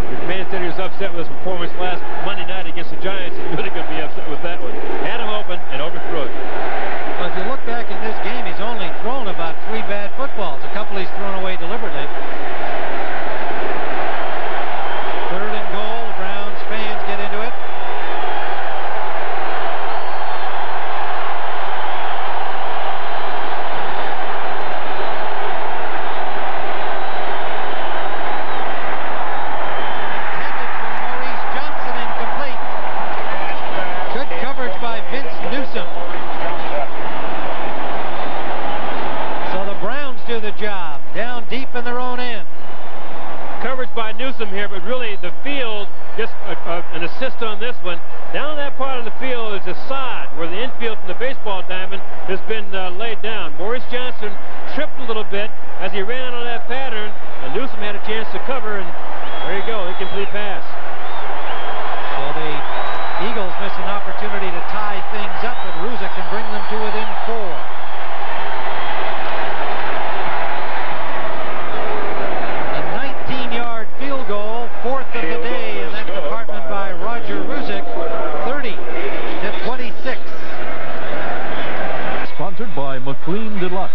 McMahon said he was upset with his performance last Monday night against the Giants. He's really going to be upset with that one. Had him open and overthrew it. Well, if you look back in this game, he's only thrown about 3 bad footballs. A couple he's thrown away deliberately. 3rd and goal. The Browns fans get into it. Do the job down deep in their own end. Coverage by Newsom here, but really the field, just an assist on this one. Down that part of the field is a sod where the infield from the baseball diamond has been laid down. Maurice Johnson tripped a little bit as he ran out of that pattern, and Newsom had a chance to cover, and there you go, incomplete pass. So the Eagles miss an opportunity to tie things up, but Ruzek can bring them to within 4. Field goal, 4th of the day in that department by Roger Ruzek, 30-26. Sponsored by McLean Deluxe.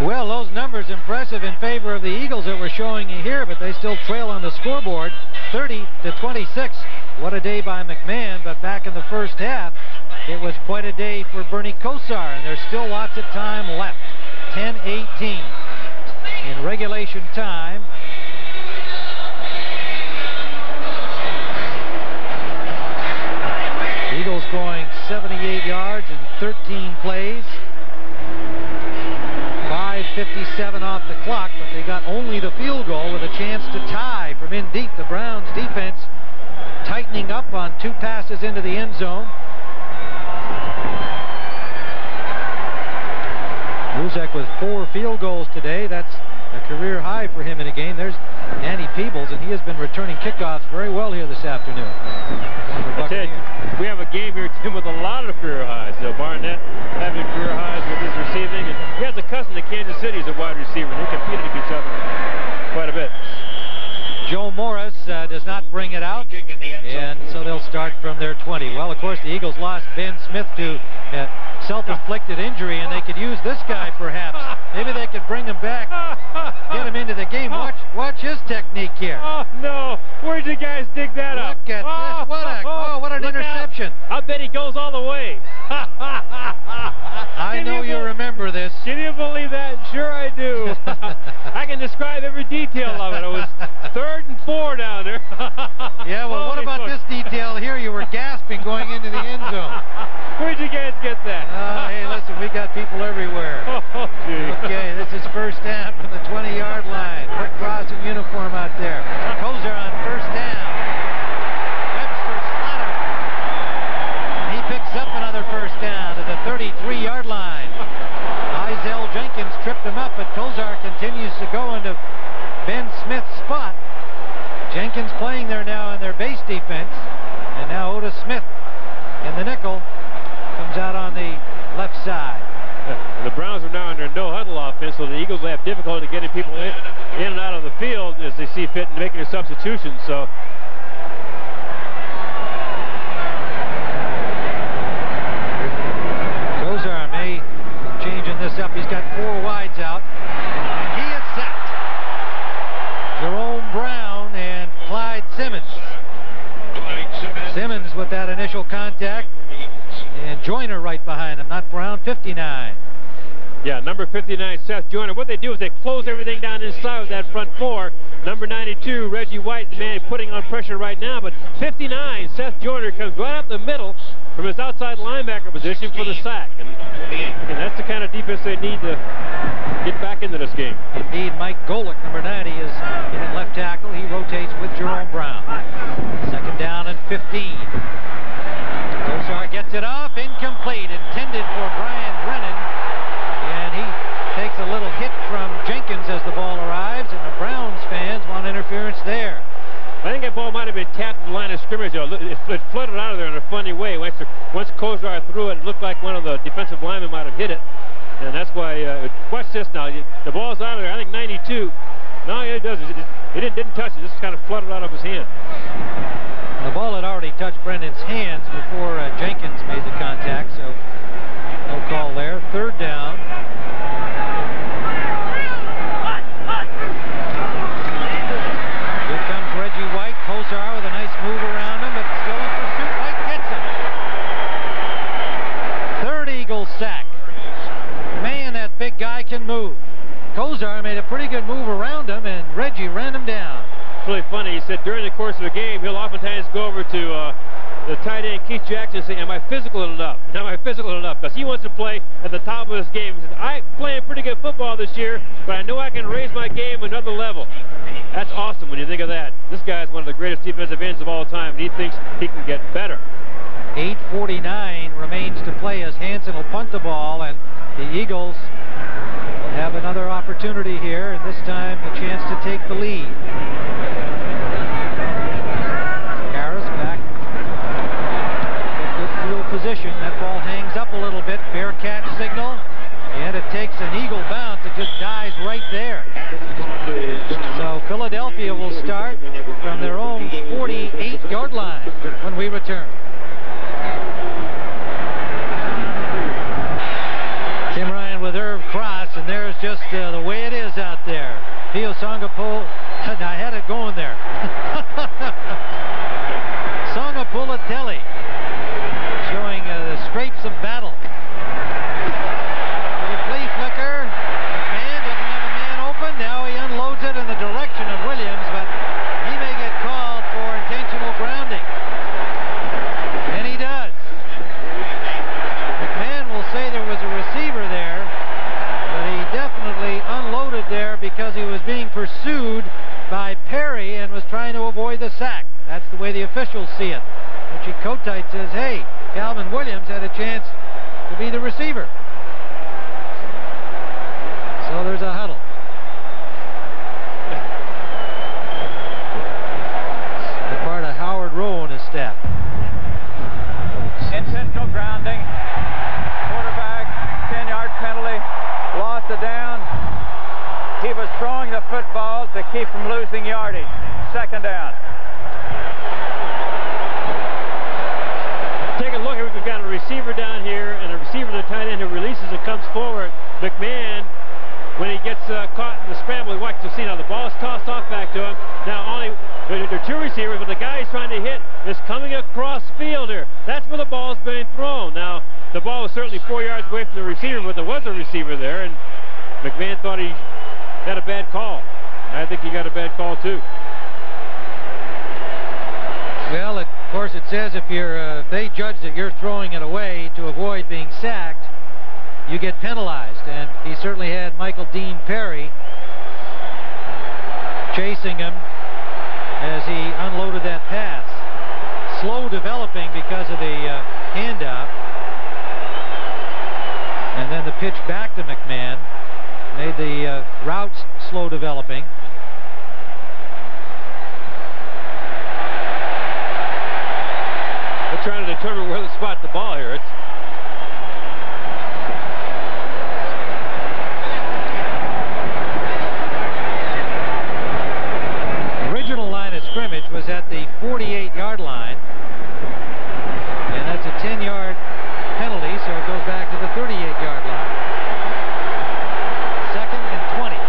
Well, those numbers impressive in favor of the Eagles that we're showing you here, but they still trail on the scoreboard, 30-26. What a day by McMahon, but back in the first half, it was quite a day for Bernie Kosar, and there's still lots of time left. 10-18. In regulation time. Eagles going 78 yards in 13 plays. 5:57 off the clock, but they got only the field goal with a chance to tie from in deep. The Browns defense tightening up on 2 passes into the end zone. Ruzek with 4 field goals today. That's a career high for him in a game. There's Danny Peebles, and he has been returning kickoffs very well here this afternoon. I tell you, we have a game here, Tim, with a lot of career highs. Barnett having career highs with his receiving. And he has a cousin in Kansas City as a wide receiver. They competed against each other quite a bit. Joe Morris does not bring it out, and so they'll start from their 20. Well, of course, the Eagles lost Ben Smith to self-inflicted injury, and they could use this guy perhaps. Maybe they could bring him back, get him into the game. Watch his technique here. Oh, no. Where'd you guys dig that up? Look at this. What an interception. I bet he goes all the way. I know you remember this. Can you believe that? Sure I do. I can describe every detail of it. It was 3rd and 4 down there. Yeah, well, what about this detail here? You were gasping going into the end zone. Where'd you guys get that? Hey, listen, we got people everywhere. Oh, gee. Okay, this is first down from the 20-yard line. Rick Ross in uniform out there. Kosar on first down. Webster Slaughter. And he picks up another first down to the 33-yard line. Izell Jenkins tripped him up, but Kosar continues to go into Ben Smith's spot. Jenkins playing there now in their base defense. And now Otis Smith in the nickel comes out on the left side. The Browns are now in their no-huddle offense, so the Eagles will have difficulty getting people in and out of the field as they see fit and making their substitutions. So Kosar may changing this up. He's got 4 wides out, and he is sacked. Jerome Brown and Clyde Simmons. Simmons with that initial contact, and Joyner right behind him, not Brown. 59. yeah, number 59, Seth Joyner. What they do is they close everything down inside with that front 4. Number 92, Reggie White, the man putting on pressure right now. But 59, Seth Joyner, comes right up the middle from his outside linebacker position for the sack. And that's the kind of defense they need to get back into this game. Indeed, Mike Golick, number 90, is in at left tackle. He rotates with Jerome Brown. Second down and 15. Kosar gets it off, incomplete, intended for Brian Brennan, and he takes a little hit from Jenkins as the ball arrives, and the Browns fans want interference there. I think that ball might have been tapped in the line of scrimmage, though. It flooded out of there in a funny way. Once Kosar threw it, it looked like one of the defensive linemen might have hit it, and that's why, watch this now, the ball's out of there, I think 92. No, it doesn't. It didn't touch it, just kind of flooded out of his hand. The ball had already touched Brennan's hands before Jenkins made the contact, so no call there. Third down. Here comes Reggie White. Kosar with a nice move around him, but still in pursuit. White gets him. Third Eagle sack. Man, that big guy can move. Kosar made a pretty good move around him, and Reggie ran him down. Really funny. He said during the course of the game, he'll oftentimes go over to the tight end Keith Jackson and say, am I physical enough? Am I physical enough? Because he wants to play at the top of his game. He says, I'm playing pretty good football this year, but I know I can raise my game another level. That's awesome when you think of that. This guy is one of the greatest defensive ends of all time, and he thinks he can get better. 8:49 remains to play as Hansen will punt the ball, and the Eagles will have another opportunity here, and this time a chance to take the lead. Harris back. Good field position. That ball hangs up a little bit. Fair catch signal. And it takes an Eagle bounce. It just dies right there. So Philadelphia will start from their own 48-yard line when we return. Tim Ryan with Irv Cross, and there's just the way it is out there. Pio Songapola, I had it going there. Songapulatelli showing the scrapes of battle. With a flea flicker, McMahon doesn't have a man open. Now he unloads it in the direction of Williams, but he may get called for intentional grounding. And he does. McMahon will say there was a receiver there, but he definitely unloaded there because he was being pursued by Perry and was trying to avoid the sack. That's the way the officials see it. Richie Kotite says, hey, Calvin Williams had a chance to be the receiver. So there's a huddle. The part of Howard Rowe and his staff. Intentional grounding. Quarterback, 10-yard penalty. receiver down here and a receiver to the tight end who releases and comes forward. McMahon, when he gets caught in the scramble, he watches the scene. Now the ball is tossed off back to him. Now there are two receivers, but the guy he's trying to hit is coming across field here. That's where the ball is being thrown. Now the ball was certainly 4 yards away from the receiver, but there was a receiver there, and McMahon thought he got a bad call. I think he got a bad call too. Well, of course, it says if they judge that you're throwing it away to avoid being sacked, you get penalized. And he certainly had Michael Dean Perry chasing him as he unloaded that pass. Slow developing because of the handoff. And then the pitch back to McMahon made the routes slow developing. They're trying to determine where to spot the ball here. Original line of scrimmage was at the 48-yard line, and that's a 10-yard penalty, so it goes back to the 38-yard line. 2nd and 20.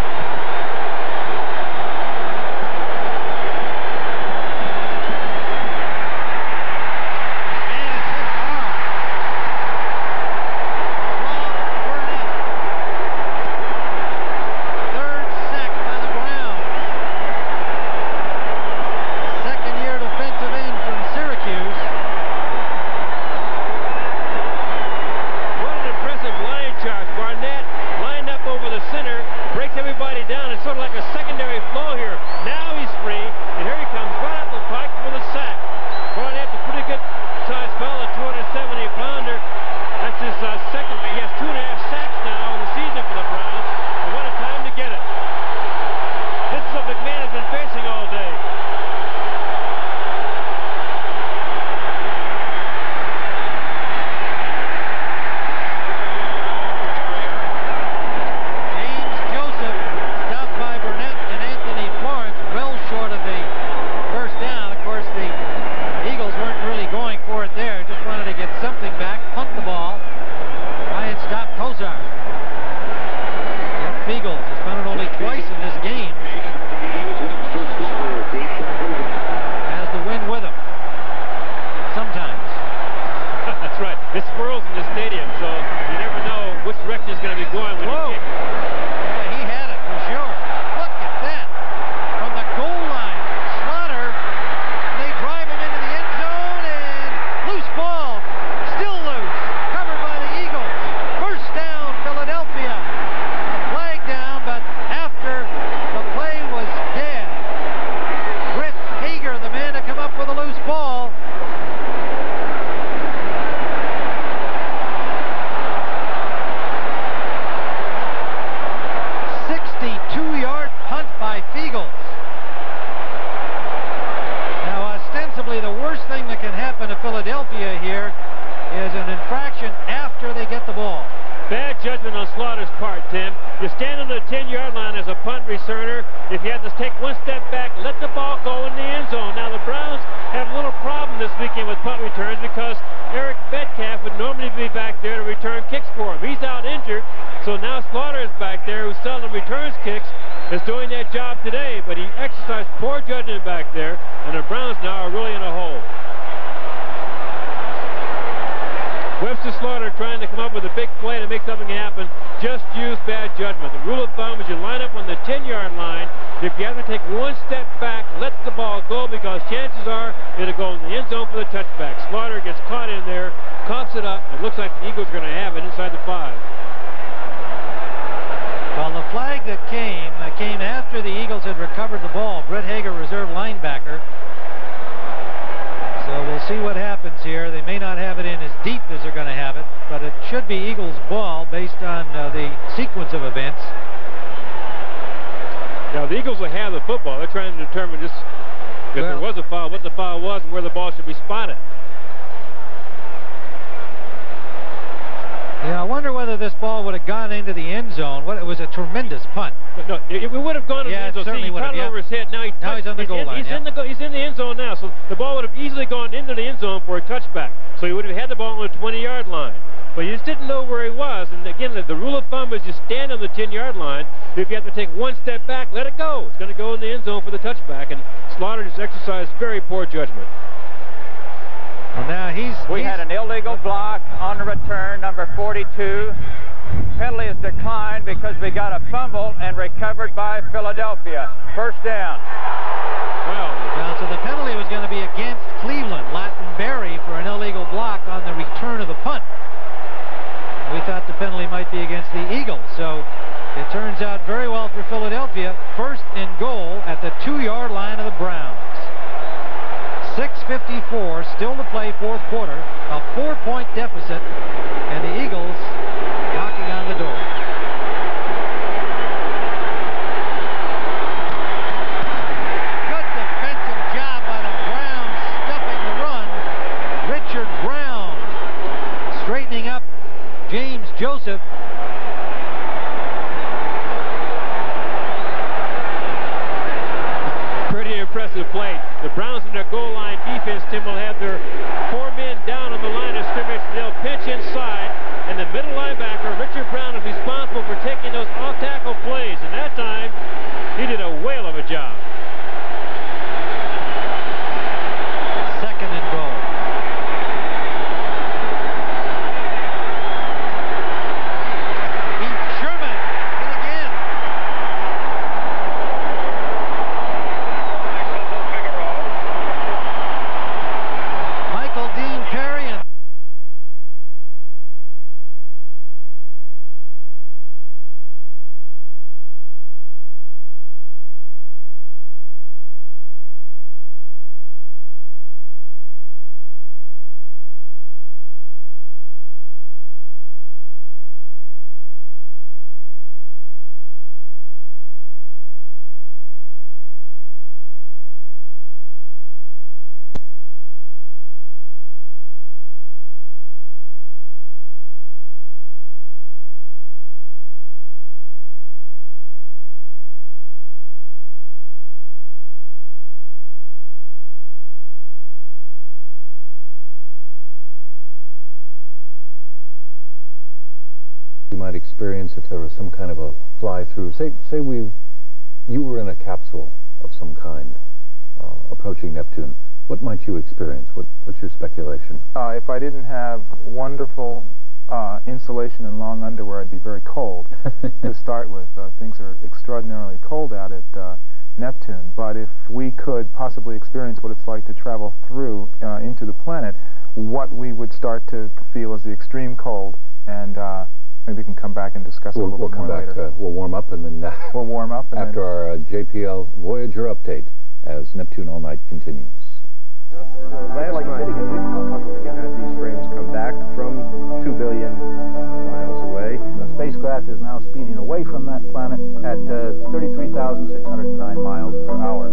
Is doing that job today, but he exercised poor judgment back there, and the Browns now are really in a hole. Webster Slaughter trying to come up with a big play to make something happen, just use bad judgment. The rule of thumb is you line up on the 10-yard line. If you have to take one step back, let the ball go, because chances are it'll go in the end zone for the touchback. Slaughter gets caught in there, coughs it up, and it looks like the Eagles are going to have it inside the 5. Well, the flag that came after the Eagles had recovered the ball. Brett Hager, reserve linebacker. So we'll see what happens here. They may not have it in as deep as they're going to have it, but it should be Eagles' ball based on the sequence of events. Now, the Eagles will have the football. They're trying to determine just if there was a foul, what the foul was, and where the ball should be spotted. Yeah, I wonder whether this ball would have gone into the end zone. It was a tremendous punt. No, it would have gone into the end zone. Certainly he caught it over his head. Now he's on the goal line. He's in the end zone now, so the ball would have easily gone into the end zone for a touchback. So he would have had the ball on the 20-yard line. But you just didn't know where he was. And again, the rule of thumb is you stand on the 10-yard line. If you have to take one step back, let it go. It's going to go in the end zone for the touchback. And Slaughter just exercised very poor judgment. Well, now we had an illegal block on the return, number 42. Penalty is declined because we got a fumble and recovered by Philadelphia. First down. Well, so the penalty was going to be against Cleveland. Lattenberry for an illegal block on the return of the punt. We thought the penalty might be against the Eagles. So it turns out very well for Philadelphia. First and goal at the 2-yard line of the Browns. 6:54 still to play, fourth quarter. A 4-point deficit, and the Eagles knocking on the door. Good defensive job by the Browns, stuffing the run. Richard Brown straightening up James Joseph. Pretty impressive play. The Browns in their goal line defense, Tim, will have their 4 men down on the line of scrimmage. They'll pitch inside, and the middle linebacker, Richard Brown, is responsible for taking those off-tackle plays. And that time, he did a whale of a job. Second and goal. Sherman hit again. Michael Dean Perry and you might experience if there was some kind of a fly-through. Say you were in a capsule of some kind approaching Neptune. What might you experience? What's your speculation? If I didn't have wonderful insulation and long underwear, I'd be very cold to start with. Things are extraordinarily cold out at Neptune. But if we could possibly experience what it's like to travel through into the planet, what we would start to feel is the extreme cold, and maybe we can come back and discuss it a little bit more later. We'll warm up, and then we'll warm up and after our JPL Voyager update as Neptune All Night continues. Last night, these frames come back from 2 billion miles away. The spacecraft is now speeding away from that planet at 33,609 miles per hour.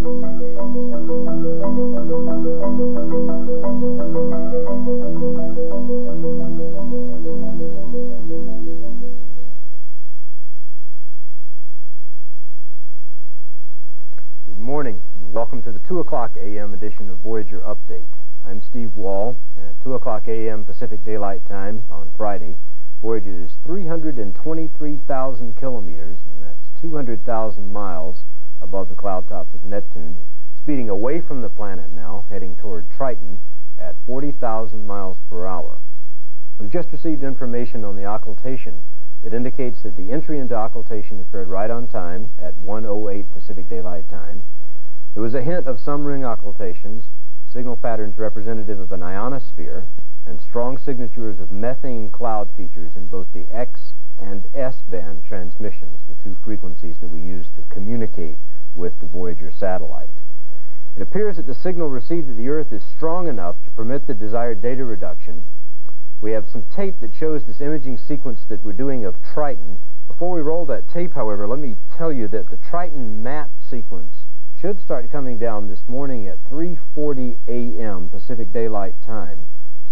Good morning, and welcome to the 2 o'clock a.m. edition of Voyager Update. I'm Steve Wall, and at 2 o'clock a.m. Pacific Daylight Time on Friday, Voyager is 323,000 kilometers, and that's 200,000 miles above the cloud tops of Neptune, speeding away from the planet now, heading toward Triton at 40,000 miles per hour. We've just received information on the occultation that indicates that the entry into occultation occurred right on time at 1:08 Pacific Daylight Time. There was a hint of some ring occultations, signal patterns representative of an ionosphere, and strong signatures of methane cloud features in both the X and S band transmissions, the two frequencies that we use to communicate with the Voyager satellite. It appears that the signal received at the Earth is strong enough to permit the desired data reduction. We have some tape that shows this imaging sequence that we're doing of Triton. Before we roll that tape, however, let me tell you that the Triton map sequence should start coming down this morning at 3:40 a.m. Pacific Daylight Time.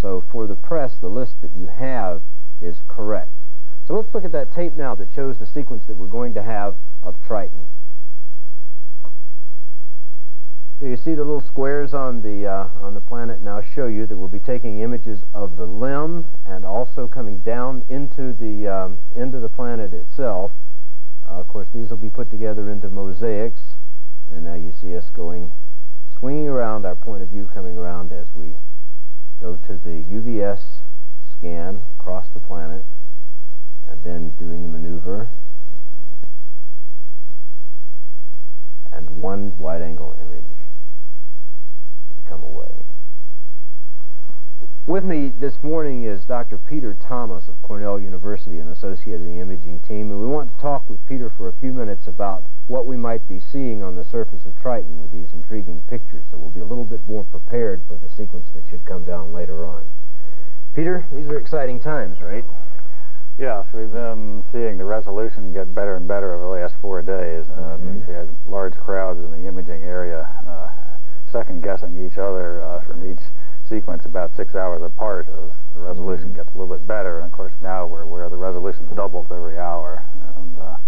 So for the press, the list that you have is correct. So let's look at that tape now that shows the sequence that we're going to have of Triton. So you see the little squares on the planet now show you that we'll be taking images of the limb and also coming down into the planet itself. Of course, these will be put together into mosaics, and now you see us swinging around our point of view, coming around as we go to the UVS scan across the planet, and then doing the maneuver, and one wide-angle image to come away. With me this morning is Dr. Peter Thomas of Cornell University and Associated Imaging Team, and we want to talk with Peter for a few minutes about what we might be seeing on the surface of Triton with these intriguing pictures, so we'll be a little bit more prepared for the sequence that should come down later on. Peter, these are exciting times, right? Yes, we've been seeing the resolution get better and better over the last 4 days. We've had large crowds in the imaging area, second-guessing each other from each sequence about 6 hours apart as the resolution gets a little bit better. And of course now we're where the resolution doubles every hour, and the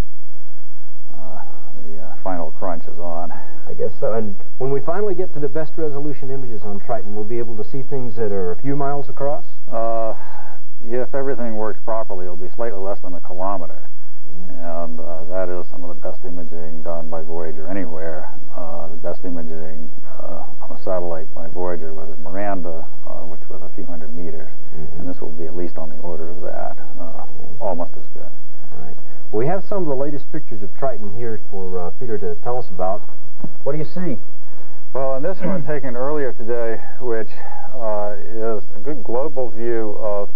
final crunch is on. I guess so. And when we finally get to the best resolution images on Triton, we'll be able to see things that are a few miles across? If everything works properly, it'll be slightly less than a kilometer. And that is some of the best imaging done by Voyager anywhere. The best imaging on a satellite by Voyager was at Miranda, which was a few hundred meters. And this will be at least on the order of that, almost as good. All right. Well, we have some of the latest pictures of Triton here for Peter to tell us about. What do you see? Well, in this one taken earlier today, which is a good global view of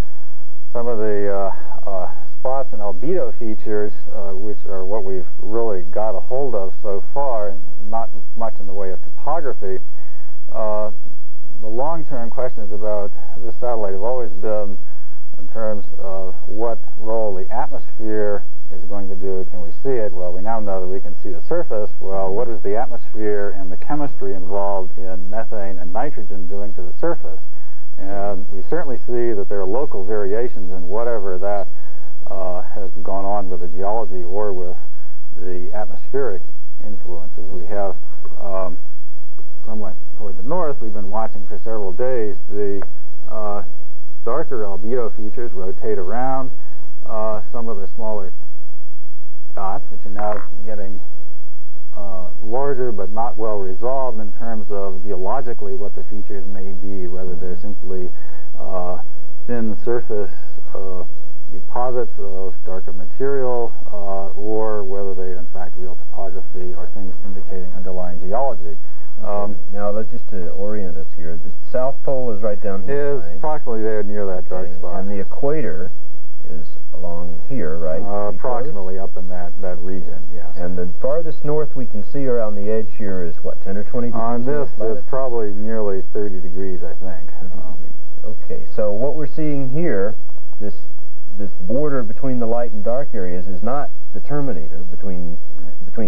some of the spots and albedo features, which are what we've really got a hold of so far, and not much in the way of topography. The long-term questions about this satellite have always been in terms of what role the atmosphere is going to do. Can we see it? Well, we now know that we can see the surface. Well, what is the atmosphere and the chemistry involved in methane and nitrogen doing to the surface? And we certainly see that there are local variations in whatever that has gone on with the geology or with the atmospheric influences. We have somewhat toward the north, we've been watching for several days the darker albedo features rotate around some of the smaller dots, which are now getting larger but not well resolved in terms of geologically what the features may be, whether they're simply thin surface deposits of darker material or whether they are in fact real topography or things indicating underlying geology. Now, just to orient us here, the South Pole is right down here, Is approximately there near that dark spot. And the equator is along here, right? Approximately up in that region, yes. And the farthest north we can see around the edge here is, what, 10 or 20 degrees? On this, it's probably nearly 30 degrees, I think. 30 degrees. Okay, so what we're seeing here, this border between the light and dark areas is not the terminator between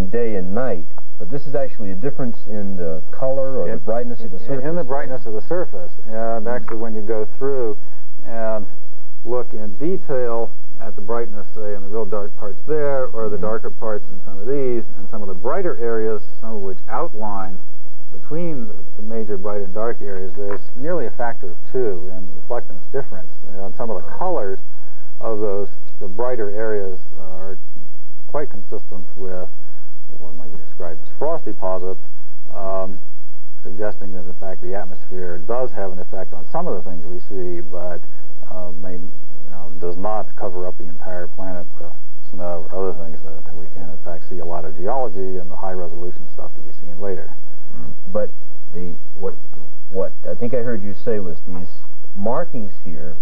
day and night, but this is actually a difference in the color or the brightness of the surface. In the brightness of the surface. And actually when you go through and look in detail at the brightness, say, in the real dark parts there, or the darker parts in some of these, and some of the brighter areas, some of which outline between the major bright and dark areas, there's nearly a factor of 2 in reflectance difference. And some of the colors of the brighter areas are quite consistent with what might be described as frost deposits, suggesting that in fact the atmosphere does have an effect on some of the things we see, but does not cover up the entire planet with snow or other things that we can in fact see a lot of geology and the high resolution stuff to be seen later. But what I think I heard you say was these markings here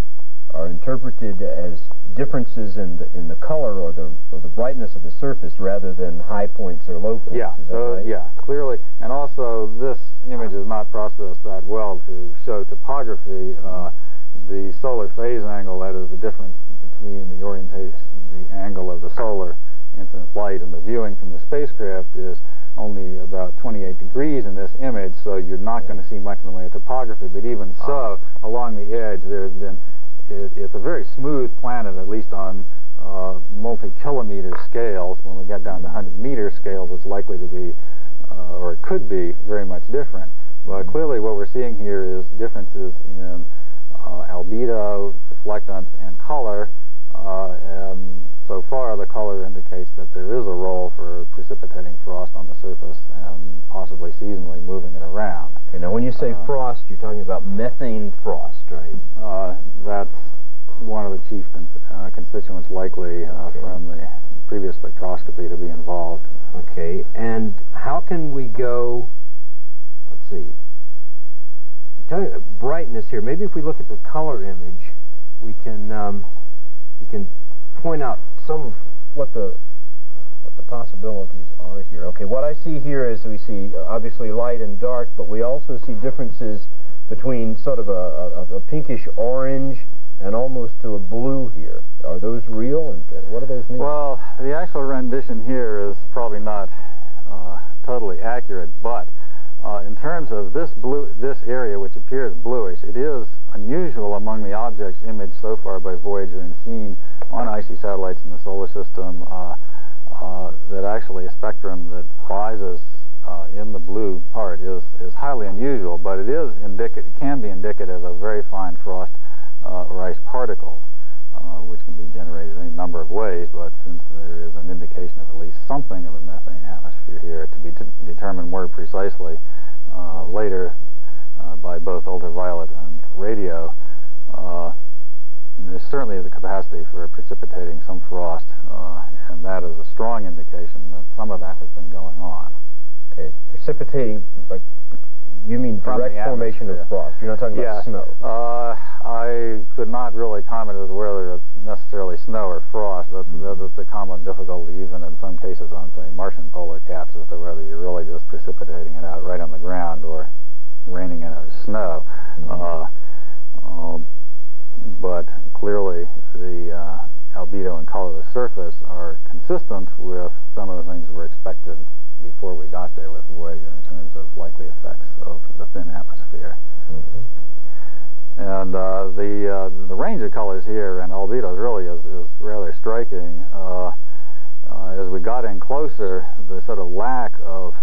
are interpreted as differences in the color or the brightness of the surface rather than high points or low points. Yeah, is that right? Yeah, clearly. And also this image is not processed that well to show topography. The solar phase angle, that is the difference between the orientation, the angle of the solar incident light and the viewing from the spacecraft, is only about 28 degrees in this image, so you're not going to see much in the way of topography. But even so, along the edge, there's been it's a very smooth planet, at least on multi-kilometer scales. When we get down to 100-meter scales, it's likely to be or it could be very much different. But clearly what we're seeing here is differences in albedo, reflectance, and color, and so far the color indicates that there is a role for precipitating frost on the surface and possibly seasonally moving it around. Okay, now when you say frost, you're talking about methane frost, right? That's one of the chief constituents likely from the previous spectroscopy to be involved. Okay, and how can we go, let's see, brightness here. Maybe if we look at the color image, we can point out some of what the possibilities are here. Okay, what I see here is we see obviously light and dark, but we also see differences between sort of a pinkish orange and almost to a blue here. Are those real, and what do those mean? Well, the actual rendition here is probably not totally accurate, but in terms of this area, which appears bluish, it is unusual among the objects imaged so far by Voyager and seen on icy satellites in the solar system that actually a spectrum that rises in the blue part is highly unusual, but it is it can be indicative of very fine frost or ice particles, which can be generated in any number of ways, but since there is an indication of at least something of a methane atmosphere here to be determined more precisely later by both ultraviolet and radio, there's certainly the capacity for precipitating some frost, and that is a strong indication that some of that has been going on. Okay, precipitating, like, you mean direct formation of frost? You're not talking about snow? I could not really comment as to whether it's necessarily snow or frost. That's a common difficulty, even in some cases on, say, Martian polar caps, as to whether you're really just precipitating it out right on the ground or raining in as snow. But clearly the albedo and color of the surface are consistent with some of the things that were expected before we got there with Voyager in terms of likely effects of the thin atmosphere. And the range of colors here and albedos really is rather striking. As we got in closer, the sort of lack of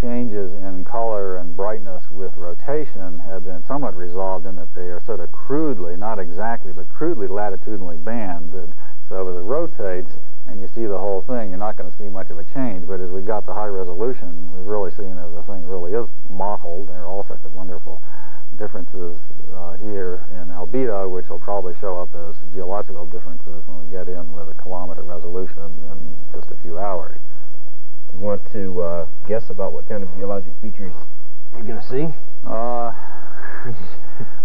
changes in color and brightness with rotation have been somewhat resolved in that they are sort of crudely, not exactly, but crudely latitudinally banded. So as it rotates and you see the whole thing, you're not going to see much of a change. But as we got to high resolution, we've really seen that the thing really is mottled. There are all sorts of wonderful differences here in albedo, which will probably show up as geological differences when we get in with a kilometer resolution in just a few hours. Do you want to guess about what kind of geologic features you're going to see?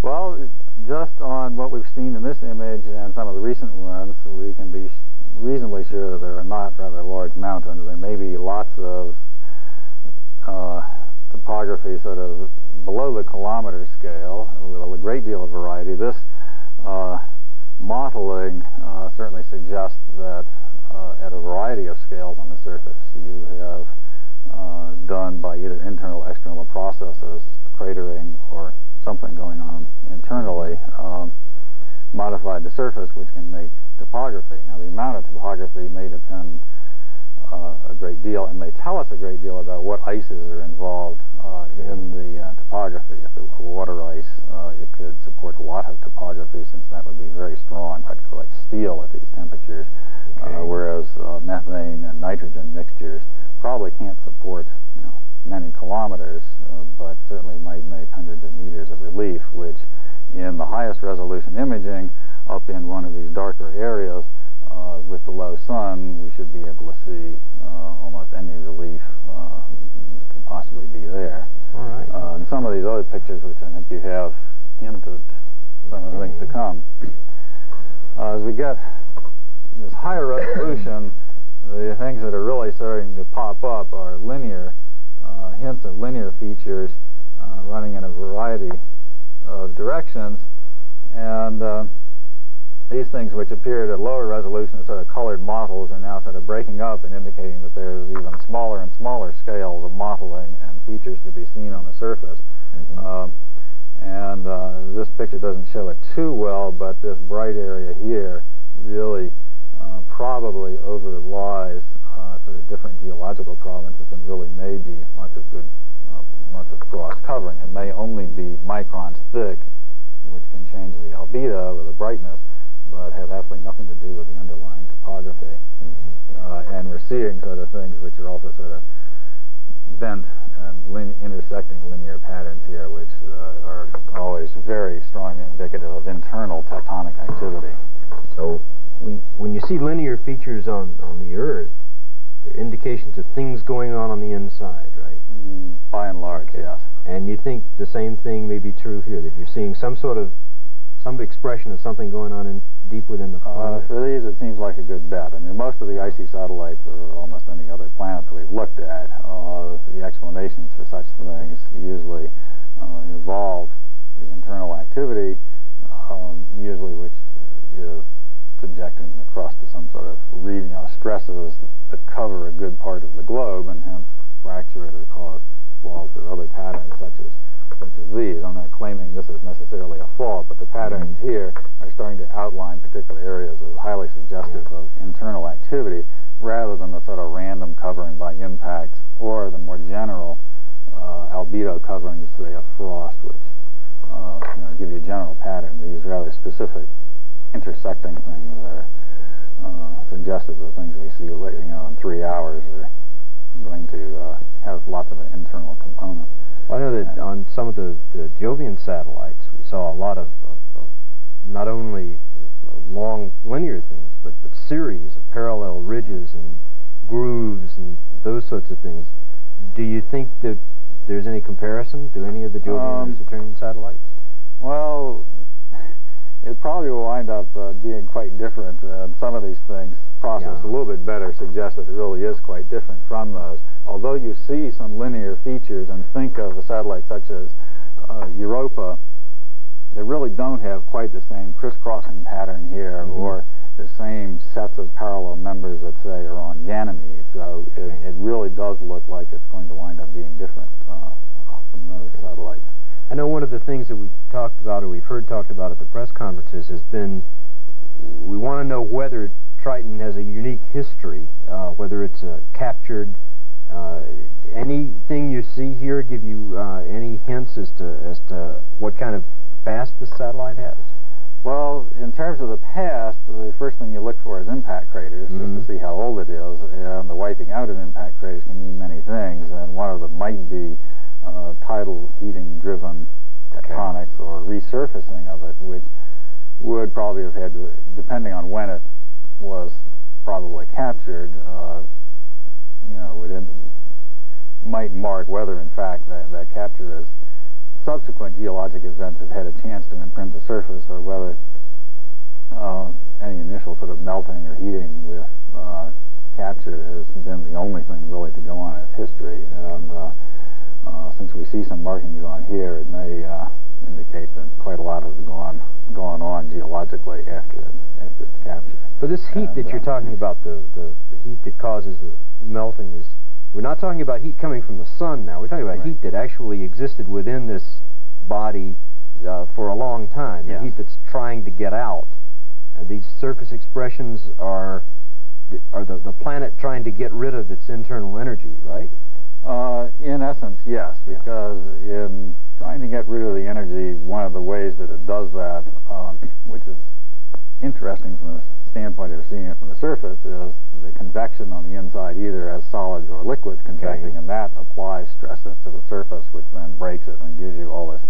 Well, just on what we've seen in this image and some of the recent ones, we can be reasonably sure that there are not rather large mountains. There may be lots of topography sort of below the kilometer scale with a great deal of variety. This mottling certainly suggests that at a variety of scales on the surface you have done by either internal or external processes, cratering or something going on internally, modified the surface, which can make topography. Now the amount of topography may depend a great deal and may tell us a great deal about what ices are involved in the topography. If it were water ice, it could support a lot of topography, since that would be very strong, practically like steel at these temperatures, whereas methane and nitrogen mixtures probably can't support many kilometers, but certainly might make hundreds of meters of relief, which in the highest resolution imaging up in one of these darker areas with the low sun, we should be able to see almost any relief could possibly be there. All right. And some of these other pictures, which I think you have hinted some of the things to come. As we get this higher resolution, the things that are really starting to pop up are linear, hints of linear features running in a variety of directions. And these things, which appeared at lower resolution as sort of colored mottles, are now sort of breaking up and indicating that there's even smaller and smaller scales of mottling and features to be seen on the surface. This picture doesn't show it too well, but this bright area here really probably overlies sort of different geological provinces and really may be much of can change the albedo or the brightness, but have absolutely nothing to do with the underlying topography. And we're seeing sort of things which are also sort of bent and intersecting linear patterns here, which are always very strongly indicative of internal tectonic activity. So when you see linear features on the Earth, they're indications of things going on the inside, right? By and large, yes. And you think the same thing may be true here, that you're seeing some expression of something going on deep within the planet? For these, it seems like a good bet. I mean, most of the icy satellites, or almost any other planets we've looked at, the explanations for such things usually involve the internal activity, usually which is subjecting the crust to some sort of stresses that cover a good part of the globe, and hence fracture it or cause flaws or other patterns such as these. I'm not claiming this is necessarily a fault, but the patterns here are starting to outline particular areas that are highly suggestive of internal activity, rather than the sort of random covering by impacts or the more general albedo coverings, say, of frost, which give you a general pattern. These rather specific intersecting things that are suggestive of things we see later, in 3 hours are going to have lots of an internal component. Well, I know that on some of the Jovian satellites, we saw a lot of not only long linear things, but series of parallel ridges and grooves and those sorts of things. Do you think that there's any comparison to any of the Jovian and Saturnian satellites? Well, it probably will wind up being quite different. Some of these things processed a little bit better suggest that it really is quite different from those. Although you see some linear features and think of a satellite such as Europa, they really don't have quite the same crisscrossing pattern here or the same sets of parallel members that, say, are on Ganymede. So it really does look like it's going to wind up being different from those satellites. I know one of the things that we've talked about, or we've heard talked about at the press conferences, has been we want to know whether Triton has a unique history, whether it's captured. Anything you see here give you any hints as to what kind of past the satellite has? Well, in terms of the past, the first thing you look for is impact craters, just to see how old it is. And the wiping out of impact craters can mean many things, and one of them might be tidal heating-driven tectonics or resurfacing of it, which would probably have had to, depending on when it was probably captured, might mark whether, in fact, that capture is subsequent geologic events have had a chance to imprint the surface, or whether any initial sort of melting or heating with capture has been the only thing really to go on in its history. And since we see some markings on here, it may indicate that quite a lot has gone on geologically after its capture. But this heat that you're talking about, the heat that causes the melting, is we're not talking about heat coming from the sun now. We're talking about heat that actually existed within this body for a long time, the heat that's trying to get out. And these surface expressions are the planet trying to get rid of its internal energy, right? In essence, yes, because in trying to get rid of the energy, one of the ways that it does that, which is interesting from the standpoint of seeing it from the surface, is the convection on the inside, either as solids or liquids convecting, and that applies stresses to the surface, which then breaks it and gives you all this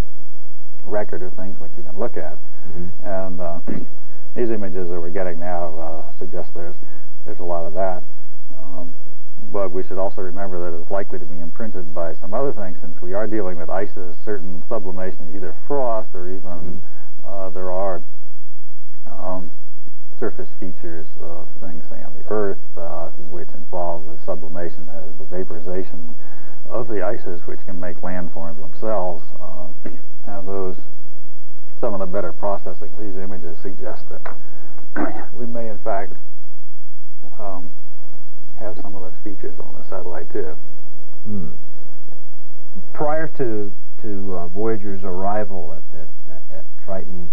record of things which you can look at. And these images that we're getting now suggest there's a lot of that. But we should also remember that it's likely to be imprinted by some other things, since we are dealing with ices, certain sublimation, either frost or even there are surface features of things, say, on the Earth, which involve the sublimation, that is, the vaporization of the ices, which can make landforms themselves. And some of the better processing of these images suggest that we may, in fact, have some of those features on the satellite too. Prior to Voyager's arrival at Triton,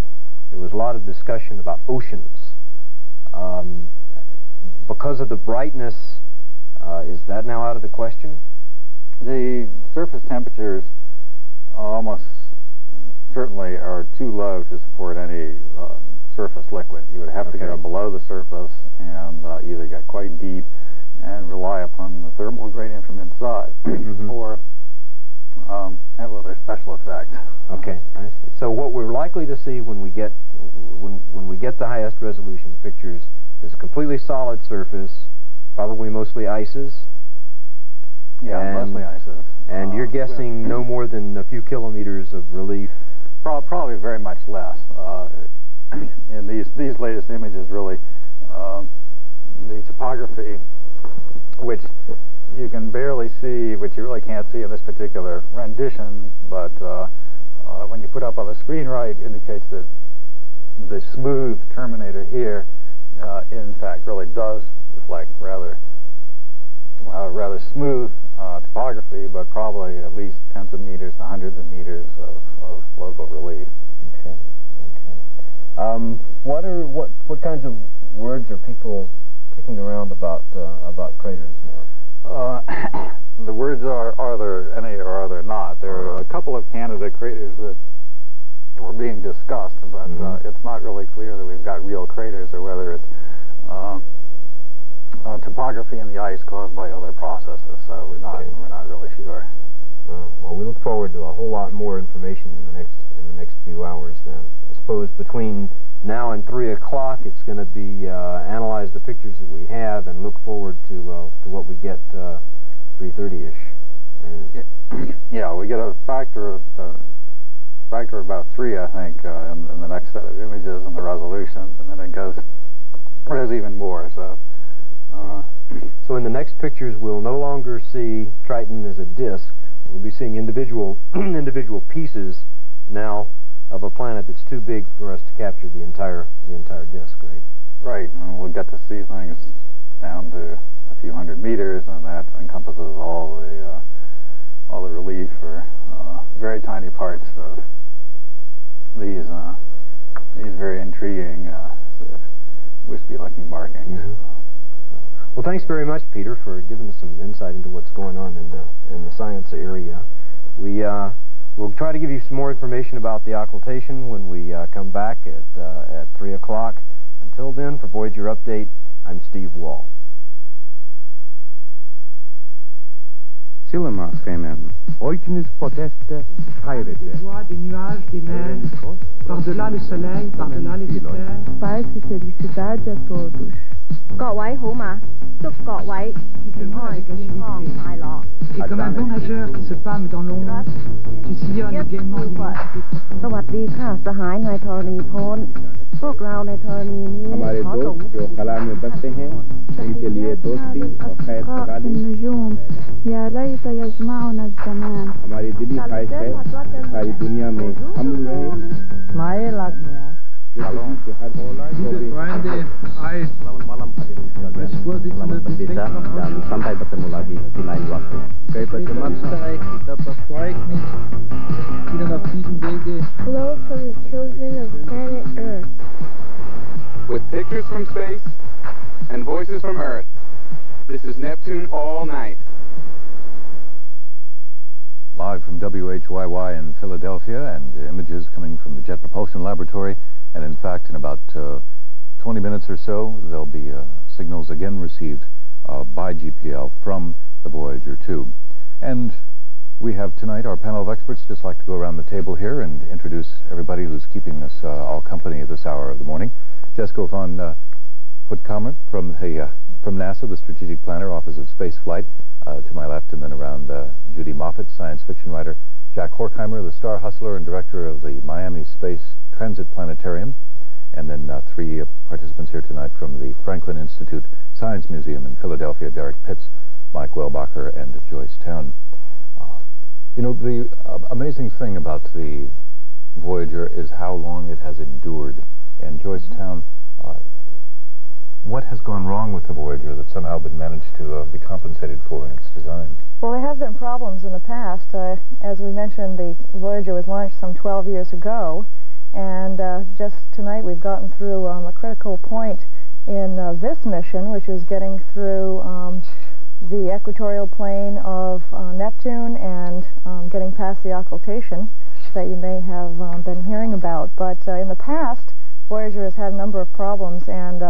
there was a lot of discussion about oceans. Because of the brightness, is that now out of the question? The surface temperatures almost certainly are too low to support any surface liquid. You would have to go below the surface and either get quite deep and rely upon the thermal gradient from inside, or have other special effects. Okay, I see. So what we're likely to see when we get the highest resolution pictures is a completely solid surface, probably mostly ices. Yeah, mostly ices. And you're guessing no more than a few kilometers of relief? Probably very much less. In these latest images, really, the topography, which you can barely see, which you really can't see in this particular rendition, but when you put up on the screen right, indicates that the smooth terminator here, in fact, really does reflect rather smooth topography, but probably at least tens of meters to hundreds of meters of local relief. Okay. What kinds of words are people kicking around about craters now? The words are there any or are there not? There are a couple of candidate craters that were being discussed, but it's not really clear that we've got real craters or whether it's topography in the ice caused by other processes. So we're not really sure. Well, we look forward to a whole lot more information in the next few hours. Then I suppose between now and 3 o'clock, it's going to be analyze the pictures that we have and look forward to what we get 3:30ish. Yeah, we get a factor of about 3, I think, in the next set of images and the resolutions, and then it goes even more. So in the next pictures, we'll no longer see Triton as a disk. We'll be seeing individual pieces now of a planet that's too big for us to capture the entire disk, right? Right, and we'll get to see things down to a few hundred meters, and that encompasses all the relief for very tiny parts of these very intriguing, sort of wispy-looking markings. Well, thanks very much, Peter, for giving us some insight into what's going on in the science area. We'll try to give you some more information about the occultation when we come back at 3 o'clock. Until then, for Voyager Update, I'm Steve Wall. Silema Schemen. Oiknis poteste Kairete. Des voix, des nuages, des mers, par-delà le soleil, par-delà les éthers. Paz e felicidade a todos. 各位好嘛，祝各位平安健康快樂。 Et comme un bon nageur qui se pâme dans l'ombre, tu sillonnes gaiement l'immensité profonde. สวัสดีค่ะสหายในธรณีพ้นพวกเราในธรณีนี้ हमारे दोस्त जो कला में बसते हैं उनके लिए दोस्ती और खैर सगाली يا ليت يجمعنا الزمان हमारी दिली ख्वाहिश है सारी दुनिया में हम रहे Mae Lagnia. कि हर berbeda dan sampai bertemu lagi di lain waktu. Hello from the children of planet Earth. With pictures from space and voices from Earth, this is Neptune All Night. Live from WHYY in Philadelphia, and images coming from the Jet Propulsion Laboratory. And in fact, in about 20 minutes or so, there'll be signals again received by GPL from the Voyager 2. And we have tonight our panel of experts. Just like to go around the table here and introduce everybody who's keeping us all company at this hour of the morning. Jesko von Puttkamer from NASA, the Strategic Planner, Office of Space Flight, to my left, and then around Judy Moffett, science fiction writer. Jack Horkheimer, the star hustler and director of the Miami Space Transit Planetarium, and then 3 participants here tonight from the Franklin Institute Science Museum in Philadelphia, Derek Pitts, Mike Wellbacher, and Joyce Town. You know, the amazing thing about the Voyager is how long it has endured. And Joyce Town, what has gone wrong with the Voyager that's somehow been managed to be compensated for in its design? Well, there have been problems in the past. As we mentioned, the Voyager was launched some 12 years ago, and just tonight we've gotten through a critical point in this mission, which is getting through the equatorial plane of Neptune and getting past the occultation. that you may have been hearing about. But in the past, Voyager has had a number of problems, and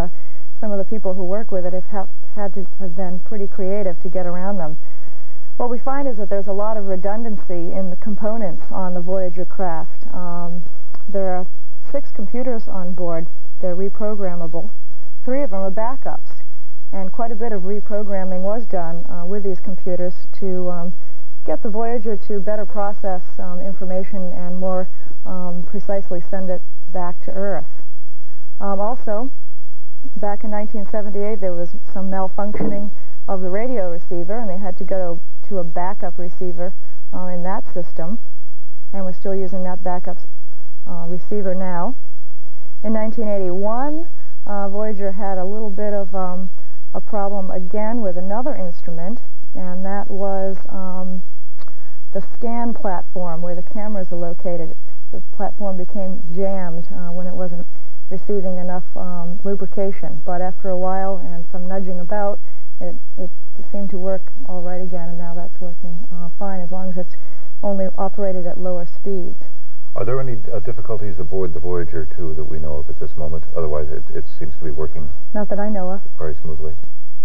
some of the people who work with it have had to have been pretty creative to get around them. What we find is that there's a lot of redundancy in the components on the Voyager craft. There are 6 computers on board. They're reprogrammable. 3 of them are backups. And quite a bit of reprogramming was done with these computers to get the Voyager to better process information and more precisely send it back to Earth. Also, back in 1978, there was some malfunctioning of the radio receiver, and they had to go to a backup receiver in that system, and we're still using that backup receiver now. In 1981, Voyager had a little bit of a problem again with another instrument, and that was the scan platform where the cameras are located. The platform became jammed when it wasn't receiving enough lubrication, but after a while and some nudging about, it seemed to work all right again, and now that's working fine as long as it's only operated at lower speeds. Are there any difficulties aboard the Voyager 2 that we know of at this moment? Otherwise, it seems to be working Not that I know of. very smoothly.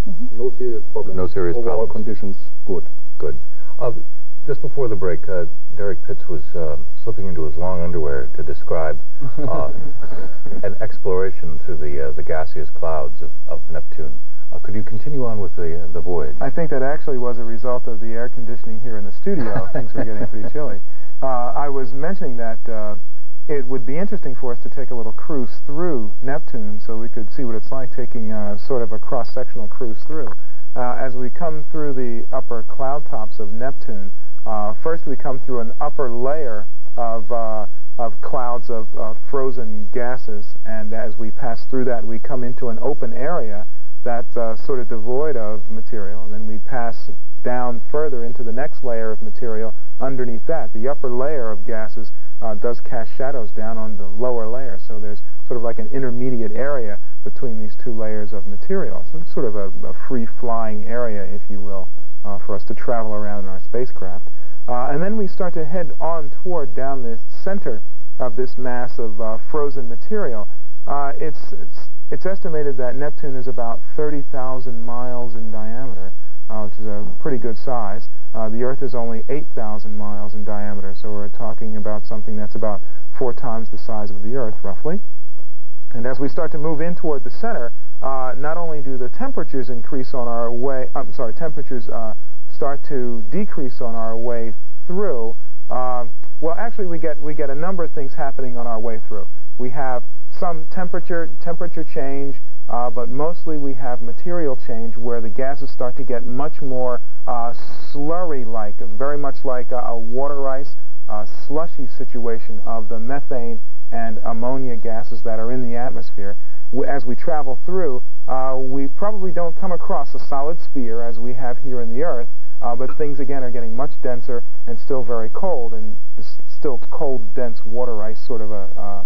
Mm-hmm. No serious problems. No serious Overall problems. conditions good. Good. Just before the break, Derek Pitts was slipping into his long underwear to describe an exploration through the gaseous clouds of Neptune. Could you continue on with the voyage? I think that actually was a result of the air conditioning here in the studio. Things were getting pretty chilly. I was mentioning that it would be interesting for us to take a little cruise through Neptune so we could see what it's like taking sort of a cross-sectional cruise through. As we come through the upper cloud tops of Neptune, first we come through an upper layer of clouds of frozen gases, and as we pass through that, we come into an open area that's sort of devoid of material, and then we pass down further into the next layer of material underneath that. The upper layer of gases does cast shadows down on the lower layer, so there's sort of like an intermediate area between these 2 layers of material. So it's sort of a free-flying area, if you will, for us to travel around in our spacecraft. And then we start to head on toward down the center of this mass of frozen material. It's estimated that Neptune is about 30,000 miles in diameter, which is a pretty good size. The Earth is only 8,000 miles in diameter, so we're talking about something that's about 4 times the size of the Earth, roughly. And as we start to move in toward the center, not only do the temperatures increase on our way, temperatures start to decrease on our way through. Well, actually, we get a number of things happening on our way through. We have some temperature change, but mostly we have material change where the gases start to get much more slurry-like, very much like a water ice slushy situation of the methane and ammonia gases that are in the atmosphere. As we travel through, we probably don't come across a solid sphere as we have here in the Earth, but things again are getting much denser and still very cold, and still cold, dense water ice sort of a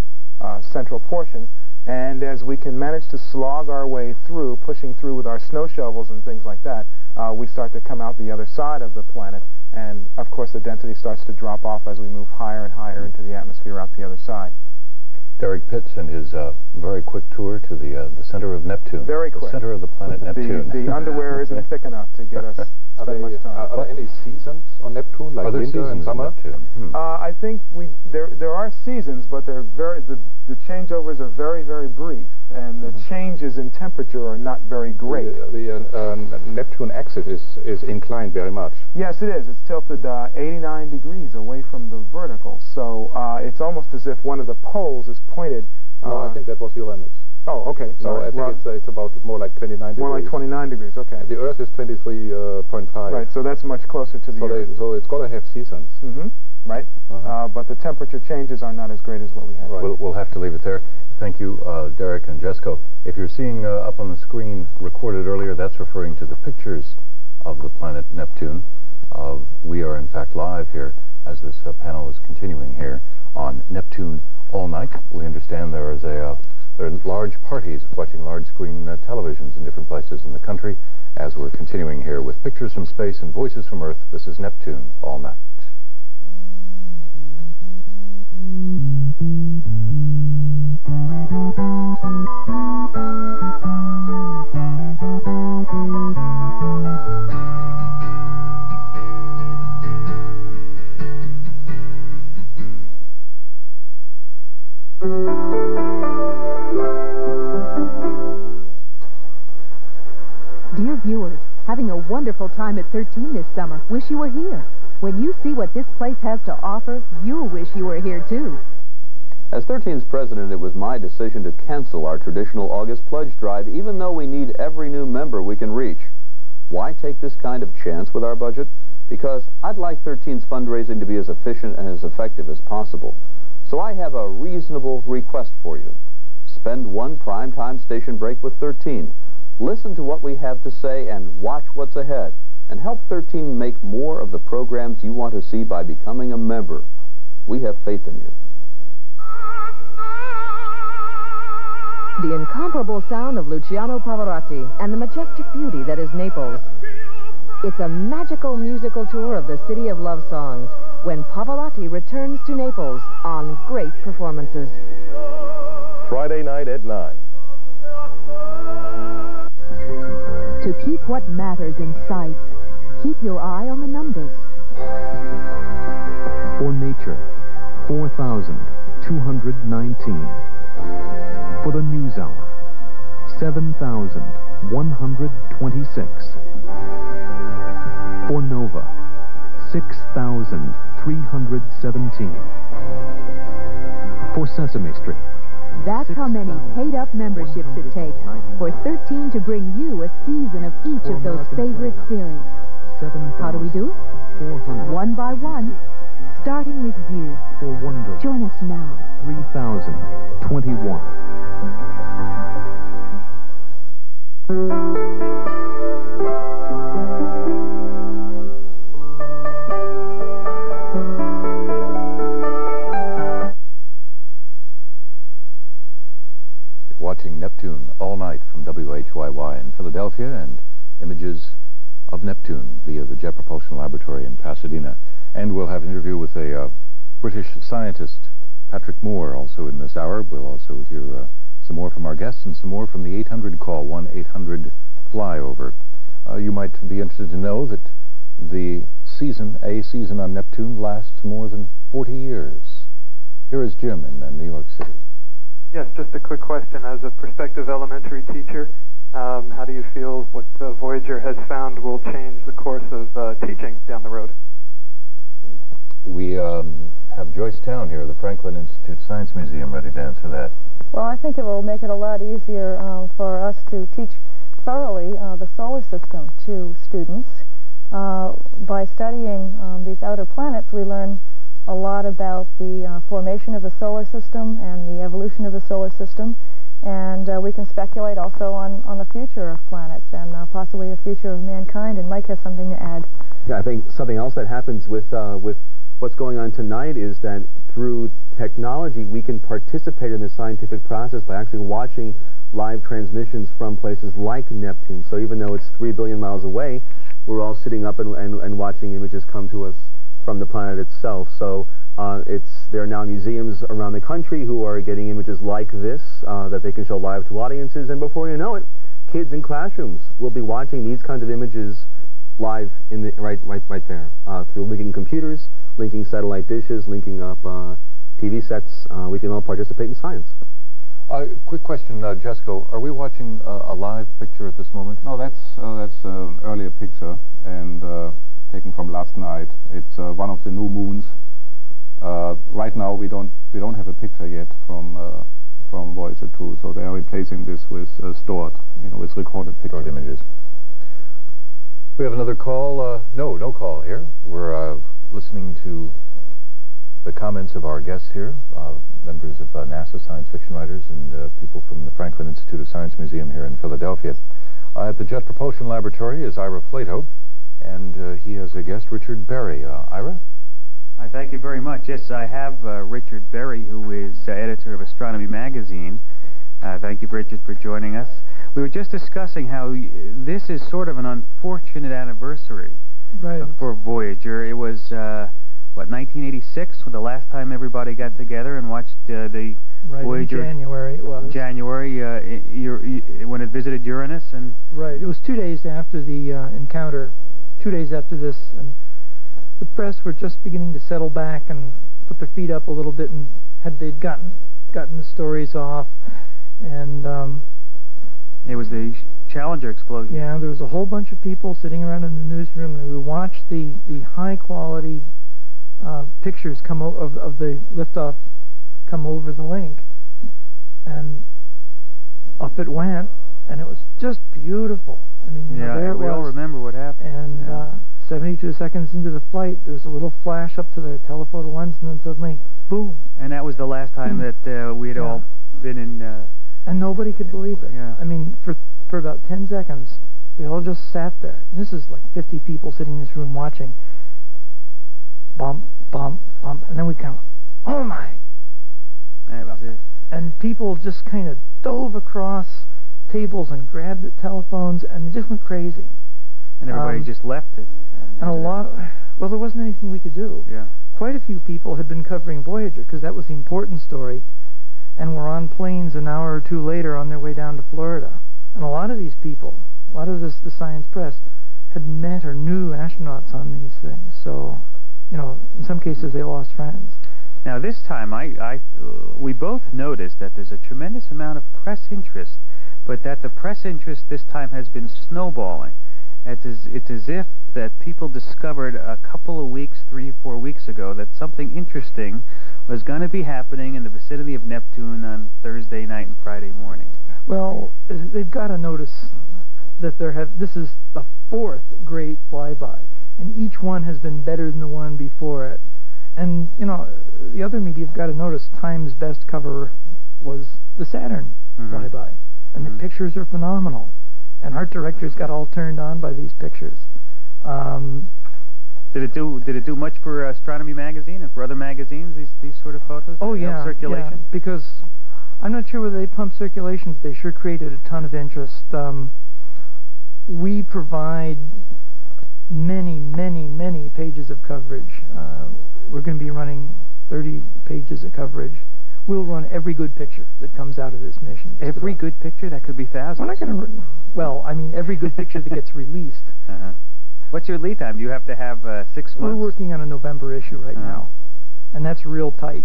central portion. And as we can manage to slog our way through, pushing through with our snow shovels and things like that, we start to come out the other side of the planet, and of course the density starts to drop off as we move higher and higher into the atmosphere out the other side. Derek Pitts and his very quick tour to the center of Neptune. Very quick. The center of the planet Neptune. The underwear isn't thick enough to get us spend much time. Are there any seasons on Neptune, like winter and summer? I think there are seasons, but they're the changeovers are very, very brief, and the changes in temperature are not very great. The Neptune axis is inclined very much. Yes, it is. It's tilted 89 degrees away from the vertical, so it's almost as if one of the poles is pointed. No, I think that was Uranus. Oh, okay. So I think it's about more like 29 degrees. More like 29 degrees, okay. The Earth is 23.5. Right, so that's much closer to the Earth. So it's got to have seasons. Mm-hmm. Right. But the temperature changes are not as great as what we have. Right. We'll have to leave it there. Thank you, Derek and Jesco. If you're seeing up on the screen recorded earlier, that's referring to the pictures of the planet Neptune. We are, in fact, live here as this panel is continuing here on Neptune All Night. We understand there are large parties watching large-screen televisions in different places in the country as we're continuing here with pictures from space and voices from Earth. This is Neptune All Night. Dear viewers, having a wonderful time at 13 this summer. Wish you were here. When you see what this place has to offer, you'll wish you were here too. As 13's president, it was my decision to cancel our traditional August pledge drive, even though we need every new member we can reach. Why take this kind of chance with our budget? Because I'd like 13's fundraising to be as efficient and as effective as possible. So I have a reasonable request for you. Spend one primetime station break with 13. Listen to what we have to say and watch what's ahead. And help 13 make more of the programs you want to see by becoming a member. We have faith in you. The incomparable sound of Luciano Pavarotti and the majestic beauty that is Naples. It's a magical musical tour of the city of love songs when Pavarotti returns to Naples on great performances. Friday night at 9. To keep what matters in sight, keep your eye on the numbers. For nature, 4,219. For the NewsHour, 7,126. For Nova, 6,317. For Sesame Street. That's how many paid-up memberships it takes for 13 to bring you a season of each of those favorite series. How do we do it? One by one, starting with you. For Wonder. Join us now. 3,021. Watching Neptune all night from WHYY in Philadelphia and images of Neptune via the Jet Propulsion Laboratory in Pasadena. And we'll have an interview with a British scientist, Patrick Moore, also in this hour. We'll also hear some more from our guests and some more from the 800 call, 1-800-FLYOVER. You might be interested to know that the season on Neptune lasts more than 40 years. Here is Jim in New York City. Yes, just a quick question. As a prospective elementary teacher, how do you feel what Voyager has found will change the course of teaching down the road? We have Joyce Town here, the Franklin Institute Science Museum, ready to answer that. Well, I think it will make it a lot easier for us to teach thoroughly the solar system to students. By studying these outer planets, we learn a lot about the formation of the solar system and the evolution of the solar system, and we can speculate also on the future of planets and possibly the future of mankind, and Mike has something to add. Yeah, I think something else that happens with what's going on tonight is that through technology we can participate in the scientific process by actually watching live transmissions from places like Neptune. So even though it's 3 billion miles away, we're all sitting up and watching images come to us from the planet itself. So there are now museums around the country who are getting images like this that they can show live to audiences, and before you know it, kids in classrooms will be watching these kinds of images live in the right there through linking computers, linking satellite dishes, linking up TV sets. We can all participate in science. Quick question, Jessica. Are we watching a live picture at this moment? No, that's an earlier picture and taken from last night. It's one of the new moons. Right now we don't have a picture yet from Voyager 2, so they are replacing this with stored, with recorded pictures. Stored images. We have another call. No call here. We're listening to the comments of our guests here, members of NASA science fiction writers and people from the Franklin Institute of Science Museum here in Philadelphia. At the Jet Propulsion Laboratory is Ira Flatow, and he has a guest, Richard Berry. Ira? Hi, thank you very much. Yes, I have Richard Berry, who is editor of Astronomy Magazine. Thank you, Richard, for joining us. We were just discussing how this is sort of an unfortunate anniversary for Voyager. It was what, 1986, was the last time everybody got together and watched the right, Voyager. In January it was. January, when it visited Uranus, and right. It was 2 days after the encounter, 2 days after this, and the press were just beginning to settle back and put their feet up a little bit, and they'd gotten the stories off, and it was the Challenger explosion. Yeah, there was a whole bunch of people sitting around in the newsroom, and we watched the high quality pictures come of the liftoff come over the link, and up it went, and it was just beautiful. I mean, you know, there it was. We all remember what happened. And 72 seconds into the flight, there was a little flash up to the telephoto lens, and then suddenly, boom. And that was the last time that we had all been in. And nobody could believe it. Yeah. I mean, for about 10 seconds, we all just sat there. And this is like 50 people sitting in this room watching. Bump, bump, bump, and then we kind of, oh my! That was it. And people just kind of dove across tables and grabbed the telephones, and they just went crazy. And everybody just left it. And a lot, well, there wasn't anything we could do. Yeah. Quite a few people had been covering Voyager, because that was the important story, and were on planes an hour or two later on their way down to Florida. And a lot of these people, a lot of the science press, had met or knew astronauts on these things. So, you know, in some cases they lost friends. Now this time, we both noticed that there's a tremendous amount of press interest, but that the press interest this time has been snowballing. It's as if that people discovered a couple of weeks, 3-4 weeks ago, that something interesting was going to be happening in the vicinity of Neptune on Thursday night and Friday morning. Well, they've got to notice that this is the 4th great flyby, and each one has been better than the one before it. And, you know, the other media have got to notice Time's best cover was the Saturn flyby, and the pictures are phenomenal. And art directors got all turned on by these pictures. Did it do much for Astronomy Magazine and for other magazines? These sort of photos? Oh yeah, circulation. Yeah, because I'm not sure whether they pump circulation, but they sure created a ton of interest. We provide many pages of coverage. We're going to be running 30 pages of coverage. We'll run every good picture that comes out of this mission. Every good picture? That could be thousands. We're not going to. Well, I mean, every good picture that gets released. What's your lead time? Do you have to have 6 months? We're working on a November issue right now, and that's real tight.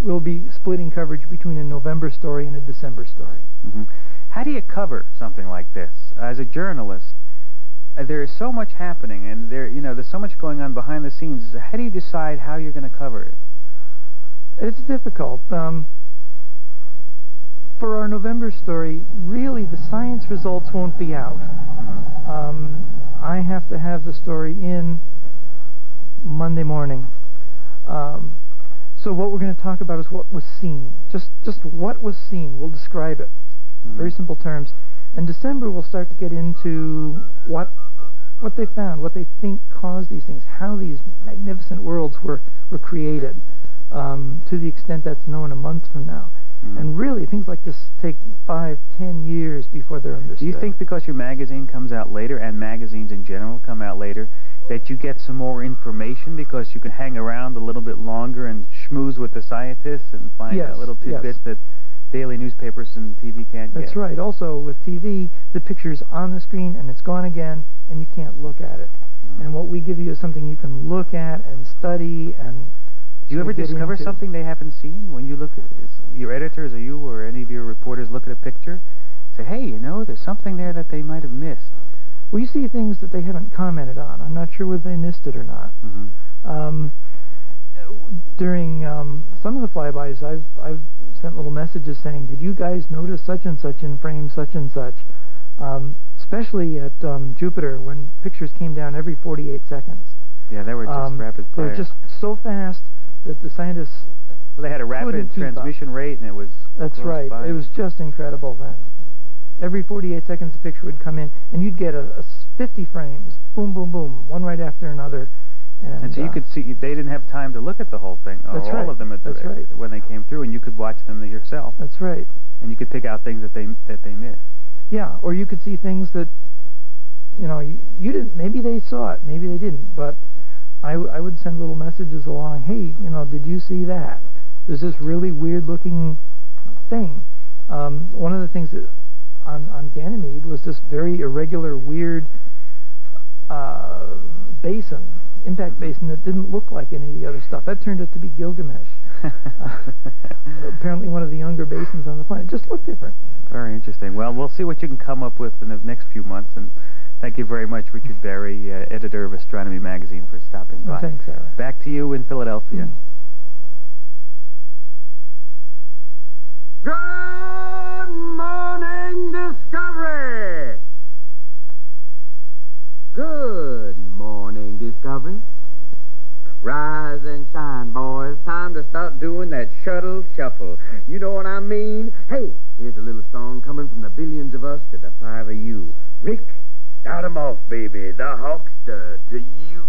We'll be splitting coverage between a November story and a December story. How do you cover something like this? As a journalist, there is so much happening, and there's so much going on behind the scenes. How do you decide how you're going to cover it? It's difficult. For our November story, really the science results won't be out. I have to have the story in Monday morning. So what we're going to talk about is what was seen. Just what was seen. We'll describe it. Very simple terms. In December, we'll start to get into what they found, what they think caused these things, how these magnificent worlds were created, to the extent that's known a month from now. And really, things like this take 5-10 years before they're understood. Do you think because your magazine comes out later, and magazines in general come out later, that you get some more information because you can hang around a little bit longer and schmooze with the scientists and find out little tidbits that daily newspapers and TV can't get? That's right. Also, with TV, the picture's on the screen and it's gone again, and you can't look at it. And what we give you is something you can look at and study and. Do you ever discover something they haven't seen when you look at your editors or you or any of your reporters look at a picture? Say, hey, there's something there that they might have missed. Well, you see things that they haven't commented on. I'm not sure whether they missed it or not. During some of the flybys, I've sent little messages saying, did you guys notice such and such in frame such and such? Especially at Jupiter, when pictures came down every 48 seconds. Yeah, they were just rapid fire. They were just so fast that the scientists. Well, they had a rapid transmission rate, and it was. That's right. It was just incredible then. Every 48 seconds, a picture would come in, and you'd get a 50 frames, boom, boom, boom, one right after another. And so you could see they didn't have time to look at the whole thing, or all of them when they came through, and you could watch them yourself. That's right. And you could pick out things that they missed. Yeah, or you could see things that you didn't. Maybe they saw it, maybe they didn't, but I would send little messages along. Hey, did you see that? There's this really weird-looking thing. One of the things that on Ganymede was this very irregular, weird basin, impact basin that didn't look like any of the other stuff. That turned out to be Gilgamesh. Apparently one of the younger basins on the planet. It just looked different. Very interesting. Well, we'll see what you can come up with in the next few months. And thank you very much, Richard Berry, editor of Astronomy Magazine, for stopping by. Thanks, Ira. Back to you in Philadelphia. Good morning, Discovery! Good morning, Discovery. Rise and shine, boys. Time to start doing that shuttle shuffle. You know what I mean? Hey, here's a little song coming from the billions of us to the 5 of you. Rick, start 'em off, baby. The Hawkster to you.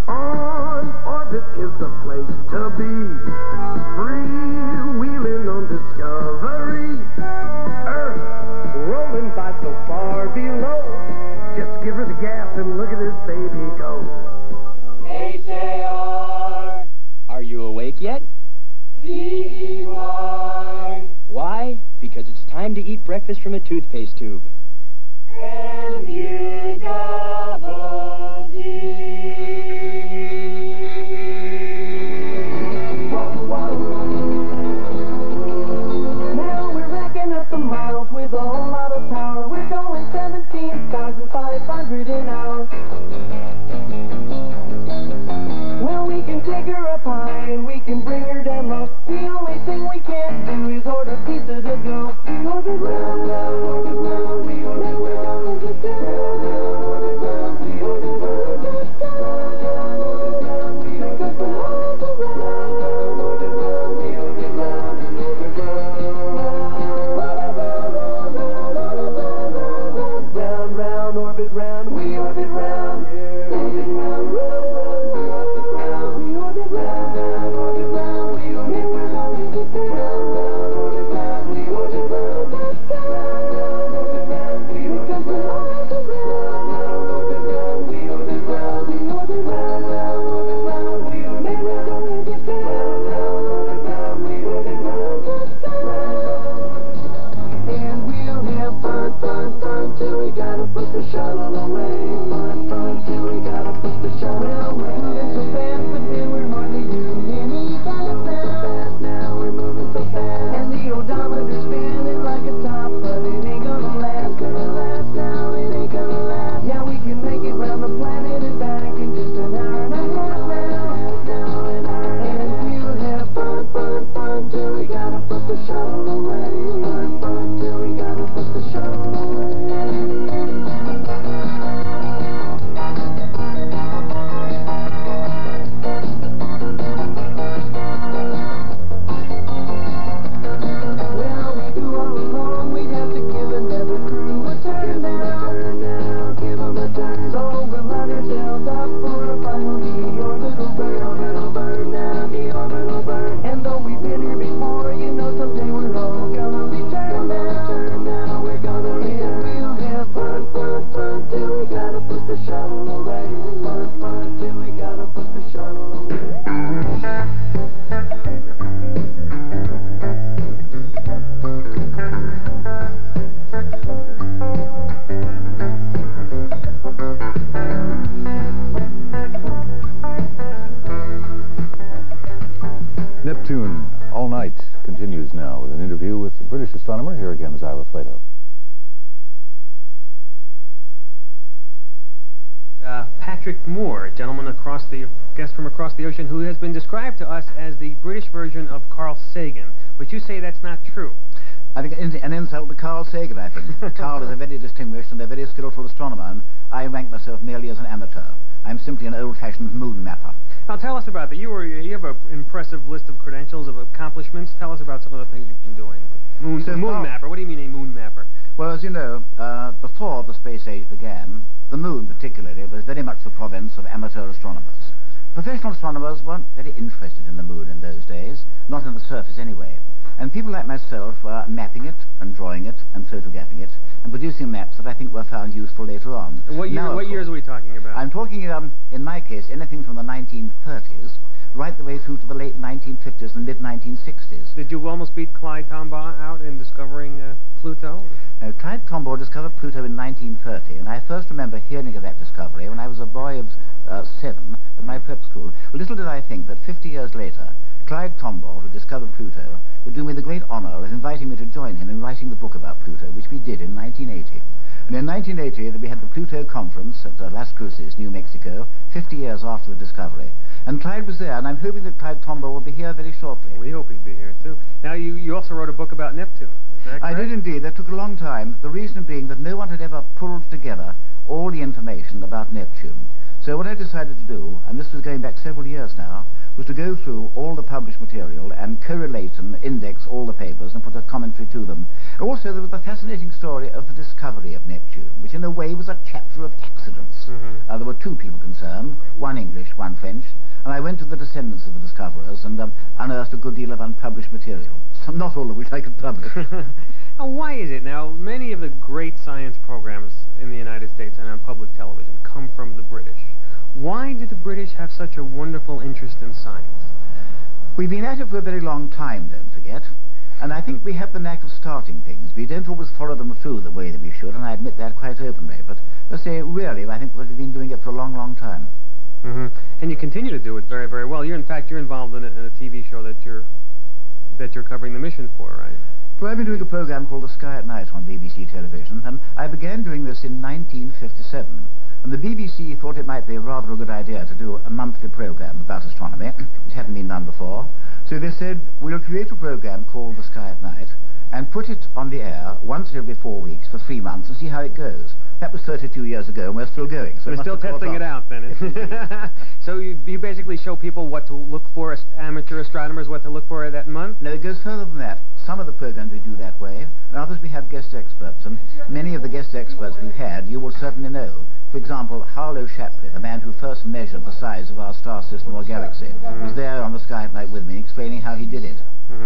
On orbit is the place to be. Free-wheeling on Discovery. Earth rolling by so far below. Just give her the gas and look at this baby go. H-A-R. Are you awake yet? B-E-Y. Why? Because it's time to eat breakfast from a toothpaste tube. Now we're racking up the miles with a whole lot of power. We're going 17,500 an hour. Well, we can take her up high and we can bring her down low. The only thing we can't do is order pizza to go. We orbit round, round, orbit round, we orbit round, orbit round, orbit round, we orbit round, round, orbit round, we orbit round, round, orbit round, we orbit round, orbit round, round, orbit round, we orbit round, orbit round, round, round, we orbit round, round, orbit round, we orbit round, round, round, orbit round, we orbit round, round, round, orbit round, we orbit round, round, round, orbit round, we orbit round, we orbit round, round, orbit round, we orbit round, round, orbit round, we orbit round, and we'll have fun, fun, fun till we gotta put the shuttle away. Fun, fun till we gotta put the shuttle away. We're moving so fast, but then we're hardly doing any kind of fast. Now we're moving so fast, and the odometer's spinning like a top, but it ain't gonna last. Now it ain't gonna last. Yeah, we can make it round the planet and back in just an hour and a half. Now an hour and we'll have fun, fun, fun till we gotta put the shuttle away. Fun, fun till we gotta put the shuttle away. Well, we do all along, we'd have to give another crew a turn now, give 'em a turn. So we'll line ourselves up for a final orbital burn now, the orbital burn. And though we've been here before, you know someday we're all gonna return now, we're gonna return. We'll have fun, fun, fun till we gotta put the shuttle away. Fun, fun till we gotta put the shuttle away. Neptune All Night continues now with an interview with the British astronomer. Here again is Ira Plato. Patrick Moore, a gentleman guest from across the ocean, who has been described to us as the British version of Carl Sagan. But you say that's not true. I think an insult to Carl Sagan, I think. Carl is a very distinguished and a very skillful astronomer, and I rank myself merely as an amateur. I'm simply an old-fashioned moon mapper. Now tell us about that. You have an impressive list of credentials, of accomplishments. Tell us about some of the things you've been doing. Moon mapper. What do you mean a moon mapper? Well, as you know, before the space age began, the moon particularly was very much the province of amateur astronomers. Professional astronomers weren't very interested in the moon in those days, not on the surface anyway. And people like myself were mapping it and drawing it and photographing it and producing maps that I think were found useful later on. What years are we talking about? I'm talking, in my case, anything from the 1930s right the way through to the late 1950s and mid-1960s. Did you almost beat Clyde Tombaugh out in discovering Pluto? Clyde Tombaugh discovered Pluto in 1930, and I first remember hearing of that discovery when I was a boy of 7 at my prep school. Little did I think that 50 years later, Clyde Tombaugh, who discovered Pluto, would do me the great honor of inviting me to join him in writing the book about Pluto, which we did in 1980. And in 1980, we had the Pluto Conference at Las Cruces, New Mexico, 50 years after the discovery. And Clyde was there, and I'm hoping that Clyde Tombaugh will be here very shortly. We hope he'd be here, too. Now, you also wrote a book about Neptune. Is that correct? I did indeed. That took a long time, the reason being that no one had ever pulled together all the information about Neptune. So what I decided to do, and this was going back several years now, was to go through all the published material and correlate and index all the papers and put a commentary to them. Also, there was the fascinating story of the discovery of Neptune, which in a way was a chapter of accidents. There were 2 people concerned, one English, one French, and I went to the descendants of the discoverers and unearthed a good deal of unpublished material, not all of which I could publish. And why is it now, many of the great science programs in the United States and on public television come from the British? Why did the British have such a wonderful interest in science? We've been at it for a very long time, don't forget. And I think we have the knack of starting things. We don't always follow them through the way that we should, and I admit that quite openly. But let's say, really, I think we've been doing it for a long, long time. And you continue to do it very, very well. In fact, you're involved in a TV show that you're covering the mission for, right? Well, I've been doing a program called The Sky at Night on BBC television, and I began doing this in 1957. And the BBC thought it might be rather a good idea to do a monthly program about astronomy, which hadn't been done before. So they said, we'll create a program called The Sky at Night and put it on the air once every 4 weeks for 3 months and see how it goes. That was 32 years ago, and we're still going. So we're still testing it out, then. So you basically show people what to look for, amateur astronomers, what to look for that month? No, it goes further than that. Some of the programs we do that way, and others we have guest experts. And many of the guest experts we've had, you will certainly know. For example, Harlow Shapley, the man who first measured the size of our star system or galaxy, was there on the Sky at Night with me, explaining how he did it.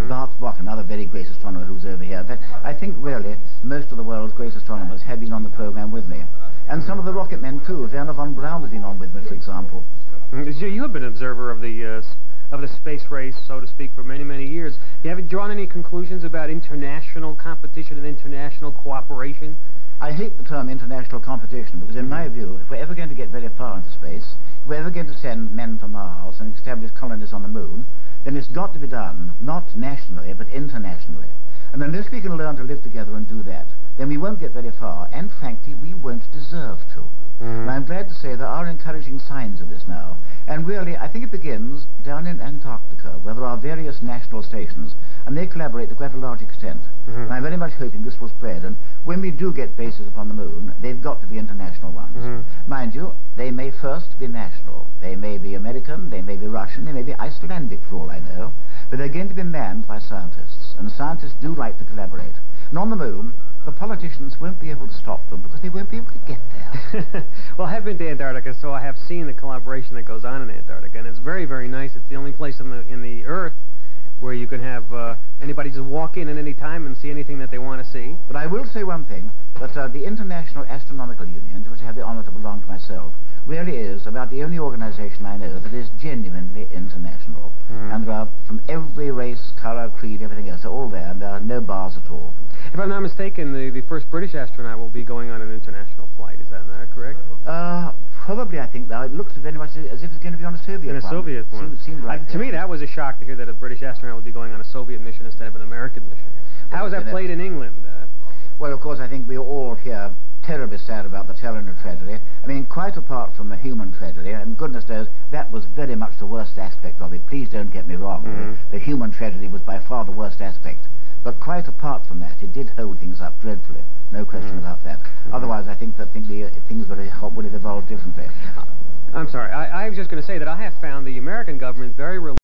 Bart Bok, another very great astronomer who's over here. But I think really most of the world's great astronomers have been on the program with me. And some of the rocket men too. Werner von Braun has been on with me, for example. You have been an observer of the space race, so to speak, for many, many years. You haven't drawn any conclusions about international competition and international cooperation? I hate the term international competition because, in my view, if we're ever going to get very far into space, if we're ever going to send men to Mars and establish colonies on the moon, then it's got to be done, not nationally, but internationally. And unless we can learn to live together and do that, then we won't get very far, and frankly, we won't deserve to. And I'm glad to say there are encouraging signs of this now. And really, I think it begins down in Antarctica, where there are various national stations, and they collaborate to quite a large extent. And I'm very much hoping this will spread, and when we do get bases upon the moon, they've got to be international ones. Mind you, they may first be national. They may be American, they may be Russian, they may be Icelandic for all I know, but they're going to be manned by scientists, and scientists do like to collaborate. And on the moon, the politicians won't be able to stop them because they won't be able to get there. Well, I have been to Antarctica, so I have seen the collaboration that goes on in Antarctica, and it's very, very nice. It's the only place in the Earth where you can have anybody just walk in at any time and see anything that they want to see. But I will say one thing, that the International Astronomical Union, to which I have the honor to belong to myself, really is about the only organization I know that is genuinely international. And there are, from every race, color, creed, everything else, they're all there, and there are no bars at all. If I'm not mistaken, the first British astronaut will be going on an international flight. Is that not correct? Probably, I think, now. It looks very much as if it's going to be on a Soviet one. In a Soviet one. Seemed right. To me, that was a shock to hear that a British astronaut would be going on a Soviet mission instead of an American mission. How was that played in England? Well, of course, I think we all here terribly sad about the Challenger tragedy. I mean, quite apart from the human tragedy, and goodness knows, that was very much the worst aspect of it. Please don't get me wrong. The human tragedy was by far the worst aspect. But quite apart from that, it did hold things up dreadfully. No question about that. Otherwise, I think that things would have evolved differently. I'm sorry. I was just going to say that I have found the American government very